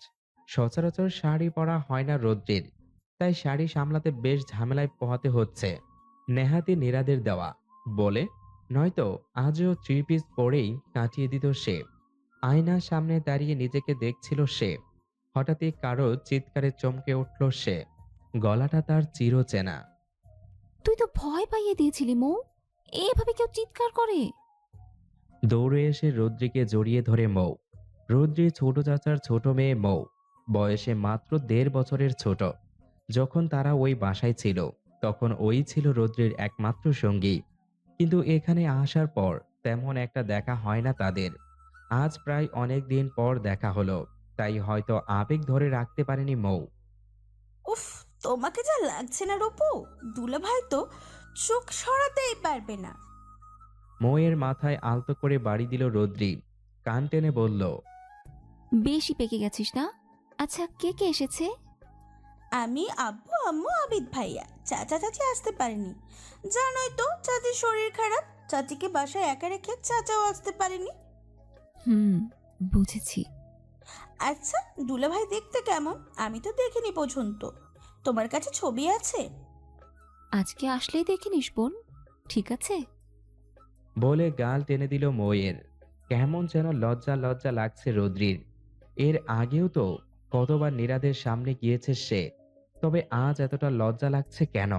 সচরাচর শাড়ি পরা হয় না রোদ্রির, তাই শাড়ি সামলাতে বেশ ঝামেলায় পোহাতে হচ্ছে। নেহাতি নীরাদের দেওয়া বলে, নয়তো আজও থ্রি পিস পরেই কাটিয়ে দিত সে। আয়নার সামনে দাঁড়িয়ে নিজেকে দেখছিল সে। হঠাৎই কারো চিৎকারে চমকে উঠল সে। গলাটা তার চিরচেনা। তুই তো ভয় পাইয়ে দিয়েছিলি মৌ। এভাবে কেউ চিৎকার করে? দৌড়ে এসে রৌদ্রিকে জড়িয়ে ধরে মৌ। রৌদ্রি ছোট চাচার ছোট মেয়ে মৌ, বয়সে মাত্র ১.৫ বছরের ছোট। যখন তারা ওই বাসায় ছিল তখন ওই ছিল রৌদ্রির একমাত্র সঙ্গী। কিন্তু এখানে আসার পর তেমন একটা দেখা হয় না তাদের। আজ প্রায় অনেক দিন পর দেখা হলো, তাই হয়তো আবেগ ধরে রাখতে পারেনি মৌ। উফ, তোমাকে যা লাগছে না রূপু, দুলাভাই তো চোখ সরাতেই পারবে না। মৌয়ের মাথায় আলতো করে বাড়ি দিল রৌদ্রি। কান টেনে বলল, বেশি পেকে গেছিস না? আচ্ছা, কে কে এসেছে? আমি, আব্বু, আম্মু, আবিদ ভাইয়া। চাচা চাচি আসতে পারেনি, জানোই তো চাচির শরীর খারাপ। চাচিকে বাসায় একা রেখে চাচাও আসতে পারেনি। হুম, বুঝেছি। আচ্ছা, দুলাভাই দেখতে কেমন? আমি তো দেখিনি পর্যন্ত। তোমার কাছে ছবি আছে? আজকে আসলেই দেখে নিস বোন, ঠিক আছে? বলে গাল টেনে দিল মৌয়ের। কেমন যেন লজ্জা লজ্জা লাগছে রৌদ্রির। এর আগেও তো কতবার নীরাদের সামনে গিয়েছে সে, তবে আজ এতটা লজ্জা লাগছে কেন?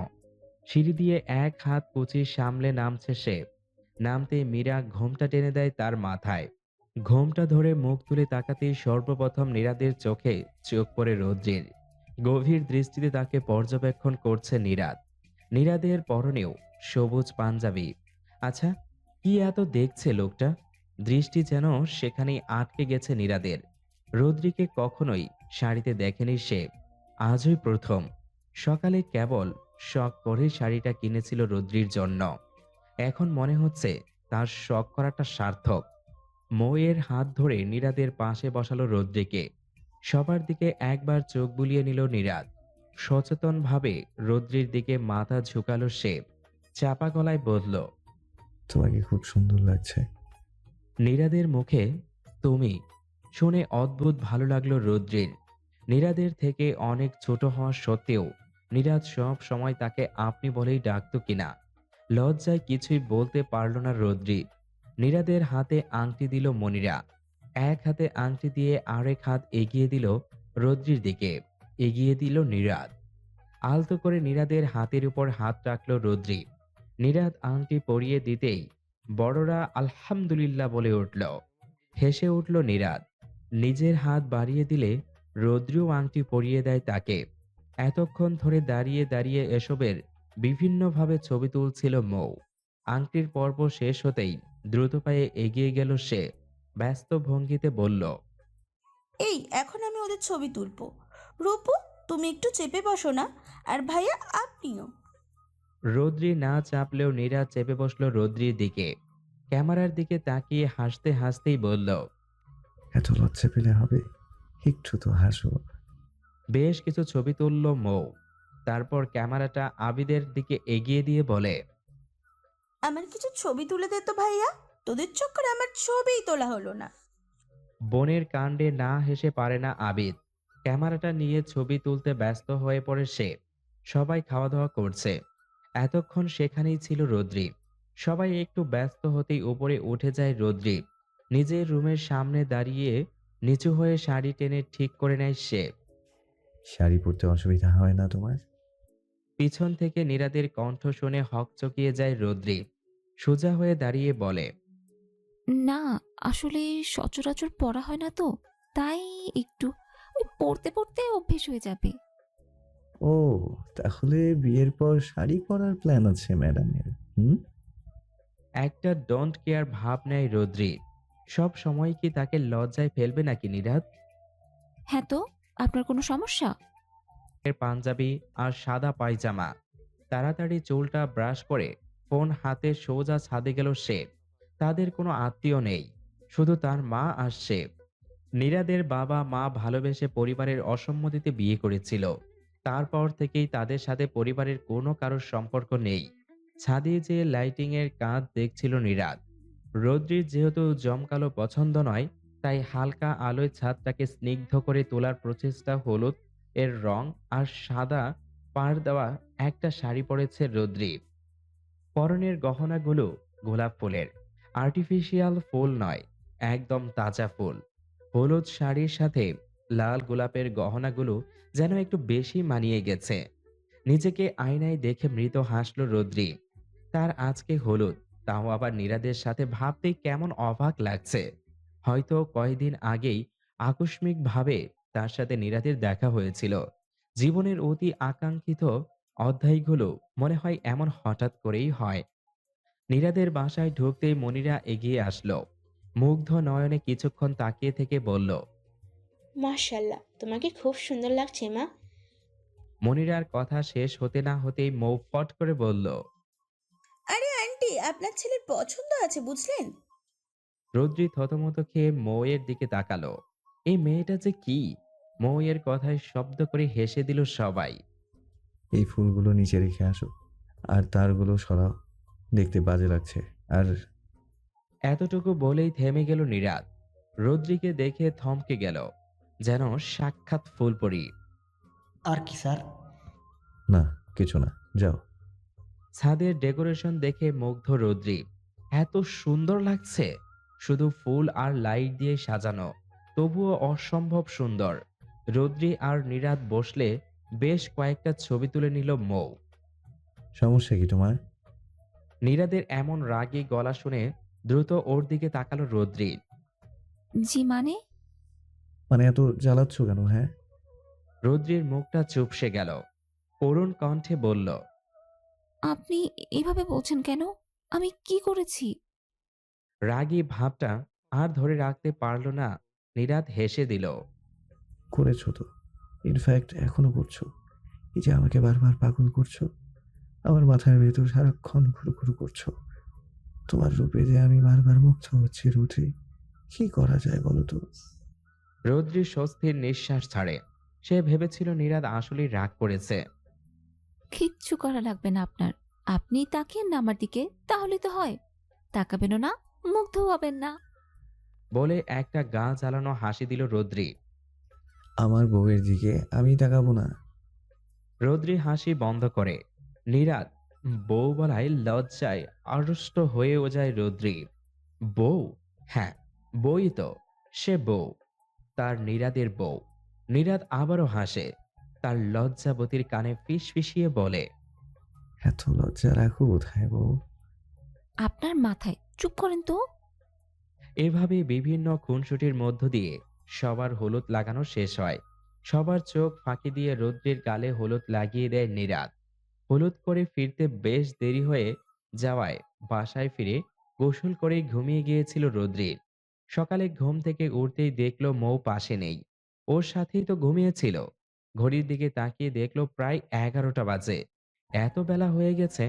সিঁড়ি দিয়ে এক হাত কুচি সামলে নামছে সে। নামতেই মীরা ঘোমটা টেনে দেয় তার মাথায়। ঘোমটা ধরে মুখ তুলে তাকাতেই সর্বপ্রথম নীরাদের চোখে চোখ পড়ে রৌদ্রির। গভীর দৃষ্টিতে তাকে পর্যবেক্ষণ করছে নীরাদ। নীরাদের পরনেও সবুজ পাঞ্জাবি। আচ্ছা, কি এত দেখছে লোকটা? দৃষ্টি যেন সেখানেই আটকে গেছে নীরাদের। রৌদ্রিকে কখনোই শাড়িতে দেখেনি সে, আজই প্রথম। সকালে কেবল শখ করে শাড়িটা কিনেছিল রৌদ্রির জন্য। এখন মনে হচ্ছে তার শখ করাটা সার্থক। মৌয়ের হাত ধরে নীরাদের পাশে বসালো রৌদ্রিকে। সবার দিকে একবার চোখ বুলিয়ে নিল নীরাদ। সচেতনভাবে রৌদ্রির দিকে মাথা ঝুঁকালো সে। চাপা গলায় বলল, তোমাকে খুব সুন্দর লাগছে। নীরাদের মুখে তুমি শুনে অদ্ভুত ভালো লাগলো রৌদ্রির। নীরাদের থেকে অনেক ছোট হওয়া সত্ত্বেও নীরাদ সব সময় তাকে আপনি বলেই ডাকতো কিনা লজ্জায় কিছুই বলতে পারল না রৌদ্রি। নীরাদের হাতে আংটি দিল মনিরা। এক হাতে আংটি দিয়ে আরেক হাত এগিয়ে দিল রৌদ্রির দিকে, এগিয়ে দিল নীরাদ। আলতো করে নীরাদের হাতের উপর হাত রাখল রৌদ্রি। নীরাদ আংটি পরিয়ে দিতেই বড়রা আলহামদুলিল্লাহ বলে উঠল। হেসে উঠল নীরাদ। নিজের হাত বাড়িয়ে দিলে রৌদ্রিও আংটি পরিয়ে দেয় তাকে। এতক্ষণ ধরে দাঁড়িয়ে দাঁড়িয়ে এসবের বিভিন্নভাবে ছবি তুলছিল মৌ। আংটির পর্ব শেষ হতেই দ্রুত পায়ে এগিয়ে গেল সে। ব্যস্ত ভঙ্গিতে বলল, এই এখন আমি ওদের ছবি তুলবো। রূপু, তুমি একটু চেপে বসো না। আর ভাইয়া, আপনিও। রৌদ্রি না চাপলেও নীরাদ চেপে বসল রৌদ্রির দিকে। ক্যামেরার দিকে তাকিয়ে হাসতে হাসতেই বলল, এত লজ্জা পেলে হবে? একটু তো হাসো। বেশ কিছু ছবি তুলল মৌ। তারপর ক্যামেরাটা আবিদের দিকে এগিয়ে দিয়ে বলে, আমার কিছু ছবি তুলে দে তো ভাইয়া, তোদের চক্করে আমার ছবিই তোলা হলো না। বোনের কাণ্ডে না হেসে পারে না আবিদ। ক্যামেরাটা নিয়ে ছবি তুলতে ব্যস্ত হয়ে পড়ে সে। সবাই খাওয়া দাওয়া করছে। এতক্ষণ সেখানেই ছিল রোদ্রি। সবাই একটু ব্যস্ত হতেই উপরে উঠে যায় রোদ্রি। নিজের রুমের সামনে দাঁড়িয়ে নিচু হয়ে শাড়ি টেনে ঠিক করে নেয় সে। শাড়ি পরতে অসুবিধা হয় না তোমার? পিছন থেকে নীরাদের কণ্ঠ শুনে হকচকিয়ে যায় রোদ্রি। সোজা হয়ে দাঁড়িয়ে বলে, না, আসলে সচরাচর পড়া হয় না তো, তাই একটু ওই পড়তে পড়তে অভ্যেস হয়ে যাবে। ও, তাহলে বিয়ের পর শাড়ি পরার প্ল্যান আছে ম্যাডামের? হুম। একটা ডোন্ট কেয়ার ভাব নেয় রোদ্রি। সব সময় কি তাকে লজ্জায় ফেলবে নাকি নীরাদ? হ্যাঁ তো, আপনার কোনো সমস্যা? এর পাঞ্জাবি আর সাদা পায়জামা। তাড়াতাড়ি চুলটা ব্রাশ করে ফোন হাতে সোজা ছাদে গেল সে। তাদের কোনো আত্মীয় নেই, শুধু তার মা আসছে। নীরাদের বাবা মা ভালোবেসে পরিবারের অসম্মতিতে বিয়ে করেছিল। তারপর থেকেই তাদের সাথে পরিবারের কোনো কারোর সম্পর্ক নেই। ছাদে যে লাইটিং এর কাজ দেখছিল নীরাদ। রৌদ্রির যেহেতু জমকালো পছন্দ নয়, তাই হালকা আলোয় ছাদটাকে স্নিগ্ধ করে তোলার প্রচেষ্টা। হলুদ এর রং আর সাদা পাড় দেওয়া একটা শাড়ি পরেছে রৌদ্রি। পরনের গহনাগুলো গোলাপ ফুলের, আর্টিফিশিয়াল ফুল নয়, একদম তাজা ফুল। হলুদ শাড়ির সাথে লাল গোলাপের গহনাগুলো যেন একটু বেশি মানিয়ে গেছে। নিজেকে আয়নায় দেখে মৃত হাসল রৌদ্রি। তার আজকে হলুদ, তাও আবার নীরাদের সাথে ভাবতেই কেমন অবাক লাগছে। হয়তো কয়েকদিন আগেই আকস্মিকভাবে তার সাথে নীরাদের দেখা হয়েছিল। জীবনের অতি আকাঙ্ক্ষিত অধ্যায়গুলো মনে হয় এমন হঠাৎ করেই হয়। নীরাদের বাসায় ঢুকতেই মনিরা এগিয়ে আসলো। মুগ্ধ নয়নে কিছুক্ষণ তাকিয়ে থেকে বলল, মাশাল্লাহ, তোমাকে খুব সুন্দর লাগছে মা। মনিরার কথা শেষ হতে না হতেই মৌ ফট করে বলল। আরে আন্টি, আপনার ছেলের পছন্দ আছে বুঝলেন। রৌদ্রি থতমত খেয়ে মৌয়ের দিকে তাকালো। এই মেয়েটা যে কি! মৌয়ের কথায় শব্দ করে হেসে দিল সবাই। এই ফুলগুলো নিচে রেখে আসো, আর তারগুলো সরাও, দেখতে বাজে লাগছে। আর এতটুকু বলেই থেমে গেল নীরাদ। রৌদ্রিকে দেখে থমকে গেল, যেন সাক্ষাৎ ফুলপরি। আর কি স্যার? না, কিছু না, যাও। ছাদের ডেকোরেশন দেখে মুগ্ধ রৌদ্রি। এত সুন্দর লাগছে, শুধু ফুল আর লাইট দিয়ে সাজানো, তবুও অসম্ভব সুন্দর। রৌদ্রি আর নীরাদ বসলে বেশ কয়েকটা ছবি তুলে নিল মৌ। সমস্যা কি তোমার? নীরাদের এমন রাগী গলা শুনে দ্রুত ওর দিকে তাকালো রৌদ্রি। জি মানে? মানে এত জ্বালাচ্ছ কেন? হ্যাঁ, রৌদ্রির মুখটা চুপসে গেল। করুণ কণ্ঠে বলল, আপনি এভাবে বলছেন কেন? আমি কি করেছি? রাগী ভাবটা আর ধরে রাখতে পারল না। নীরাদ হেসে দিল। করেছো তো, ইনফ্যাক্ট এখনো করছো। এই যে আমাকে বারবার পাগল করছো, আমার মাথার ভেতর সারাক্ষণ ঘুরঘুর করছো। তোমার রূপে যে আমি বারবার মুগ্ধ হচ্ছি রুদ্রি, কি করা যায় বলো তো? রৌদ্রি স্বস্তির নিঃশ্বাস ছাড়ে। সে ভেবেছিল নীরাদ আসলেই রাগ করেছে। কিচ্ছু করা লাগবে না আপনার। আপনি তাকিয়েন না আমার দিকে, তাহলে তো হয়। তাকাবেনও না, মুগ্ধ হবেন না। বলে একটা গা জ্বালানো হাসি দিল রৌদ্রি। আমার বউয়ের দিকে আমি তাকাবো না? রৌদ্রি হাসি বন্ধ করে। নীরাদ বউ বলায় লজ্জায় আড়ষ্ট হয়েও যায় রৌদ্রি। বউ? হ্যাঁ, বই তো। সে বউ, তার নীরাদের বউ। নীরাদ আবারও হাসে। তার লজ্জাবতীর কানে ফিসফিসিয়ে বলে, এত লজ্জা রাখো কোথায় বউ? আপনার মাথায়। চুপ করেন তো। এভাবে বিভিন্ন খুনসুটির মধ্য দিয়ে সবার হলুদ লাগানো শেষ হয়। সবার চোখ ফাঁকি দিয়ে রৌদ্রের গালে হলুদ লাগিয়ে দেয় নীরাদ। হলুদ করে ফিরতে বেশ দেরি হয়ে যাওয়ায় বাসায় ফিরে গোসল করেই ঘুমিয়ে গিয়েছিল রৌদ্রির। সকালে ঘুম থেকে উঠতেই দেখলো মৌ পাশে নেই। ওর সাথেই তো ঘুমিয়েছিল। ঘড়ির দিকে তাকিয়ে দেখলো প্রায় 11টা বাজে। এত বেলা হয়ে গেছে,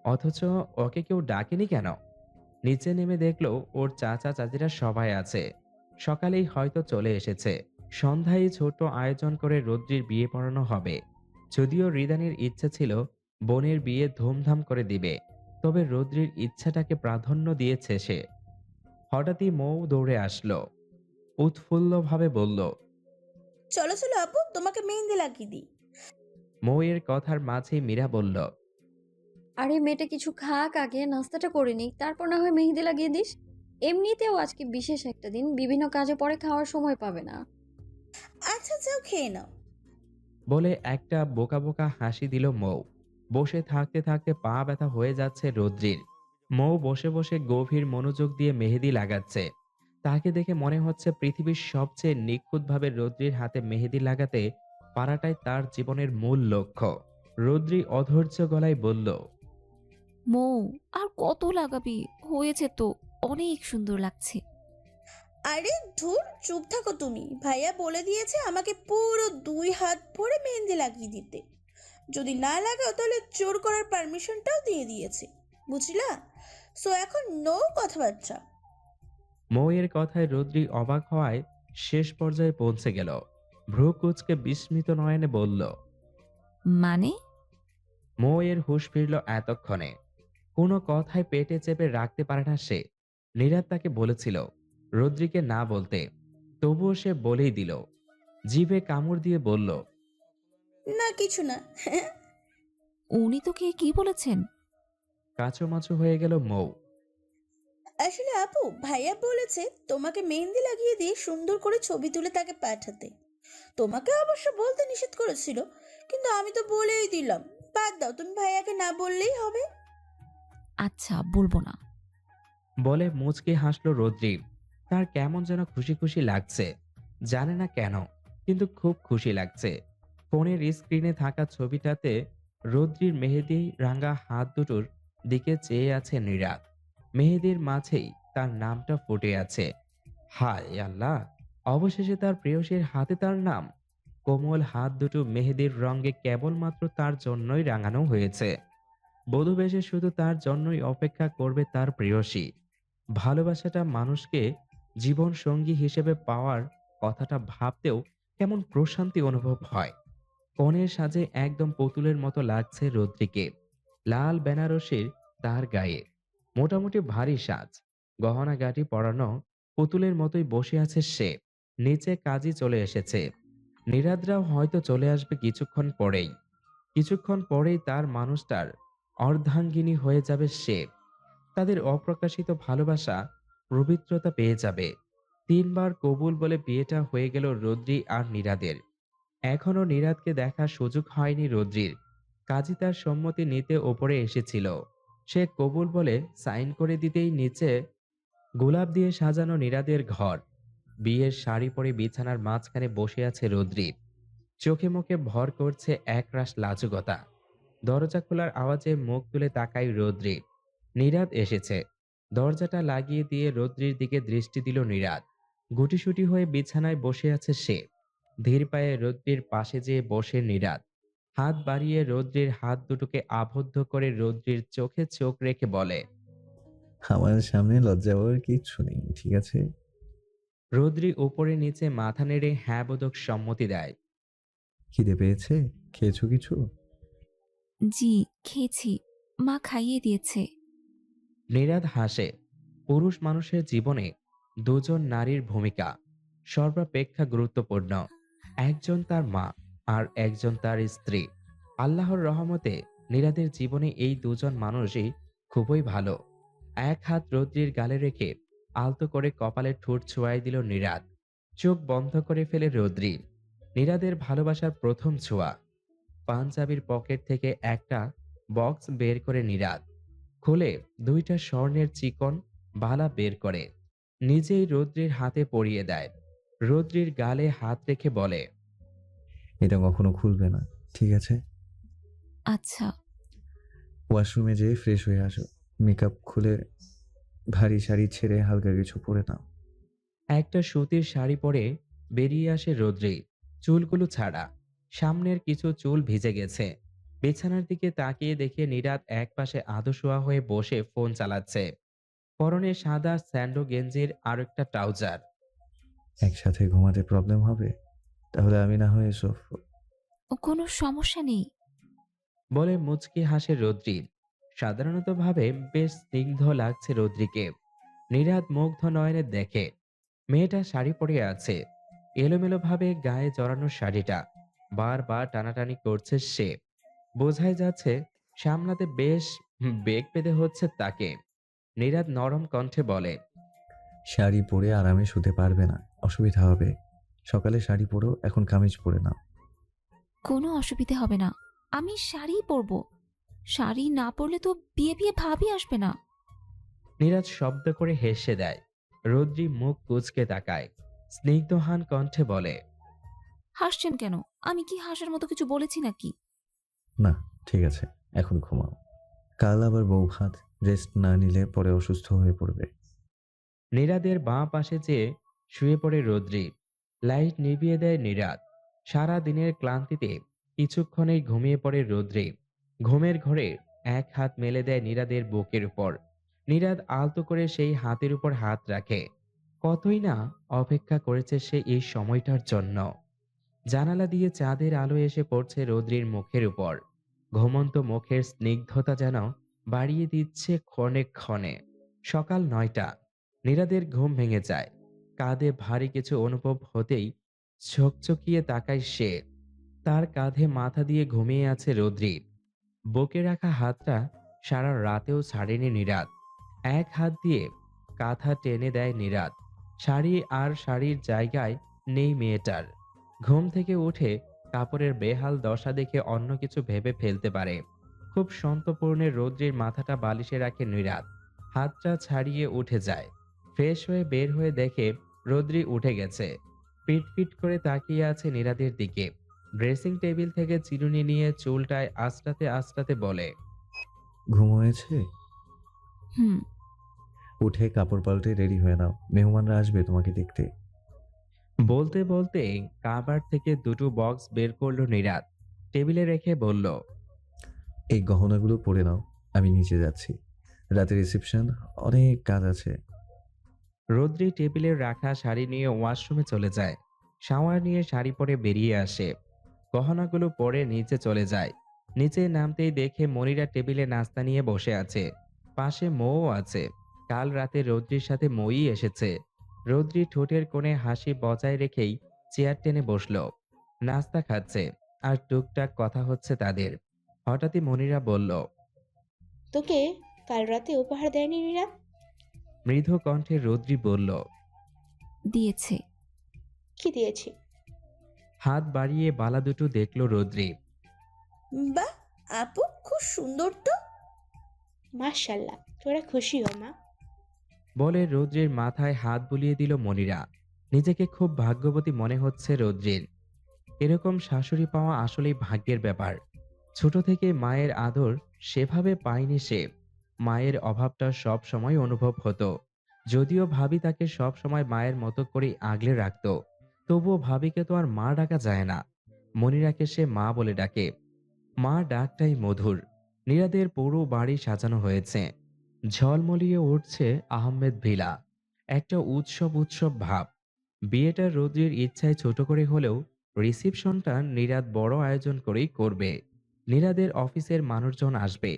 অথচ ওকে কেউ ডাকেনি কেন? নিচে নেমে দেখলো ওর চাচা চাচিরা সবাই আছে। সকালেই হয়তো চলে এসেছে। সন্ধ্যায় ছোট আয়োজন করে রৌদ্রির বিয়ে পড়ানো হবে। যদিও রিদানের ইচ্ছে ছিল বোনের বিয়ে ধুমধাম করে দিবে, তবে রৌদ্রির ইচ্ছাটাকে প্রাধান্য দিয়েছে সে। হঠাৎই মৌ দৌড়ে আসলো, উৎফুল্লভাবে বলল। চলো চলো আপু, তোমাকে মেহেন্দি লাগিয়ে দিই। মৌয়ের কথার মাঝেই মীরা বলল। আরে মেয়েটা কিছু খাক আগে, নাস্তাটা করে নিক, তারপর না হয় মেহেদি লাগিয়ে দিস। এমনিতেও আজকে বিশেষ একটা দিন, বিভিন্ন কাজে পরে খাওয়ার সময় পাবে না। আচ্ছা যাও খেয়ে নাও। বলে একটা বোকা বোকা হাসি দিল মৌ। বসে থাকতে থাকতে পা ব্যথা হয়ে যাচ্ছে রৌদ্রির। মৌ বসে বসে গভীর মনোযোগ দিয়ে মেহেদি লাগাচ্ছে। তাকে দেখে মনে হচ্ছে পৃথিবীর সবচেয়ে নিখুঁতভাবে রৌদ্রির হাতে মেহেদি লাগাতে পারাটাই তার জীবনের মূল লক্ষ্য। রৌদ্রি অধৈর্য গলায় বলল। মৌ, আর কত লাগাবি? হয়েছে তো, অনেক সুন্দর লাগছে। আরে ধুর, চুপ থাকো তুমি। ভাইয়া বলে দিয়েছে আমাকে পুরো 2 হাত ভরে মেহেন্দি লাগিয়ে দিতে। যদি না লাগাও তাহলে জোর করার পারমিশনটাও দিয়ে দিয়েছে, বুঝলা? সো এখন নো কথাবার্তা। মৌয়ের কথায় রৌদ্রি অবাক হওয়ায় শেষ পর্যায়ে পৌঁছে গেল। ভ্রু কুঁচকে বিস্মিত নয়নে বলল। মানে? মৌয়ের হুঁশ ফিরল এতক্ষণে। কোনো কথায় পেটে চেপে রাখতে পারে না সে। নীরাদ তাকে বলেছিল রৌদ্রিকে না বলতে, তবুও সে বলেই দিল। জিভে কামড় দিয়ে বলল। না কিছু না। উনি তোকে কি বলেছেন? কাঁচুমাচু হয়ে গেল মৌ। আসলে আপু, ভাইয়া বলেছে তোমাকে মেহেন্দি লাগিয়ে দিয়ে সুন্দর করে ছবি তুলে তাকে পাঠাতে। তোমাকে অবশ্য বলতে নিষেধ করেছিল, কিন্তু আমি তো বলেই দিলাম। বাদ দাও, তুমি ভাইয়াকে না বললেই হবে। আচ্ছা, বলবো না। বলে মুচকি হাসলো রৌদ্রি। তার কেমন যেন খুশি খুশি লাগছে, জানে না কেন, কিন্তু খুব খুশি লাগছে। ফোনের স্ক্রিনে থাকা ছবিটাতে রৌদ্রির মেহেদি রাঙা হাত দুটোর দিকে চেয়ে আছে নীরাদ। মেহেদির মাঝেই তার নামটা ফুটে আছে। হায় আল্লাহ, অবশেষে তার প্রেয়সীর হাতে তার নাম। কোমল হাত দুটো মেহেদির রঙে কেবলমাত্র তার জন্যই রাঙানো হয়েছে। বধূবেশে শুধু তার জন্যই অপেক্ষা করবে তার প্রেয়সী। ভালোবাসাটা মানুষকে জীবন সঙ্গী হিসেবে পাওয়ার কথাটা ভাবতেও কেমন প্রশান্তি অনুভব হয়। কনের সাজে একদম পুতুলের মতো লাগছে রৌদ্রিকে। লাল বেনারসির তার গায়ে মোটামুটি ভারী সাজ, গহনা গাটি পরানো পুতুলের মতোই বসে আছে সে। নিচে কাজী চলে এসেছে। নীরাদরাও হয়তো চলে আসবে কিছুক্ষণ পরেই। কিছুক্ষণ পরেই তার মানুষটার অর্ধাঙ্গিনী হয়ে যাবে সে। তাদের অপ্রকাশিত ভালোবাসা পবিত্রতা পেয়ে যাবে। 3 বার কবুল বলে বিয়েটা হয়ে গেল রৌদ্রি আর নীরাদের। এখনো নীরাদকে দেখার সুযোগ হয়নি রৌদ্রির। কাজী তার সম্মতি নিতে ওপরে এসেছিল। সে কবুল বলে সাইন করে দিতেই নিচে গোলাপ দিয়ে সাজানো নীরাদের ঘর। বিয়ের শাড়ি পরে বিছানার মাঝখানে বসে আছে রৌদ্রি। চোখে মুখে ভর করছে একরাশ লাজুকতা। দরজা খোলার আওয়াজে মুখ তুলে তাকায় রৌদ্রি। নীরাদ এসেছে। দরজাটা লাগিয়ে দিয়ে রৌদ্রির দিকে দৃষ্টি দিল নীরাদ। গুটিসুটি হয়ে বিছানায় বসে আছে সে। ধীর পায়ে রৌদ্রির পাশে যেয়ে বসে নীরাদ। হাত বাড়িয়ে রৌদ্রির হাত দুটোকে আবদ্ধ করে রৌদ্রির চোখে চোখ রেখে বলে। আমার সামনে লজ্জা পাওয়ার কিচ্ছু নেই, ঠিক আছে? রৌদ্রি উপরে নিচে মাথা নেড়ে হ্যাঁ বোধক সম্মতি দেয়। খিদে পেয়েছে? খেয়েছো কিছু? জি, খেয়েছি। মা খাইয়ে দিয়েছে। নীরাদ হাসে। পুরুষ মানুষের জীবনে দুজন নারীর ভূমিকা সর্বাপেক্ষা গুরুত্বপূর্ণ। একজন তার মা আর একজন তার স্ত্রী। আল্লাহর রহমতে নীরাদের জীবনে এই দুজন মানুষই খুবই ভালো। এক হাত রৌদ্রির গালে রেখে আলতো করে কপালে ঠোঁট ছোঁয়াই দিল নীরাদ। চোখ বন্ধ করে ফেলে রৌদ্রি। নীরাদের ভালোবাসার প্রথম ছোঁয়া। পাঞ্জাবির পকেট থেকে একটা বক্স বের করে নীরাদ খুলে 2টা স্বর্ণের চিকন বালা বের করে নিজেই রৌদ্রির হাতে পরিয়ে দেয়। রৌদ্রির গালে হাত রেখে বলে। এটা কখনো খুলবে না, ঠিক আছে? আচ্ছা। ওয়াশরুমে যেয়ে ফ্রেশ হয়ে আসো। মেকআপ খুলে ভারী শাড়ি ছেড়ে হালকা কিছু পরে নাও। একটা সুতির শাড়ি পরে বেরিয়ে আসে রৌদ্রি, চুলগুলো ছাড়া। সামনের কিছু চুল ভিজে গেছে। বিছানার দিকে তাকিয়ে দেখে নীরাদ একপাশে আধশোয়া হয়ে বসে ফোন চালাচ্ছে। পরনে সাদা স্যান্ডো গেঞ্জির আর একটা ট্রাউজার। একসাথে ঘুমাতে প্রবলেম হবে? তাহলে আমি না হয় এসব। কোনো সমস্যা নেই। বলে মুচকি হাসে রৌদ্রি। সাধারণতভাবে বেশ স্নিগ্ধ লাগছে রৌদ্রিকে। নীরাদ মুগ্ধ নয়নে দেখে মেয়েটা শাড়ি পরে আছে। এলোমেলোভাবে গায়ে জড়ানো শাড়িটা বারবার টানাটানি করছে সে। বোঝাই যাচ্ছে সামলাতে বেশ বেগ পেতে হচ্ছে তাকে। নীরাদ নরম কণ্ঠে বলে, শাড়ি পরে আরামে শুতে পারবে না, অসুবিধা হবে। সকালে শাড়ি পরো, এখন কামিজ পরে নাও। কোনো অসুবিধে হবে না, আমি শাড়িই পরবো। শাড়ি না পরলে তো বিয়ে বিয়ে ভাবই আসবে না। নীরাজ শব্দ করে হেসে দেয়। রৌদ্রি মুখ কুঁচকে তাকায়, স্নিগ্ধহান কণ্ঠে বলে, হাসছেন কেন? আমি কি হাসার মতো কিছু বলেছি নাকি? না, ঠিক আছে, এখন ঘুমাও। কাল আবার বউ ভাত, রেস্ট না নিলে পরে অসুস্থ হয়ে পড়বে। নীরাদের বাঁ পাশে যেয়ে শুয়ে পড়ে রৌদ্রি। লাইট নিভিয়ে দেয় নীরাদ। সারা দিনের ক্লান্তিতে কিছুক্ষণেই ঘুমিয়ে পড়ে রৌদ্রি। ঘুমের ঘোরে এক হাত মেলে দেয় নীরাদের বুকের উপর। নীরাদ আলতো করে সেই হাতের উপর হাত রাখে। কতই না অপেক্ষা করেছে সে এই সময়টার জন্য। জানালা দিয়ে চাঁদের আলো এসে পড়ছে রৌদ্রির মুখের উপর। ঘুমন্ত মুখের স্নিগ্ধতা যেন বাড়িয়ে দিচ্ছে ক্ষণে ক্ষণে। সকাল ৯টা। নীরাদের ঘুম ভেঙে যায়। কাঁধে ভারী কিছু অনুভব হতেই ঝকঝকিয়ে তাকায় সে। তার কাঁধে মাথা দিয়ে ঘুমিয়ে আছে রৌদ্রি। বুকে রাখা হাতটা সারা রাতেও ছাড়েনি নীরাদ। এক হাত দিয়ে কাঁথা টেনে দেয় নীরাদ। শাড়ি আর শাড়ির জায়গায় নেই মেয়েটার। ঘুম থেকে উঠে কাপড়ের বেহাল দশা দেখে অন্য কিছু ভেবে ফেলতে পারে। খুব সন্তপূর্ণে রৌদ্রির মাথাটা বালিশে রাখে নীরাদ। হাতটা ছাড়িয়ে উঠে যায়। ফ্রেশ হয়ে বের হয়ে দেখে রৌদ্রি উঠে গেছে। পিটপিট করে তাকিয়ে আছে নীরাদের দিকে। ড্রেসিং টেবিল থেকে চিরুনি নিয়ে চুলটায় আঁচড়াতে আঁচড়াতে বলে, ঘুম হয়েছে? হুম। উঠে কাপড় পাল্টে রেডি হয়ে নাও, মেহমানরা আসবে তোমাকে দেখতে। বলতে বলতে কাবার থেকে দুটো বক্স বের করলো নীরাদ। টেবিলে রেখে বলল, এই গহনাগুলো পরে নাও, আমি নিচে যাচ্ছি। রাতে রিসেপশন, অনেক কাজ আছে। রৌদ্রি টেবিলে রাখা শাড়ি নিয়ে ওয়াশরুমে চলে যায়। শাওয়ার নিয়ে শাড়ি পরে বেরিয়ে আসে। গহনাগুলো পরে নিচে চলে যায়। নিচে নামতেই দেখে মনিরা টেবিলে নাস্তা নিয়ে বসে আছে। পাশে মৌও আছে। কাল রাতে রৌদ্রির সাথে মৌই এসেছে। রৌদ্রি ঠোঁটের কোণে হাসি বজায় রেখেই চেয়ার টেনে বসলো। নাস্তা খাচ্ছে আর টুকটাক কথা হচ্ছে তাদের। হঠাৎই মনিরা বলল, তোকে কাল রাতে উপহার দেয়নি নীরাদ? মৃদু কণ্ঠে রৌদ্রি বলল, দিয়েছে। কি দিয়েছি? হাত বাড়িয়ে বালা দুটো দেখল রৌদ্রি। বাহ, আপু খুব সুন্দর তো। মাশাল্লাহ, তোরা খুশি হ মা। বলে রৌদ্রির মাথায় হাত বুলিয়ে দিল মনিরা। নিজেকে খুব ভাগ্যবতী মনে হচ্ছে রৌদ্রির। এরকম শাশুড়ি পাওয়া আসলেই ভাগ্যের ব্যাপার। ছোট থেকে মায়ের আদর সেভাবে পায়নি সে। মায়ের অভাবটা সব সময় অনুভব হতো। যদিও ভাবি তাকে সব সময় মায়ের মতো করে আগলে রাখতো, তবুও ভাবিকে তো আর মা ডাকা যায় না। মনিরাকে সে মা বলে ডাকে। মা ডাকটাই মধুর। নীরাদের পুরো বাড়ি সাজানো হয়েছে। ঝলমলিয়ে উঠছে আহমেদ ভিলা। একটা উৎসব উৎসব ভাব। বিয়েটা রৌদ্রির ইচ্ছায় ছোট করে হলেও রিসিপশনটা নীরাদ বড় আয়োজন করেই করবে। নীরাদের অফিসের মানুষজন আসবে,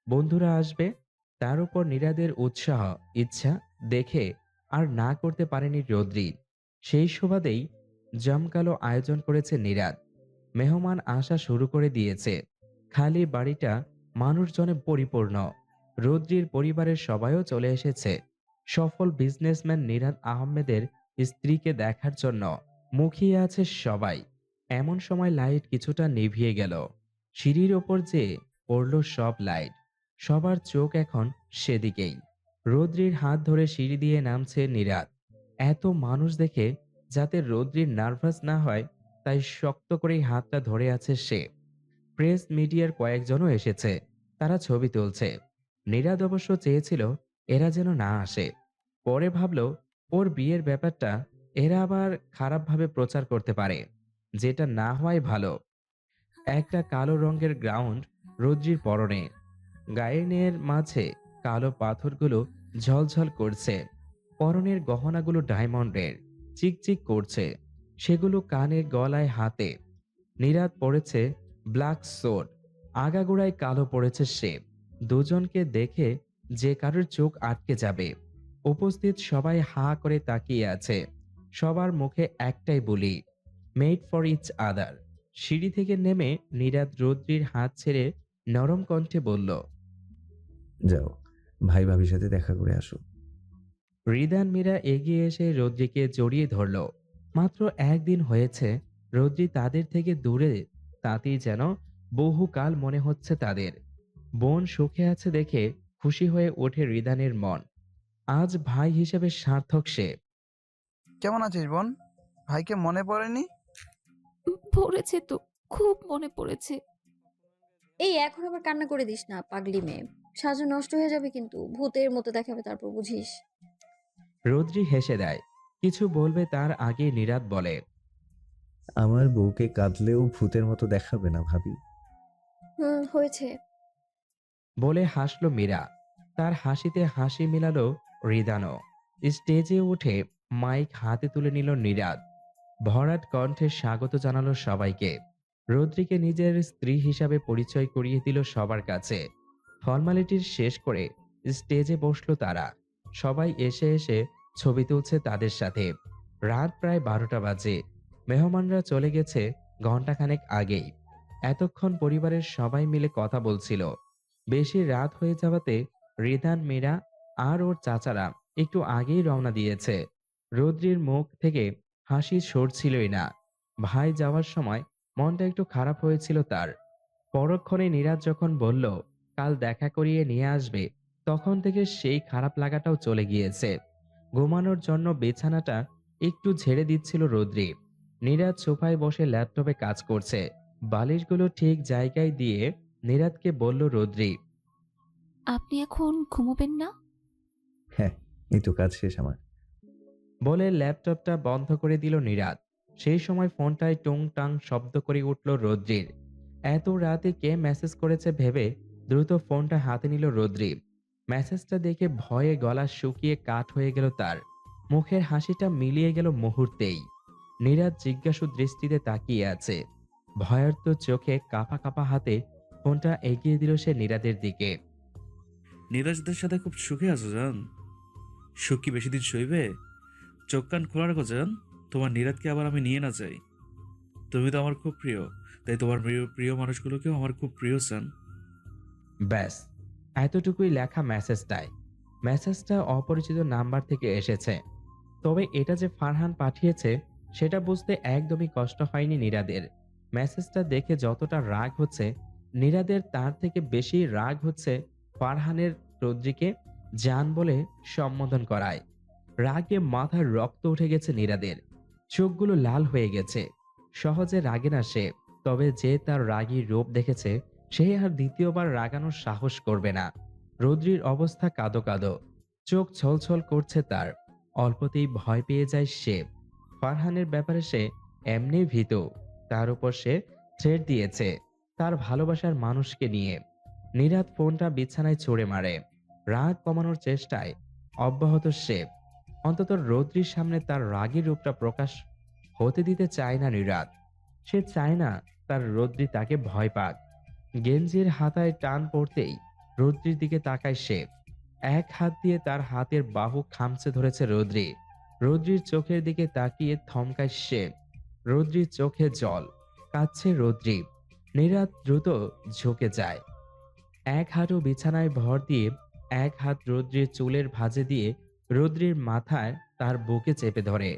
বন্ধুরা আসবে। তার উপর নীরাদের উৎসাহ ইচ্ছা দেখে আর না করতে পারেনি রৌদ্রি। সেই সুবাদেই জমকালো আয়োজন করেছে নীরাদ। মেহমান আসা শুরু করে দিয়েছে। খালি বাড়িটা মানুষজনে পরিপূর্ণ। রৌদ্রির পরিবারের সবাইও চলে এসেছে। সফল বিজনেসম্যান নীরাদ আহমেদের স্ত্রীকে দেখার জন্য মুখিয়ে আছে সবাই। এমন সময় লাইট কিছুটা নিভিয়ে গেল। সিঁড়ির ওপর যে পড়ল সব লাইট। সবার চোখ এখন সেদিকেই। রৌদ্রির হাত ধরে সিঁড়ি দিয়ে নামছে নীরাদ। এত মানুষ দেখে যাতে রৌদ্রির নার্ভাস না হয় তাই শক্ত করেই হাতটা ধরে আছে সে। প্রেস মিডিয়ার কয়েকজনও এসেছে, তারা ছবি তুলছে। নীরাদ অবশ্য চেয়েছিল এরা যেন না আসে। পরে ভাবল ওর বিয়ের ব্যাপারটা এরা আবার খারাপভাবে প্রচার করতে পারে, যেটা না হওয়াই ভালো। একটা কালো রঙের গ্রাউন্ড রৌদ্রির পরনে। গায়ের মাঝে কালো পাথরগুলো ঝলঝল করছে। পরনের গহনাগুলো ডায়মন্ডের, চিকচিক করছে। সেগুলো কানে গলায় হাতে। নীরাদ পড়েছে ব্ল্যাক সোট, আগাগোড়ায় কালো পড়েছে সে। দুজনকে দেখে যে কারোর চোখ আটকে যাবে। উপস্থিত সবাই হা করে তাকিয়ে আছে। সবার মুখে একটাই বলি, মেড ফর ইচ আদার। সিঁড়ি থেকে নেমে নীরাদ রৌদ্রির হাত ছেড়ে নরম কণ্ঠে বলল, যাও, ভাই ভাবির সাথে দেখা করে আসো। রিদান মীরা এগিয়ে এসে রৌদ্রিকে জড়িয়ে ধরল। মাত্র একদিন হয়েছে রৌদ্রি তাদের থেকে দূরে, তাতেই যেন বহুকাল মনে হচ্ছে তাদের। বোন সুখে আছে দেখে খুশি হয়ে ওঠে রিদানের মন। আজ ভাই হিসেবে সার্থক সে। কেমন আছিস বোন? ভাইকে মনে পড়েনি? পড়েছে তো, খুব মনে পড়েছে। এই এখন আবার কান্না করে দিস না, পাগলি মেয়ে। সাজু নষ্ট হয়ে যাবে কিন্তু, ভূতের মতো দেখাবে তারপর, বুঝিস? রৌদ্রি হেসে দেয়। কিছু বলবে তার আগে নীরাদ বলে, আমার বউকে কাঁদলেও ভূতের মতো দেখাবে না ভাবি। হয়েছে। বলে হাসলো মীরা। তার হাসিতে হাসি মিলালো রিদানও। স্টেজে উঠে মাইক হাতে তুলে নিল নীরাদ। ভরাট কণ্ঠে স্বাগত জানালো সবাইকে। রৌদ্রিকে নিজের স্ত্রী হিসাবে পরিচয় করিয়ে দিল সবার কাছে। ফর্মালিটির শেষ করে স্টেজে বসলো তারা। সবাই এসে এসে ছবি তুলছে তাদের সাথে। রাত প্রায় 12টা বাজে। মেহমানরা চলে গেছে ঘন্টাখানেক আগেই। এতক্ষণ পরিবারের সবাই মিলে কথা বলছিল। বেশি রাত হয়ে যাওয়াতে রিদান, মীরা আর ওর চাচারা একটু আগেই রওনা দিয়েছে। রৌদ্রির মুখ থেকে হাসি সরছিলই না। ভাই যাওয়ার সময় মনটা একটু খারাপ হয়েছিল তার। পরক্ষণে নীরাজ যখন বলল কাল দেখা করিয়ে নিয়ে আসবে, তখন থেকে সেই খারাপ লাগাটাও চলে গিয়েছে। ঘুমানোর জন্য বিছানাটা একটু ঝেড়ে দিচ্ছিল রৌদ্রি। নীরাজ সোফায় বসে ল্যাপটপে কাজ করছে। বালিশগুলো ঠিক জায়গায় দিয়ে নীরাজকে বলল রৌদ্রি, আপনি এখন ঘুমোবেন না? হ্যাঁ, এই তো কাজ শেষ আমার। বলে ল্যাপটপটা বন্ধ করে দিল নীরাজ। সেই সময় ফোনটায় টুং টাং শব্দ করে উঠল রৌদ্রির। এত রাতে কে মেসেজ করেছে ভেবে দ্রুত ফোনটা হাতে নিল রৌদ্রি। মেসেজটা দেখে ভয়ে গলা শুকিয়ে কাঠ হয়ে গেল তার। মুখের হাসিটা মিলিয়ে গেল মুহূর্তেই। নীরাজ জিজ্ঞাসু দৃষ্টিতে তাকিয়ে আছে। ভয়ার্ত চোখে কাঁপা কাঁপা হাতে ফোনটা এগিয়ে দিল সে নীরাজের দিকে। নীরাজদের সাথে খুব সুখে আছো জান? সুখ কি বেশি দিন সইবে? চোখ কান খোলা রাখো জান, তোমার নীরাজকে আবার আমি নিয়ে না যাই। তুমি তো আমার খুব প্রিয়, তাই তোমার প্রিয় প্রিয় মানুষগুলোকেও আমার খুব প্রিয় চান। ব্যাস, এতটুকুই লেখা মেসেজটায়। মেসেজটা অপরিচিত নাম্বার থেকে এসেছে। তবে এটা যে ফারহান পাঠিয়েছে সেটা বুঝতে একদমই কষ্ট হয়নি নীরাদের। মেসেজটা দেখে যতটা রাগ হচ্ছে নীরাদের, তার থেকে বেশি রাগ হচ্ছে ফারহানের রৌদ্রিকে জান বলে সম্বোধন করায়। রাগে মাথার রক্ত উঠে গেছে নীরাদের। চোখগুলো লাল হয়ে গেছে। সহজে রাগে না সে, তবে যে তার রাগী রূপ দেখেছে সে আর দ্বিতীয়বার রাগানোর সাহস করবে না। রৌদ্রির অবস্থা কাঁদো কাঁদো, চোখ ছলছল করছে তার। অল্পতেই ভয় পেয়ে যায় সে। ফারহানের ব্যাপারে সে এমনি ভীতু, তার উপর সে থ্রেট দিয়েছে তার ভালোবাসার মানুষকে নিয়ে। নীরাদ ফোনটা বিছানায় ছুঁড়ে মারে। রাগ কমানোর চেষ্টায় অব্যাহত সে। অন্তত রৌদ্রির সামনে তার রাগী রূপটা প্রকাশ হতে দিতে চায় না নীরাদ। সে চায় না তার রৌদ্রি তাকে ভয় পাক। গেঞ্জির হাতায় টান পড়তেই রৌদ্রির দিকে তাকায় সে। এক হাত দিয়ে তার হাতের বাহু খামচে ধরেছে রৌদ্রি। রৌদ্রির চোখের দিকে তাকিয়ে থমকায় সে। রৌদ্রির চোখে জল, কাঁদছে রৌদ্রি। নীরাদ দ্রুত ঝুঁকে যায়। এক হাঁটু বিছানায় ভর দিয়ে এক হাত রৌদ্রির চুলের ভাঁজে দিয়ে রৌদ্রির মাথায় তার বুকে চেপে ধরে।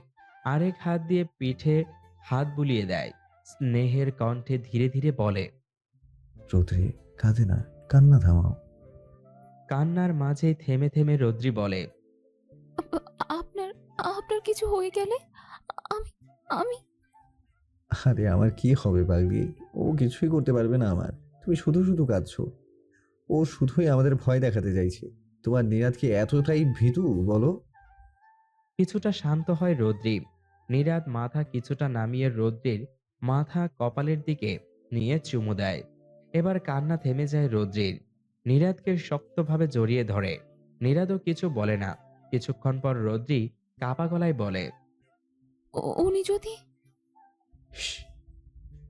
আরেক হাত দিয়ে পিঠে হাত বুলিয়ে দেয়। স্নেহের কণ্ঠে ধীরে ধীরে বলে, রৌদ্রি, কাঁদে না, কান্না থামাও। কান্নার মাঝেই থেমে থেমে রৌদ্রি বলে, আপনার আপনার কিছু হয়ে গেলে আমি আমি আরে আমার কি হবে পাগলি? ও কিছুই করতে পারবে না আমার। তুমি শুধু শুধু কাঁদছো। ও শুধুই আমাদের ভয় দেখাতে চাইছে। তোমার নীরাদ কি এতটাই ভীতু বলো? কিছুটা শান্ত হয় রৌদ্রি। নীরাদ মাথা কিছুটা নামিয়ে রৌদ্রির মাথা কপালের দিকে নিয়ে চুমু দেয়। এবার কান্না থেমে যায় রৌদ্রির। নীরাদকে শক্তভাবে জড়িয়ে ধরে। নীরাদও কিছু বলে না। কিছুক্ষণ পর রৌদ্রি কাপা গলায় বলে, উনি যদি শ্,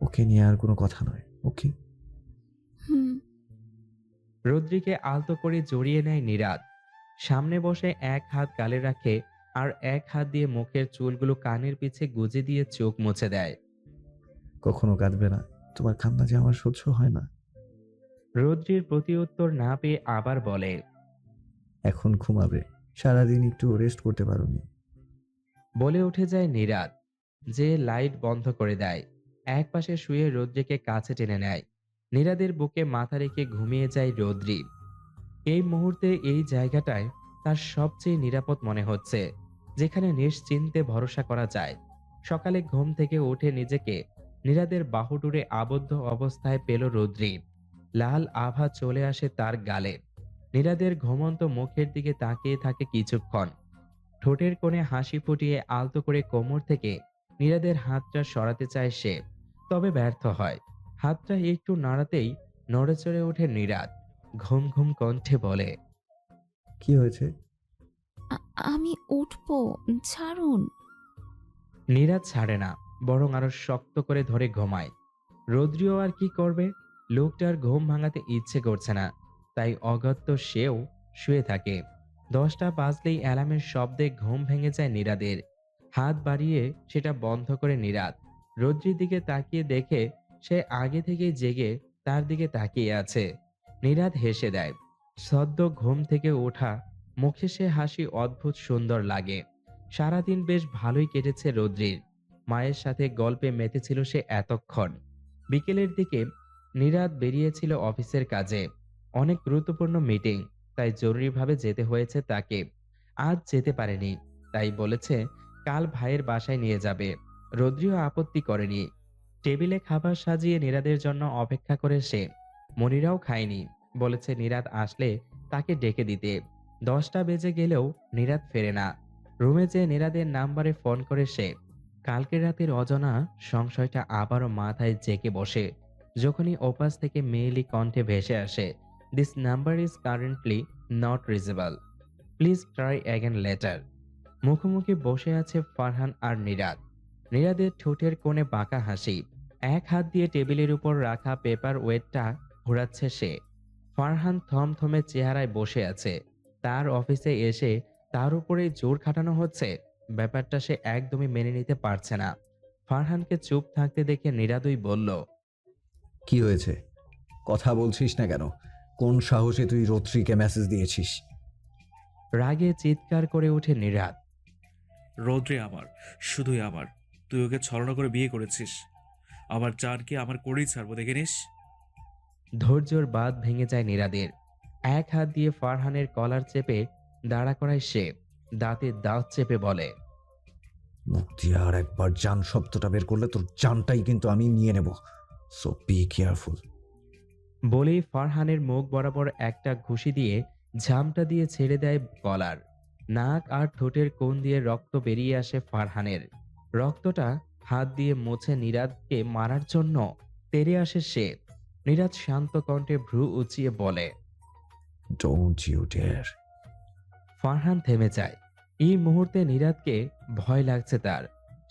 ওকে নিয়ে আর কোনো কথা নয়, ওকে? হুম। রদ্রিকে আলতো করে জড়িয়ে নেয় নীরাদ। সামনে বসে এক হাত গালে রাখে আর এক হাত দিয়ে মুখের চুলগুলো কানের পিছে গুজে দিয়ে চোখ মুছে দেয়। কখনো কাঁদবে না, তোমার কান্না যে আমার সহ্য হয় না। রদ্রির প্রতি উত্তর না পেয়ে আবার বলে, এখন ঘুমাবে, সারাদিন একটু রেস্ট করতে পারোনি। বলে উঠে যায় নীরাদ, যে লাইট বন্ধ করে দেয়। এক পাশে শুয়ে রৌদ্রিকে কাছে টেনে নেয়। নীরাদের বুকে মাথা রেখে ঘুমিয়ে যায় রৌদ্রি। এই মুহূর্তে এই জায়গাটায় তার সবচেয়ে নিরাপদ মনে হচ্ছে, যেখানে নিশ্চিন্তে ভরসা করা যায়। সকালে ঘুম থেকে উঠে নিজেকে নীরাদের বাহুডুরে আবদ্ধ অবস্থায় পেল রৌদ্রি। লাল আভা চলে আসে তার গালে। নীরাদের ঘুমন্ত মুখের দিকে তাকিয়ে থাকে কিছুক্ষণ। ঠোঁটের কোণে হাসি ফুটিয়ে আলতো করে কোমর থেকে নীরাদের হাতটা সরাতে চায় সে, তবে ব্যর্থ হয়। হাতটা একটু নাড়াতেই নড়েচড়ে ওঠে নীরাদ। ঘুম ঘুম কণ্ঠে বলে, কি হয়েছে? আমি উঠবো, ছাড়ুন। নীরাদ ছাড়ে না, বরং আরো শক্ত করে ধরে ঘুমায়। রৌদ্রিও আর কি করবে, লোকটার ঘুম ভাঙাতে ইচ্ছে করছে না, তাই অগত্য সেও শুয়ে থাকে। 10টা বাজলেই অ্যালার্মের শব্দে ঘুম ভেঙে যায় নীরাদের। হাত বাড়িয়ে সেটা বন্ধ করে নীরাদ রৌদ্রির দিকে তাকিয়ে দেখে সে আগে থেকেই জেগে তার দিকে তাকিয়ে আছে। নীরাদ হেসে দেয়। সদ্য ঘুম থেকে ওঠা মুখে সে হাসি অদ্ভুত সুন্দর লাগে। সারাদিন বেশ ভালোই কেটেছে রৌদ্রির। মায়ের সাথে গল্পে মেতেছিল সে এতক্ষণ। বিকেলের দিকে নীরাদ বেরিয়েছিল অফিসের কাজে। অনেক গুরুত্বপূর্ণ মিটিং, তাই জরুরিভাবে যেতে হয়েছে তাকে। আজ যেতে পারেনি, তাই বলেছে কাল ভাইয়ের বাসায় নিয়ে যাবে। রৌদ্রিও আপত্তি করেনি। টেবিলে খাবার সাজিয়ে নীরাদের জন্য অপেক্ষা করে সে। মনিরাও খায়নি, বলেছে নীরাদ আসলে তাকে ডেকে দিতে। 10টা বেজে গেলেও নীরাদ ফেরে না। রুমে যেয়ে নীরাদের নাম্বারে ফোন করে সে। কালকের রাতের অজানা সংশয়টা আবারও মাথায় জেঁকে বসে যখনই ওপাশ থেকে মেয়েলি কণ্ঠে ভেসে আসে, this number is currently not reachable, please try again letter. মুখোমুখি বসে আছে ফারহান আর নীরাদ। নীরাদের ঠোঁটের কোণে বাঁকা হাসি। এক হাত দিয়ে টেবিলের উপর রাখা পেপার ওয়েটটা ঘোরাচ্ছে সে। ফারহান থমথমে চেহারায় বসে আছে। তার অফিসে এসে তার উপরে জোর খাটানো হচ্ছে, ব্যাপারটা সে একদমই মেনে নিতে পারছে না। ফারহানকে চুপ থাকতে দেখে নীরাদই বলল, কি হয়েছে? কথা বলছিস না কেন? কোন সাহসে তুই রৌদ্রিকে মেসেজ দিয়েছিস? রাগে চিৎকার করে ওঠে নীরাদ। রৌদ্রে আমার, শুধুই আমার। তুই ওকে ছলনা করে বিয়ে করেছিস। আমার চারকে আমার করেই ছাড়বো, দেখে নিস। ধৈর্যর বাঁধ ভেঙে যায় নীরাদের। এক হাত দিয়ে ফারহানের কলার চেপে দাঁড়া করায় সে। দাঁতে দাঁত চেপে বলে, মুখ দিয়ে আর একবার জান শব্দটা বের করলে তোর জানটাই কিন্তু আমি নিয়ে নেব, সো বি কেয়ারফুল। বলেই ফারহানের মুখ বরাবর একটা ঘুষি দিয়ে ঝামটা দিয়ে ছেড়ে দেয় কলার। নাক আর ঠোঁটের কোণ দিয়ে রক্ত বেরিয়ে আসে ফারহানের। রক্তটা হাত দিয়ে মুছে নীরাদকে মারার জন্য তেড়ে আসে সে। নীরাদ শান্ত কণ্ঠে ভ্রু উঁচিয়ে বলে, ডোন্ট ইউ ডেয়ার। ফারহান থেমে যায়। এই মুহূর্তে নীরাদকে ভয় লাগছে তার।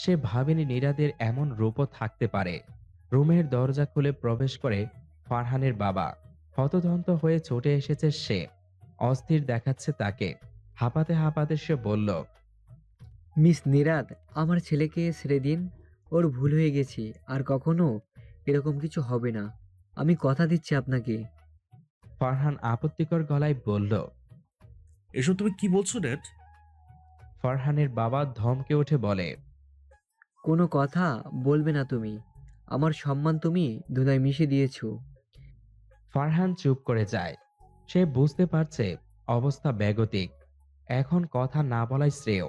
সে ভাবেনি নীরাদের এমন রূপও থাকতে পারে। রুমের দরজা খুলে প্রবেশ করে ফারহানের বাবা। হতদন্ত হয়ে ছুটে এসেছে সে। অস্থির দেখাচ্ছে তাকে। হাঁপাতে হাঁপাতে সে বলল, মিস নীরাদ, আমার ছেলেকে ছেড়ে দিন। ওর ভুল হয়ে গেছে, আর কখনো এরকম কিছু হবে না। আমি কথা দিচ্ছি আপনাকে। ফারহান আপত্তিকর গলায় বলল। এসব তুমি কি বলছো ড্যাড? ফারহানের বাবা ধমকে উঠে বলে, কোনো কথা বলবে না তুমি। আমার সম্মান তুমি ধুলায় মিশে দিয়েছো। ফারহান চুপ করে যায়। সে বুঝতে পারছে অবস্থা বেগতিক। এখন কথা না বলাই শ্রেয়।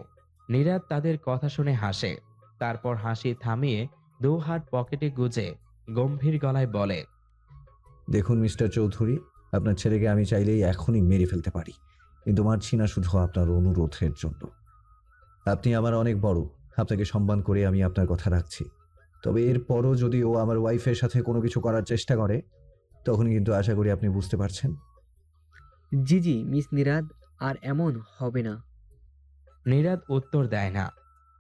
নীরাদ তাদের কথা শুনে হাসে। তারপর হাসি থামিয়ে 2 হাত পকেটে গুজে গম্ভীর গলায় বলে, দেখুন মিস্টার চৌধুরী, আপনার ছেলেকে আমি চাইলেই এখনই মেরে ফেলতে পারি, কিন্তু মারছি না শুধু আপনার অনুরোধের জন্য। আপনি আমার অনেক বড়, আপনাকে সম্মান করে আমি আপনার কথা রাখছি। তবে এরপরও যদি ও আমার ওয়াইফের সাথে কোনো কিছু করার চেষ্টা করে, তখন কিন্তু আশা করি আপনি বুঝতে পারছেন। জি জি মিস নীরাদ, আর এমন হবে না। নীরাদ উত্তর দেয় না।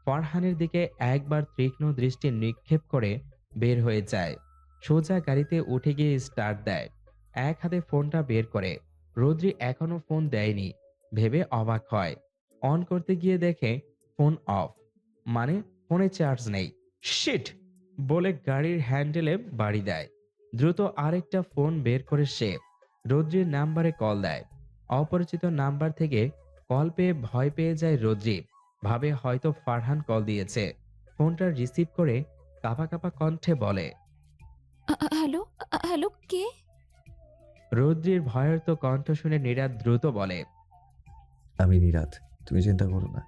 ফারহানের দিকে একবার তীক্ষ্ণ দৃষ্টি নিক্ষেপ করে বের হয়ে যায়। সোজা গাড়িতে উঠে গিয়ে স্টার্ট দেয়। এক হাতে ফোনটা বের করে। রোদ্রি এখনো ফোন দেয়নি ভেবে অবাক হয়। অন করতে গিয়ে দেখে ফোন অফ, মানে ফোনে চার্জ নেই। শিট বলে গাড়ির হ্যান্ডেলে বাড়ি দেয়। দ্রুত আরেকটা ফোন বের করে সে রোদ্রির নাম্বারে কল দেয়। অপরিচিত নাম্বার থেকে কল পেয়ে ভয় পেয়ে যায় রোদ্রি, ভাবে হয়তো ফারহান কল দিয়েছে। ফোনটা রিসিভ করে কাঁপা কাঁপা কণ্ঠে বলে। হ্যালো, হ্যালো, কে? রৌদ্রির ভয়ার্ত কণ্ঠ শুনে নীরাদ দ্রুত বলে। আমি নীরাদ, তুমি চিন্তা করো না।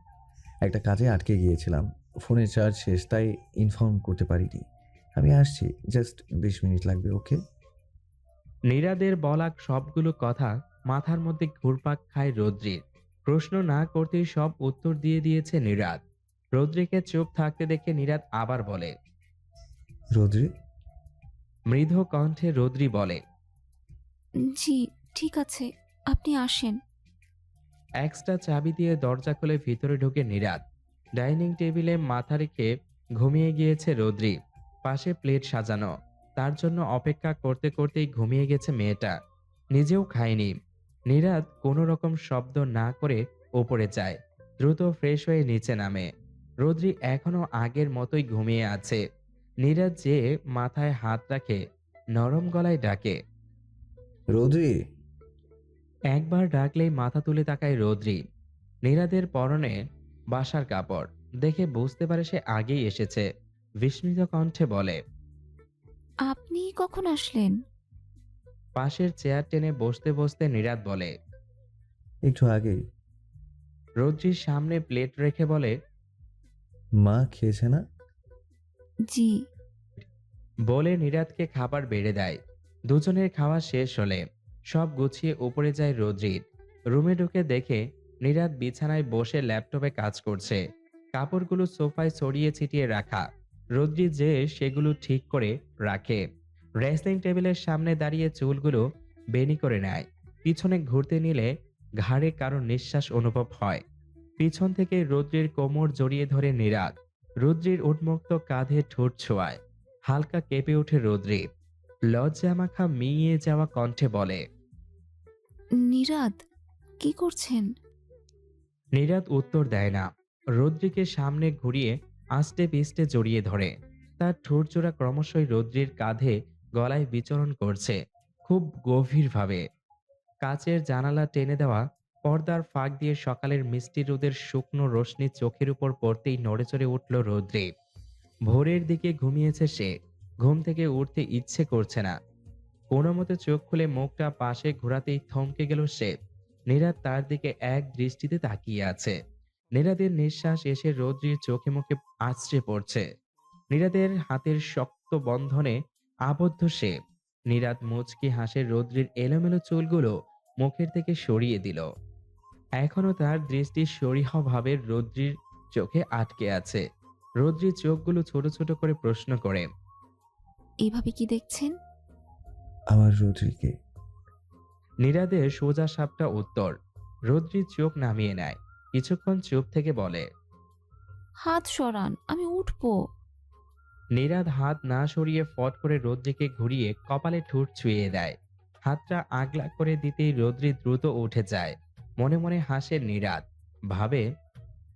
একটা কাজে আটকে গিয়েছিলাম, ফোনের চার্জ শেষ, তাই ইনফর্ম করতে পারিনি। আমি আসছি, জাস্ট 20 মিনিট লাগবে, ওকে? নীরাদের বলা সবগুলো কথা মাথার মধ্যে ঘুরপাক খায় রৌদ্রির। প্রশ্ন না করতেই সব উত্তর দিয়ে দিয়েছে নীরাদ। রৌদ্রিকে চুপ থাকতে দেখে নীরাদ আবার বলে। রোদ্রি? মৃদু কণ্ঠে রৌদ্রি বলে। জি, ঠিক আছে, আপনি আসেন। এক্সট্রা চাবি দিয়ে দরজা খুলে ভিতরে ঢুকে নীরাদ। ডাইনিং টেবিলে মাথা রেখে ঘুমিয়ে গিয়েছে রৌদ্রি। পাশে প্লেট সাজানো, তার জন্য অপেক্ষা করতে করতেই ঘুমিয়ে গেছে মেয়েটা। নিজেও খায়নি। নীরাদ কোনো রকম শব্দ না করে ওপরে যায়। দ্রুত ফ্রেশ হয়ে নিচে নামে। রৌদ্রি এখনো আগের মতোই ঘুমিয়ে আছে। নীরাদ যে মাথায় হাত রাখে নরম গলায় ডাকে। রোদ্রি? একবার ডাকলেই মাথা তুলে তাকায় রৌদ্রি। নীরাদের পরনে বাসার কাপড় দেখে বুঝতে পারে সে আগেই এসেছে। বিস্মিত কণ্ঠে বলে। আপনি কখন আসলেন? পাশের চেয়ার টেনে বসতে বসতে নীরাদ বলে। একটু আগেই। রৌদ্রির সামনে প্লেট রেখে বলে। মা খেয়েছে না? জি। বলে নীরাদকে খাবার বেড়ে দেয়। দুজনের খাওয়া শেষ হলে সব গুছিয়ে উপরে যায় রৌদ্রির। রুমে ঢুকে দেখে নীরাদ বিছানায় বসে ল্যাপটপে কাজ করছে। কাপড়গুলো সোফায় ছড়িয়ে ছিটিয়ে রাখা। রৌদ্রি যে সেগুলো ঠিক করে রাখে। ড্রেসিং টেবিলের সামনে দাঁড়িয়ে চুলগুলো বেনি করে নেয়। পিছনে ঘুরতে নিলে ঘাড়ে কারো নিঃশ্বাস অনুভব হয়। পিছন থেকে রৌদ্রির কোমর জড়িয়ে ধরে নীরাদ। রৌদ্রির উন্মুক্ত কাঁধে ঠোঁট ছোঁয়ায়। হালকা কেঁপে ওঠে রৌদ্রি। লজ্জা মাখা মিইয়ে যাওয়া কণ্ঠে বলে। নীরাদ, কি করছেন? নীরাদ উত্তর দেয় না। রৌদ্রিকে সামনে ঘুরিয়ে আস্তে পিস্টে জড়িয়ে ধরে। তার ঠোঁটজোড়া ক্রমশই রৌদ্রির কাঁধে গলায় বিচরণ করছে, খুব গভীরভাবে। কাচের জানালা টেনে দেওয়া পর্দার ফাঁক দিয়ে সকালের মিষ্টি রোদের শুকনো রোশনি চোখের উপর পড়তেই নড়েচড়ে উঠল রৌদ্রি। ভোরের দিকে ঘুমিয়েছে সে, ঘুম থেকে উঠতে ইচ্ছে করছে না। কোনো মতে চোখ খুলে মুখটা পাশে ঘোরাতেই থমকে গেল সে। নীরাদ তার দিকে এক দৃষ্টিতে তাকিয়ে আছে। নীরাদের নিঃশ্বাস এসে রৌদ্রির চোখে মুখে আছড়ে পড়ছে। নীরাদের হাতের শক্ত বন্ধনে আবদ্ধ সে। নীরাদ মুচকি হাসে রৌদ্রির এলোমেলো চুলগুলো মুখের থেকে সরিয়ে দিল। এখনো তার দৃষ্টি সরিহভাবে রৌদ্রির চোখে আটকে আছে। রৌদ্রির চোখগুলো ছোট ছোট করে প্রশ্ন করে। এভাবে কি দেখছেন? আমার রোদ্রিকে। নীরাদের সোজা সাপটা উত্তর। রৌদ্রির চোখ নামিয়ে নেয়। কিছুক্ষণ চুপ থেকে বলে। হাত সরান, আমি উঠবো। নীরাদ হাত না সরিয়ে ফট করে রৌদ্রিকে ঘুরিয়ে কপালে ঠোঁট ছুঁয়ে দেয়। হাতটা আগলা করে দিতেই রৌদ্রি দ্রুত উঠে যায়। মনে মনে হাসে নীরাদ। ভাবে,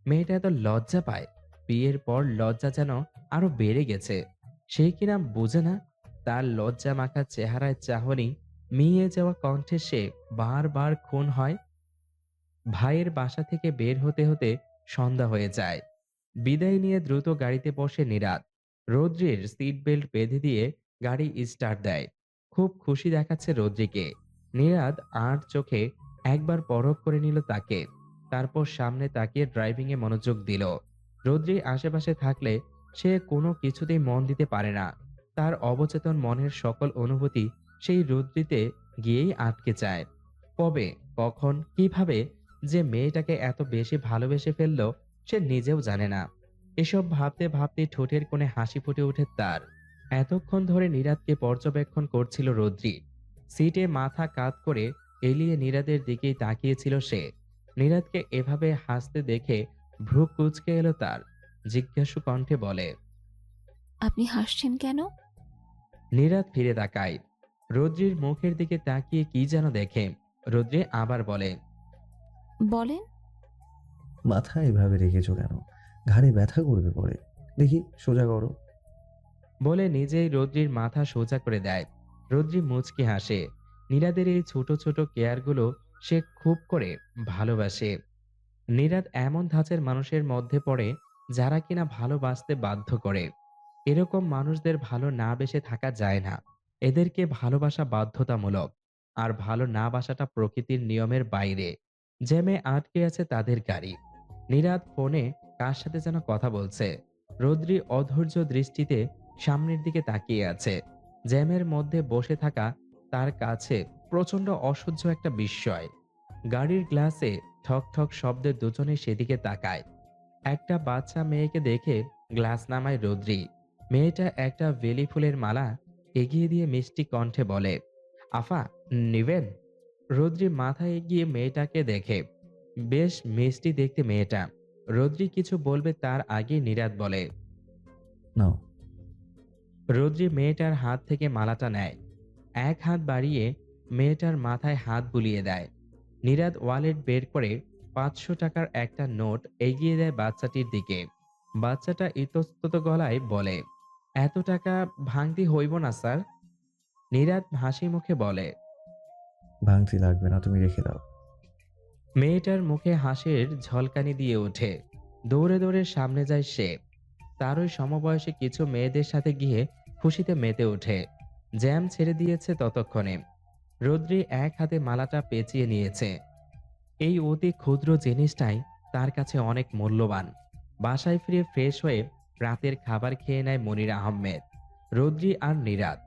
মেয়েটা এত লজ্জা পায়, বিয়ের পর লজ্জা যেন আরো বেড়ে গেছে। সেই কিনা বুঝে না। তার লজ্জা মাখা চেহারায় চাহনি মিয়ে যাওয়া কণ্ঠে সে বারবার খুন হয়। ভাইয়ের বাসা থেকে বের হতে হতে সন্ধ্যা হয়ে যায়। বিদায় নিয়ে দ্রুত গাড়িতে বসে নীরাদ। রৌদ্রির সিট বেল্ট বেঁধে দিয়ে গাড়ি স্টার্ট দেয়। খুব খুশি দেখাচ্ছে রৌদ্রিকে। নীরাদ আর চোখে একবার পরখ করে নিল তাকে, তারপর সামনে তাকিয়ে ড্রাইভিংয়ে মনোযোগ দিল। রৌদ্রি আশেপাশে থাকলে সে কোনো কিছুতেই মন দিতে পারে না। তার অবচেতন মনের সকল অনুভূতি সেই রৌদ্রিতে গিয়েই আটকে যায়। কবে, কখন, কিভাবে যে মেয়েটাকে এত বেশি ভালোবেসে ফেলল সে নিজেও জানে না। এসব ভাবতে ভাবতে ঠোঁটের কোণে হাসি ফুটে ওঠে তার। এতক্ষণ ধরে নীরাদকে পর্যবেক্ষণ করছিল রৌদ্রি। সিটে মাথা কাত করে এলিয়ে নীরাদের দিকেই তাকিয়েছিল সে। নীরাদকে এভাবে হাসতে দেখে ভ্রু কুঁচকে এলো তার। জিজ্ঞাসু কণ্ঠে বলে। আপনি হাসছেন কেন? নীরাদ ফিরে তাকায়। রোদ্রির মুখের দিকে তাকিয়ে কি যেন দেখে। রোদ্রি আবার বলে, বলেন। মাথা এভাবে রেখেছো কেন? ঘাড়ে ব্যথা করবে পরে। দেখি সোজা করো। বলে নিজেই রোদ্রির মাথা সোজা করে দেয়। রোদ্রি মুচকি হাসে। নীরাদের এই ছোট ছোট কেয়ারগুলো সে খুব করে ভালোবাসে। নীরাদ এমন ধাঁচের মানুষের মধ্যে পড়ে যারা কিনা ভালোবাসতে বাধ্য করে। এরকম মানুষদের ভালো না বেসে থাকা যায় না। এদেরকে ভালোবাসা বাধ্যতামূলক। আর ভালো না বাসাটা প্রকৃতির নিয়মের বাইরে। জ্যামে আটকে আছে তাদের গাড়ি। নীরাদ ফোনে কার সাথে যেন কথা বলছে। রোদ্রি অধৈর্য দৃষ্টিতে সামনের দিকে তাকিয়ে আছে। জ্যামের মধ্যে বসে থাকা তার কাছে প্রচন্ড অসহ্য একটা বিস্ময়। গাড়ির গ্লাসে ঠক ঠক শব্দে দুজনে সেদিকে তাকায়। একটা বাচ্চা মেয়েকে দেখে গ্লাস নামায় রোদ্রি। মেয়েটা একটা বেলি ফুলের মালা এগিয়ে দিয়ে মিষ্টি কণ্ঠে বলে, আফা, নিবেন? রোদ্রি মাথা এগিয়ে মেয়েটাকে দেখে। বেশ মিষ্টি দেখতে মেয়েটা। রোদ্রি কিছু বলবে তার আগে নীরাদ বলে, নাও। রোদ্রি মেয়েটার হাত থেকে মালাটা নেয়। এক হাত বাড়িয়ে মেয়েটার মাথায় হাত বুলিয়ে দেয়। নীরাদ ওয়ালেট বের করে 500 টাকার একটা নোট এগিয়ে দেয় বাচ্চাটির দিকে। বাচ্চাটা ইতস্তত গলায় বলে, এত টাকা ভাঙতি হইব না স্যার। নীরাদ হাসি মুখে বলে, ভাঙতি লাগবে না, তুমি রেখে দাও। মেয়েটার মুখে হাসির ঝলকানি দিয়ে ওঠে। দৌড়ে দৌড়ে সামনে যায় সে। তার ওই সমবয়সী কিছু মেয়েদের সাথে গিয়ে খুশিতে মেতে ওঠে। জ্যাম ছেড়ে দিয়েছে ততক্ষণে। রোদ্রি এক হাতে মালাটা পেঁচিয়ে নিয়েছে। এই অতি ক্ষুদ্র জিনিসটাই তার কাছে অনেক মূল্যবান। বাসায় ফিরে ফ্রেশ হয়ে রাতের খাবার খেয়ে নেয় মনিরা আহমেদ, রোদ্রি আর নীরাদ।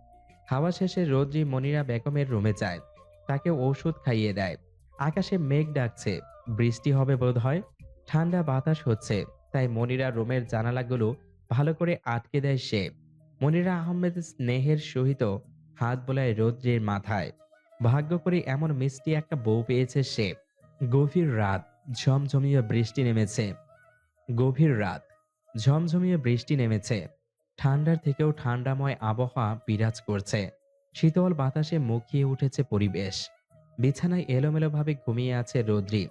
খাওয়া শেষে রোদ্রি মনিরা বেগমের রুমে যায়। তাকে ওষুধ খাইয়ে দেয়। আকাশে মেঘ ডাকছে, বৃষ্টি হবে বোধ হয়। ঠান্ডা বাতাস হচ্ছে, তাই মনিরা রুমের জানালাগুলো ভালো করে আটকে দেয় সে। মনিরা আহমেদ স্নেহের সহিত হাত বোলায় রোদ্রির মাথায়। ভাগ্য করে এমন মিষ্টি একটা বউ পেয়েছে সে। গভীর রাত, ঝমঝমিয়ে বৃষ্টি নেমেছে। গভীর রাত, ঝমঝমিয়ে বৃষ্টি নেমেছে। ঠান্ডার থেকেও ঠান্ডাময় আবহাওয়া বিরাজ করছে। শীতল বাতাসে মুখিয়ে উঠেছে পরিবেশ। বিছানায় এলোমেলোভাবে ঘুমিয়ে আছে রোদ্রি।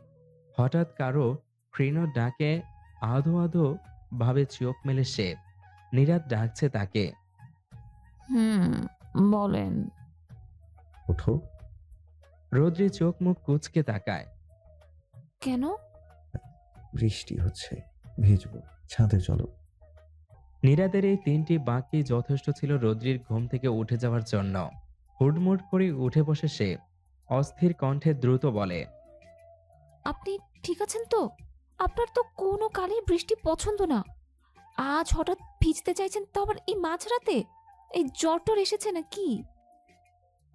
হঠাৎ কারো ক্ষীণ ডাকে আধো আধো ভাবে চোখ মেলে সে। নীরাদ ডাকছে তাকে। বলেন। ওঠো। রোদ্রি চোখ মুখ কুঁচকে তাকায়। কেন? বৃষ্টি হচ্ছে, ভিজবো, ছাদে চলো। নীরাদের এই 3টি বাক্যই যথেষ্ট ছিল রোদ্রির ঘুম থেকে উঠে যাওয়ার জন্য। হুড়মুড় করে উঠে বসে সে অস্থির কণ্ঠে দ্রুত বলে, আপনি ঠিক আছেন তো? আপনার তো কোনো কালের বৃষ্টি পছন্দ না। আজ হঠাৎ ভিজতে চাইছেন, তো আবার এই মাঝরাতে? এই জ্বর টর এসেছে নাকি?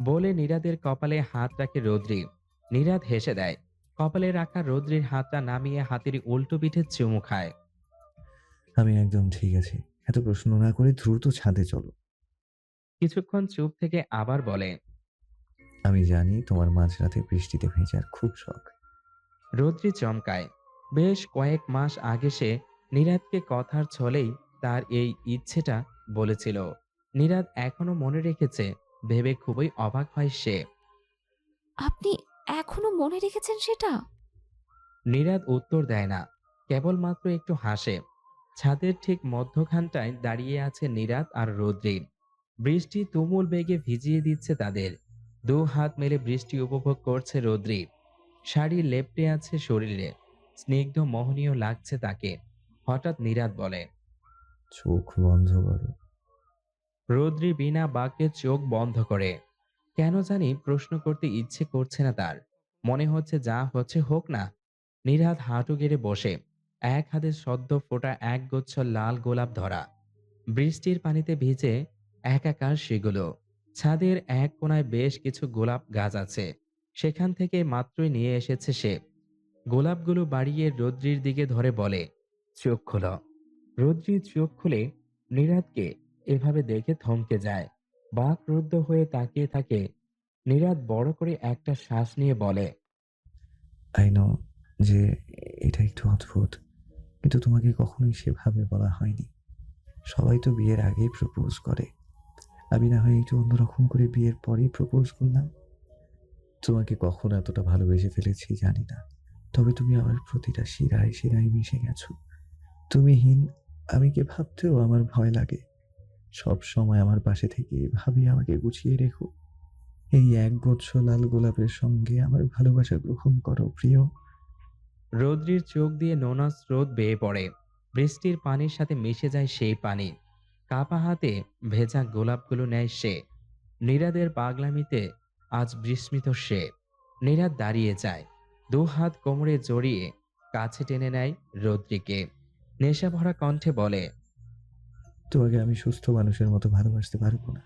বলে নীরাদের কপালে হাত রাখে রোদ্রি। নীরাদ হেসে দেয়। কপালে রাখা রোদ্রির হাতটা নামিয়ে হাতের উল্টো পিঠে চুমু খায়। আমি একদম ঠিক আছি, এত প্রশ্ন না করে দ্রুত ছাদে চলো। কিছুক্ষণ চুপ থেকে আবার বলে, আমি জানি তোমার মাঝরাতে বৃষ্টিতে ভেজার খুব শখ। রোদ্রি চমকায়। বেশ কয়েক মাস আগে সে নীরাদকে কথার ছলেই তার এই ইচ্ছেটা বলেছিল। নীরাদ এখনো মনে রেখেছে ভেবে খুবই অবাক হয় সে। আপনি এখনো মনে রেখেছেন সেটা? নীরাদ উত্তর দেয় না, কেবলমাত্র একটু হাসে। ছাদের ঠিক মধ্যখানটায় দাঁড়িয়ে আছে নীরাদ আর রোদ্রি। বৃষ্টি তুমুল বেগে ভিজিয়ে দিচ্ছে তাদের। 2 হাত মেলে বৃষ্টি উপভোগ করছে রোদ্রি। শাড়ি লেপ্টে আছে শরীরে, স্নিগ্ধ মোহনীয় লাগছে তাকে। হঠাৎ নীরাদ বলে, চোখ বন্ধ করো। রোদ্রি বিনা বাক্যে চোখ বন্ধ করে। কেন জানি প্রশ্ন করতে ইচ্ছে করছে না তার। মনে হচ্ছে যা হচ্ছে হোক না। নীরাদ হাঁটু গেড়ে বসে, এক হাতে সদ্য ফোটা একগুচ্ছ লাল গোলাপ ধরা। বৃষ্টির পানিতে ভিজে একাকার সেগুলো। ছাদের এক কোণায় বেশ কিছু গোলাপ গাছ আছে, সেখান থেকে মাত্রই নিয়ে এসেছে সে। গোলাপগুলো বাড়িয়ে রোদ্রির দিকে ধরে বলে, চোখ খোলো। রোদ্রি চোখ খুলে নীরাদকে এভাবে দেখে থমকে যায়। বাকরুদ্ধ হয়ে তাকিয়ে থাকে। নীরাদ বড় করে একটা শ্বাস নিয়ে বলে, আই নো যে এটা একটু অদ্ভুত, কিন্তু তোমাকে কখনোই সেভাবে বলা হয়নি। সবাই তো বিয়ের আগেই প্রপোজ করে, আমি না হয় একটু অন্যরকম করে বিয়ের পরেই প্রপোজ করলাম। তোমাকে কখন এতটা ভালোবেসে ফেলেছি জানি না, তবে তুমি আমার প্রতিটা শিরায় শিরায় মিশে গেছো। তুমিহীন আমি কে ভাবতেও আমার ভয় লাগে। সব সময় আমার পাশে থেকে ভাবি আমাকে গুছিয়ে রেখো। এই এক গুচ্ছ লাল গোলাপের সঙ্গে আমার ভালোবাসা গ্রহণ করো প্রিয়। রৌদ্রির চোখ দিয়ে নোনা স্রোত বেয়ে পড়ে। বৃষ্টির পানির সাথে মিশে যায় সেই পানি। কাপা হাতে ভেজা গোলাপগুলো নেয় সে। নীরাদের পাগলামিতে আজ বিস্মিত সে। নীরাদ দাঁড়িয়ে যায়, দু হাত কোমরে জড়িয়ে কাছে টেনে নেয় রৌদ্রিকে। নেশা ভরা কণ্ঠে বলে, তোমাকে আমি সুস্থ মানুষের মতো ভালোবাসতে পারবো না,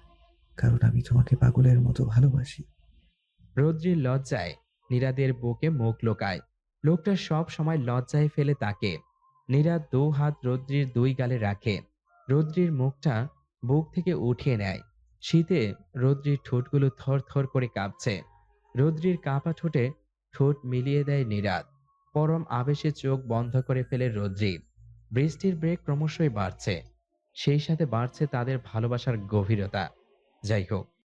কারণ আমি তোমাকে পাগলের মতো ভালোবাসি। রৌদ্রির লজ্জায় নীরাদের বুকে মুখ লোকায়। লোকটা সব সময় লজ্জায় ফেলে তাকে। নীরাদ দু হাত রৌদ্রির দুই গালে রাখে। রৌদ্রির মুখটা বুক থেকে উঠিয়ে নেয়। শীতে রৌদ্রির ঠোঁটগুলো থর থর করে কাঁপছে। রৌদ্রির কাঁপা ঠোঁটে ঠোঁট মিলিয়ে দেয় নীরাদ। পরম আবেশে চোখ বন্ধ করে ফেলে রৌদ্রি। বৃষ্টির বেগ ক্রমশই বাড়ছে, সেই সাথে বাড়ছে তাদের ভালোবাসার গভীরতা। যাই হোক,